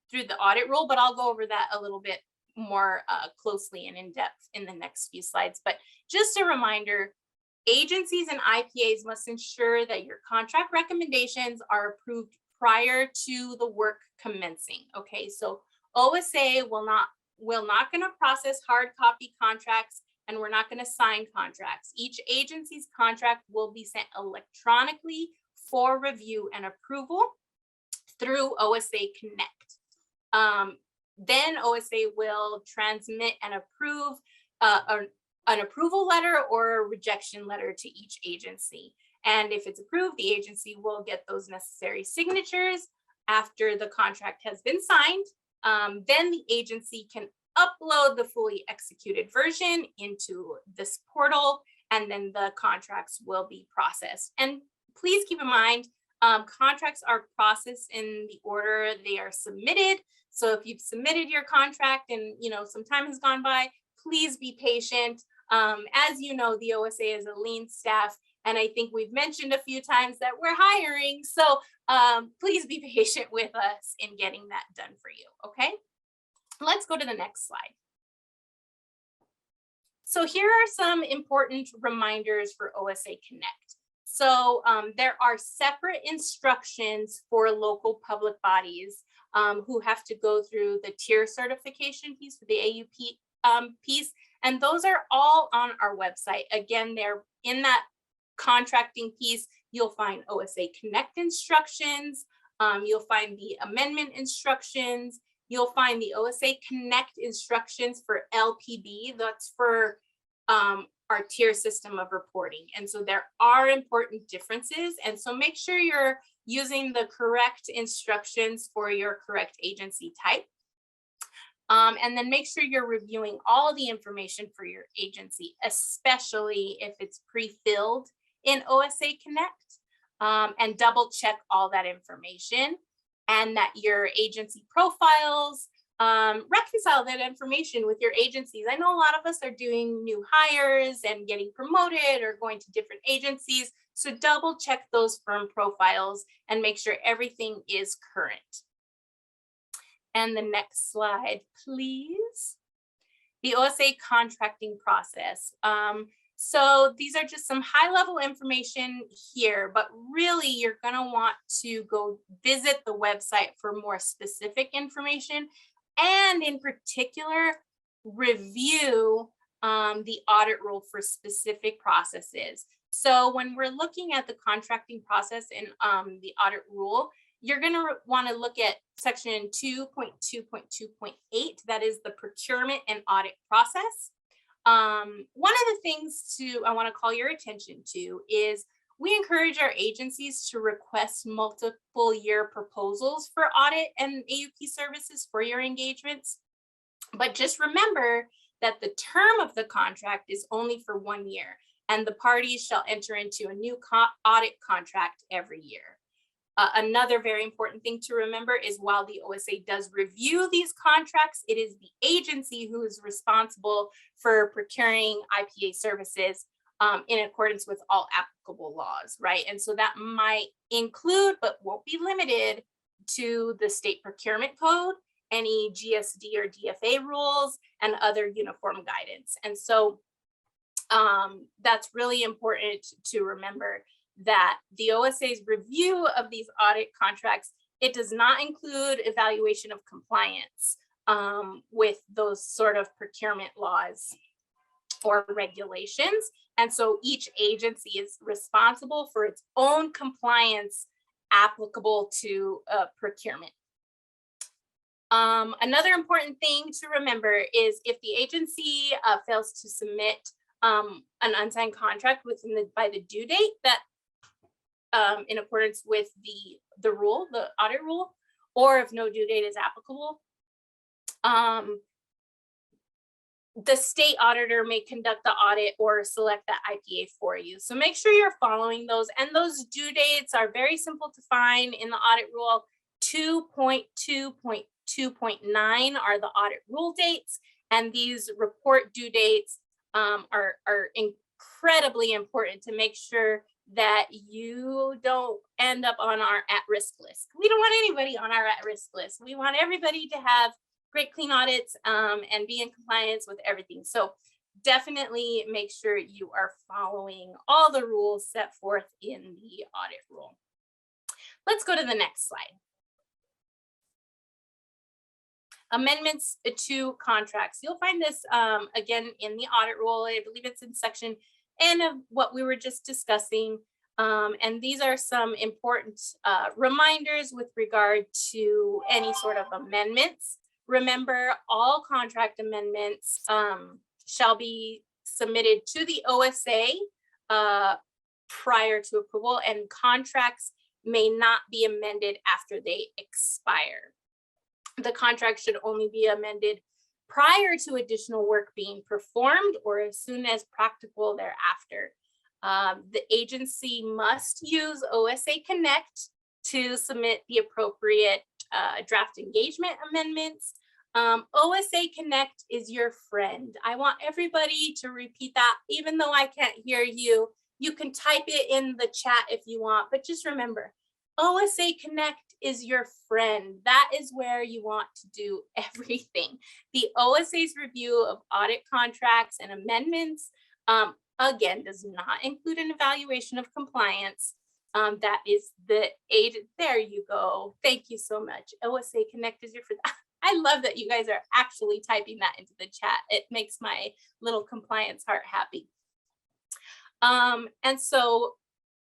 through the audit rule, but I'll go over that a little bit more closely and in depth in the next few slides. But just a reminder, agencies and IPAs must ensure that your contract recommendations are approved prior to the work commencing. Okay, so OSA will not going to process hard copy contracts, and we're not going to sign contracts. Each agency's contract will be sent electronically for review and approval through OSA Connect. Then OSA will transmit and approve an approval letter or a rejection letter to each agency. And if it's approved, the agency will get those necessary signatures after the contract has been signed. Then the agency can upload the fully executed version into this portal, and then the contracts will be processed. And please keep in mind, contracts are processed in the order they are submitted. So if you've submitted your contract and some time has gone by, please be patient. As you know, the OSA is a lean staff, and I think we've mentioned a few times that we're hiring. So please be patient with us in getting that done for you, okay? Let's go to the next slide. So here are some important reminders for OSA Connect. So there are separate instructions for local public bodies who have to go through the tier certification piece for the AUP piece. And those are all on our website. Again, they're in that contracting piece. You'll find OSA Connect instructions. You'll find the amendment instructions. You'll find the OSA Connect instructions for LPB. That's for our tier system of reporting. And so there are important differences. And so make sure you're using the correct instructions for your correct agency type. And then make sure you're reviewing all the information for your agency, especially if it's pre-filled in OSA Connect, and double check all that information, and that your agency profiles reconcile that information with your agencies. I know a lot of us are doing new hires and getting promoted or going to different agencies. So double check those firm profiles and make sure everything is current. And the next slide, please. The OSA contracting process. So these are just some high-level information here, but really you're going to want to go visit the website for more specific information, and in particular, review the audit rule for specific processes. So when we're looking at the contracting process in the audit rule, you're going to want to look at section 2.2.2.8, that is the procurement and audit process. One of the things I want to call your attention to is we encourage our agencies to request multiple year proposals for audit and AUP services for your engagements. But just remember that the term of the contract is only for 1 year, and the parties shall enter into a new audit contract every year. Another very important thing to remember is while the OSA does review these contracts, it is the agency who is responsible for procuring IPA services in accordance with all applicable laws, right? And so that might include, but won't be limited to, the state procurement code, any GSD or DFA rules, and other uniform guidance. And so that's really important to remember, that the OSA's review of these audit contracts, it does not include evaluation of compliance with those sort of procurement laws or regulations. And so each agency is responsible for its own compliance applicable to procurement. Another important thing to remember is if the agency fails to submit an unsigned contract by the due date, that in accordance with the rule, the audit rule, or if no due date is applicable. The state auditor may conduct the audit or select the IPA for you. So make sure you're following those. And those due dates are very simple to find in the audit rule. 2.2.2.9 are the audit rule dates. And these report due dates are incredibly important to make sure that you don't end up on our at-risk list. We don't want anybody on our at-risk list. We want everybody to have great clean audits and be in compliance with everything. So definitely make sure you are following all the rules set forth in the audit rule. Let's go to the next slide. Amendments to contracts. You'll find this again in the audit rule. I believe it's in section N of what we were just discussing. And these are some important reminders with regard to any sort of amendments. Remember, all contract amendments shall be submitted to the OSA prior to approval, and contracts may not be amended after they expire. The contract should only be amended prior to additional work being performed or as soon as practical thereafter. The agency must use OSA Connect to submit the appropriate draft engagement amendments. OSA Connect is your friend. I want everybody to repeat that, even though I can't hear you. You can type it in the chat if you want, but just remember, OSA Connect is your friend. That is where you want to do everything. The OSA's review of audit contracts and amendments, again, does not include an evaluation of compliance. That is the aid. There you go. Thank you so much. OSA Connect is your friend. I love that you guys are actually typing that into the chat. It makes my little compliance heart happy. And so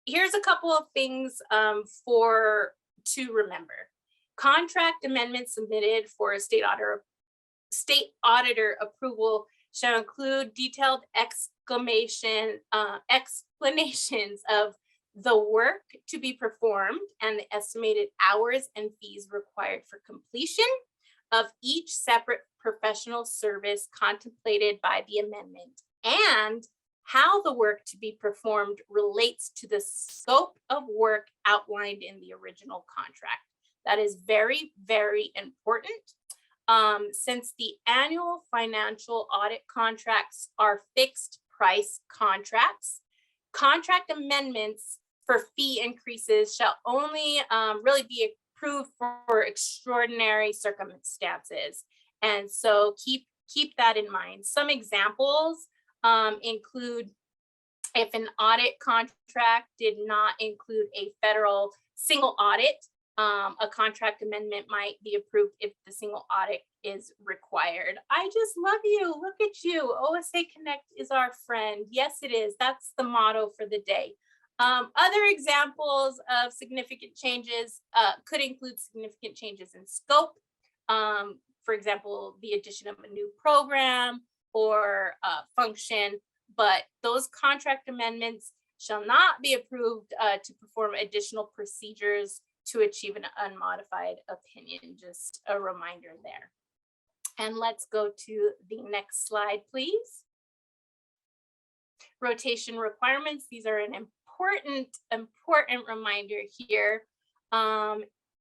here's a couple of things to remember. Contract amendments submitted for a state auditor approval shall include detailed explanations of the work to be performed and the estimated hours and fees required for completion of each separate professional service contemplated by the amendment, and how the work to be performed relates to the scope of work outlined in the original contract. That is very, very important. Since the annual financial audit contracts are fixed price contracts, contract amendments for fee increases shall only really be approved for extraordinary circumstances. And so keep that in mind. Some examples include if an audit contract did not include a federal single audit, a contract amendment might be approved if the single audit is required. I just love you. Look at you. OSA Connect is our friend. Yes, it is. That's the motto for the day. Other examples of significant changes could include significant changes in scope. For example, the addition of a new program or function, but those contract amendments shall not be approved to perform additional procedures to achieve an unmodified opinion. Just a reminder there. And let's go to the next slide, please. Rotation requirements. These are an important reminder here.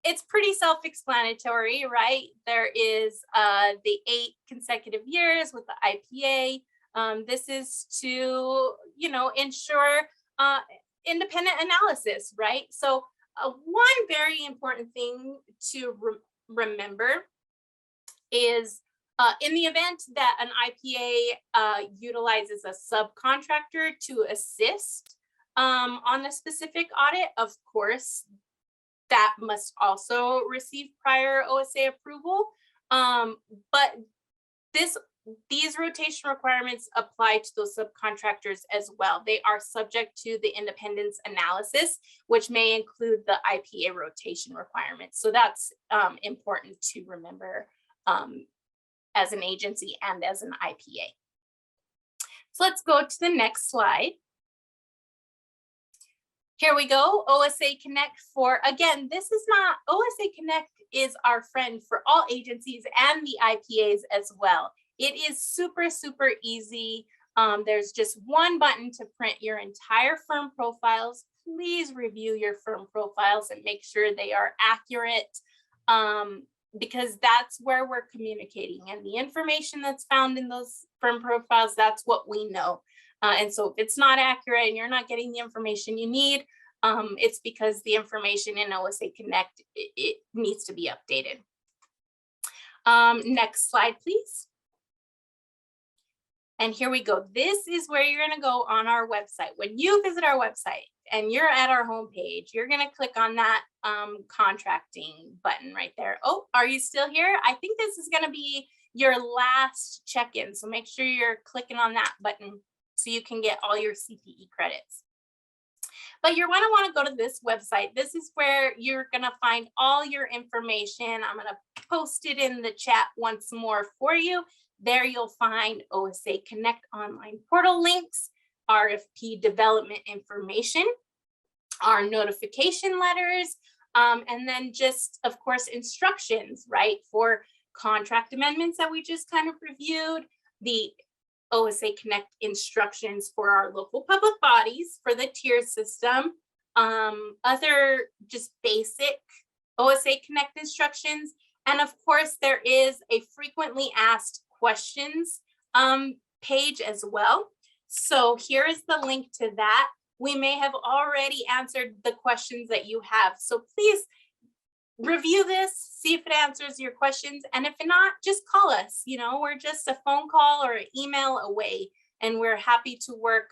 It's pretty self-explanatory, right? There is the 8 consecutive years with the IPA. This is to, ensure independent analysis, right? So one very important thing to remember is in the event that an IPA utilizes a subcontractor to assist on a specific audit, of course, that must also receive prior OSA approval. But these rotation requirements apply to those subcontractors as well. They are subject to the independence analysis, which may include the IPA rotation requirements. So that's important to remember as an agency and as an IPA. So let's go to the next slide. Here we go, OSA Connect for, again, this is not, OSA Connect is our friend for all agencies and the IPAs as well. It is super, super easy. There's just one button to print your entire firm profiles. Please review your firm profiles and make sure they are accurate, because that's where we're communicating, and the information that's found in those firm profiles, that's what we know. And so if it's not accurate and you're not getting the information you need, it's because the information in OSA Connect, it needs to be updated. Next slide, please. And here we go. This is where you're going to go on our website. When you visit our website and you're at our homepage, you're going to click on that contracting button right there. Oh, are you still here? I think this is going to be your last check-in. So make sure you're clicking on that button so you can get all your CPE credits. But you're going to want to go to this website. This is where you're going to find all your information. I'm going to post it in the chat once more for you. There you'll find OSA Connect online portal links, RFP development information, our notification letters, and then just, of course, instructions, right, for contract amendments that we just kind of reviewed, the OSA Connect instructions for our local public bodies for the tier system, other just basic OSA Connect instructions. And of course, there is a frequently asked questions page as well. So here is the link to that. We may have already answered the questions that you have. So please review this, see if it answers your questions. And if not, just call us. You know, we're just a phone call or an email away, and we're happy to work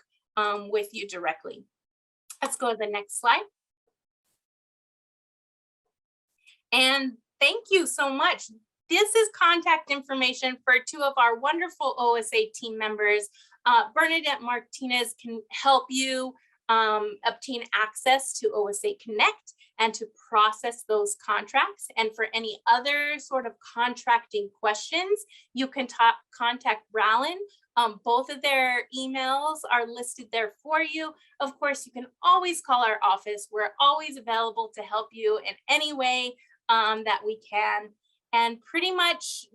with you directly. Let's go to the next slide. And thank you so much. This is contact information for two of our wonderful OSA team members. Bernadette Martinez can help you obtain access to OSA Connect and to process those contracts. And for any other sort of contracting questions, you can contact Ralyn. Both of their emails are listed there for you. Of course, you can always call our office. We're always available to help you in any way that we can. And pretty much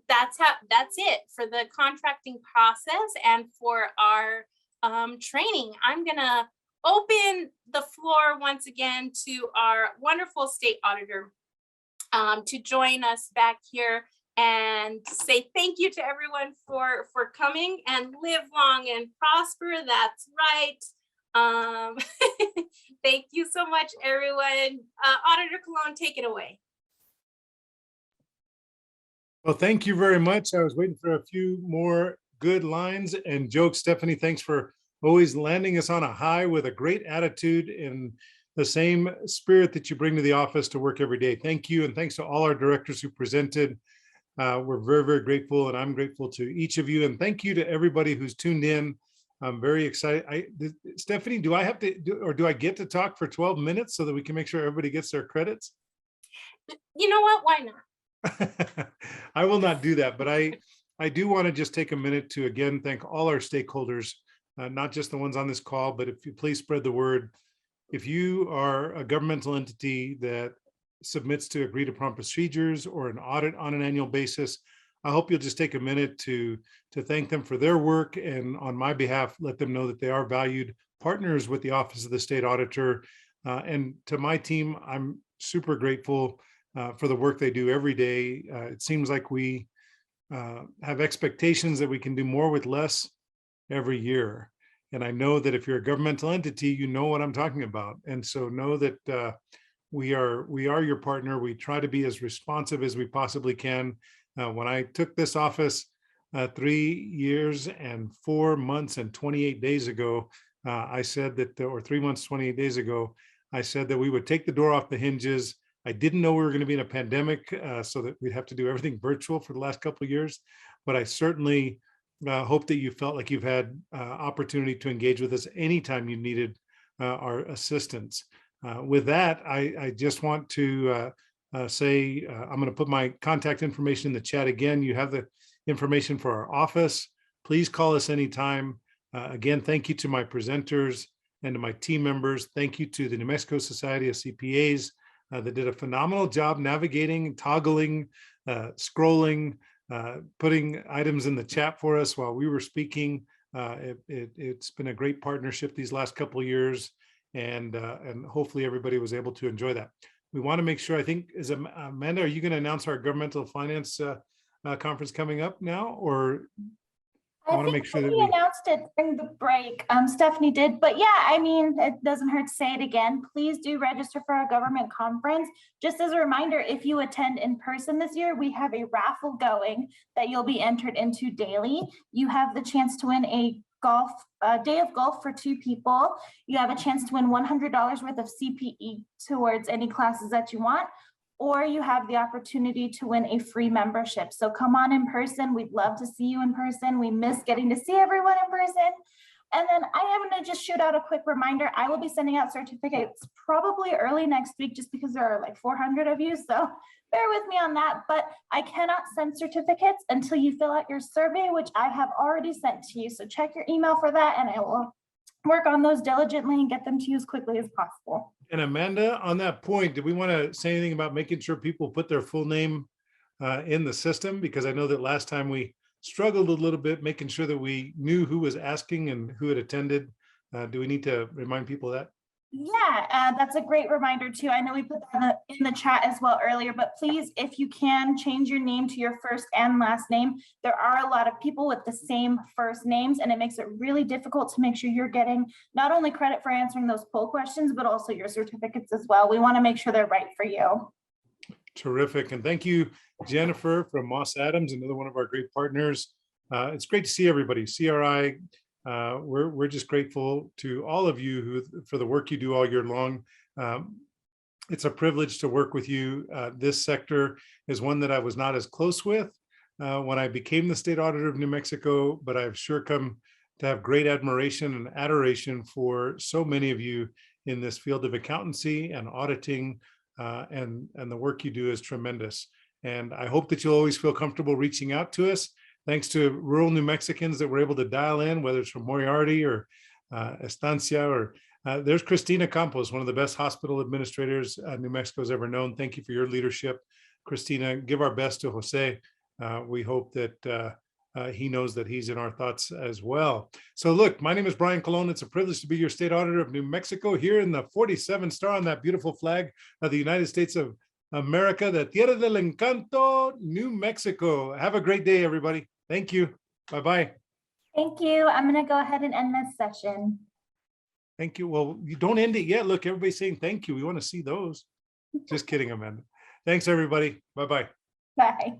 that's it for the contracting process and for our training. I'm gonna open the floor once again to our wonderful state auditor to join us back here and say thank you to everyone for coming, and live long and prosper. That's right. Thank you so much, everyone. Auditor Colon, take it away. Well, thank you very much. I was waiting for a few more good lines and jokes. Stephanie, thanks for always landing us on a high with a great attitude and the same spirit that you bring to the office to work every day. Thank you. And thanks to all our directors who presented. We're very, very grateful, and I'm grateful to each of you. And thank you to everybody who's tuned in. I'm very excited. Stephanie, do I have to, or do I get to talk for 12 minutes so that we can make sure everybody gets their credits? You know what? Why not? I will not do that, but I do want to just take a minute to again thank all our stakeholders, not just the ones on this call, but if you please spread the word. If you are a governmental entity that submits to agreed upon procedures or an audit on an annual basis, I hope you'll just take a minute to thank them for their work, and on my behalf, let them know that they are valued partners with the Office of the State Auditor. And to my team, I'm super grateful for the work they do every day. It seems like we have expectations that we can do more with less every year. And I know that if you're a governmental entity, you know what I'm talking about. And so know that we are your partner. We try to be as responsive as we possibly can. When I took this office 3 years and 4 months and 28 days ago, I said that, or 3 months, 28 days ago, I said that we would take the door off the hinges. I didn't know we were going to be in a pandemic, so that we'd have to do everything virtual for the last couple of years. But I certainly hope that you felt like you've had opportunity to engage with us anytime you needed our assistance. With that, I just want to say I'm going to put my contact information in the chat again. You have the information for our office. Please call us anytime. Again, thank you to my presenters. and to my team members. Thank you to the New Mexico Society of CPAs that did a phenomenal job navigating, toggling, scrolling, putting items in the chat for us while we were speaking. It's been a great partnership these last couple of years, and hopefully everybody was able to enjoy that. We want to make sure, I think, is Amanda, are you going to announce our governmental finance conference coming up now, or I want to make sure that we announced it during the break. Stephanie did, but yeah, I mean, it doesn't hurt to say it again. Please do register for our government conference. Just as a reminder, if you attend in person this year, we have a raffle going that you'll be entered into daily. You have the chance to win a day of golf for 2 people. You have a chance to win $100 worth of CPE towards any classes that you want, or you have the opportunity to win a free membership. So come on in person. We'd love to see you in person. We miss getting to see everyone in person. And then I am going to just shoot out a quick reminder. I will be sending out certificates probably early next week, just because there are like 400 of you. So bear with me on that, but I cannot send certificates until you fill out your survey, which I have already sent to you. So check your email for that, and I will work on those diligently and get them to you as quickly as possible. And Amanda, on that point, do we want to say anything about making sure people put their full name in the system? Because I know that last time we struggled a little bit making sure that we knew who was asking and who had attended. Do we need to remind people of that? Yeah, that's a great reminder too. I know we put that in the chat as well earlier, but please, if you can, change your name to your first and last name. There are a lot of people with the same first names, and it makes it really difficult to make sure you're getting not only credit for answering those poll questions, but also your certificates as well. We want to make sure they're right for you. Terrific. And thank you, Jennifer from Moss Adams, another one of our great partners. It's great to see everybody. CRI, we're just grateful to all of you for the work you do all year long. It's a privilege to work with you. This sector is one that I was not as close with when I became the state auditor of New Mexico, but I've sure come to have great admiration and adoration for so many of you in this field of accountancy and auditing, and the work you do is tremendous. And I hope that you'll always feel comfortable reaching out to us. Thanks to rural New Mexicans that were able to dial in, whether it's from Moriarty or Estancia, or there's Christina Campos, one of the best hospital administrators New Mexico's ever known. Thank you for your leadership, Christina. Give our best to Jose. We hope that he knows that he's in our thoughts as well. So look, my name is Brian Colon. It's a privilege to be your state auditor of New Mexico here in the 47 star on that beautiful flag of the United States of America, the Tierra del Encanto, New Mexico. Have a great day, everybody. Thank you. Bye-bye. Thank you. I'm going to go ahead and end this session. Thank you. Well, you don't end it yet. Look, everybody's saying thank you. We want to see those. Just kidding, Amanda. Thanks, everybody. Bye-bye. Bye.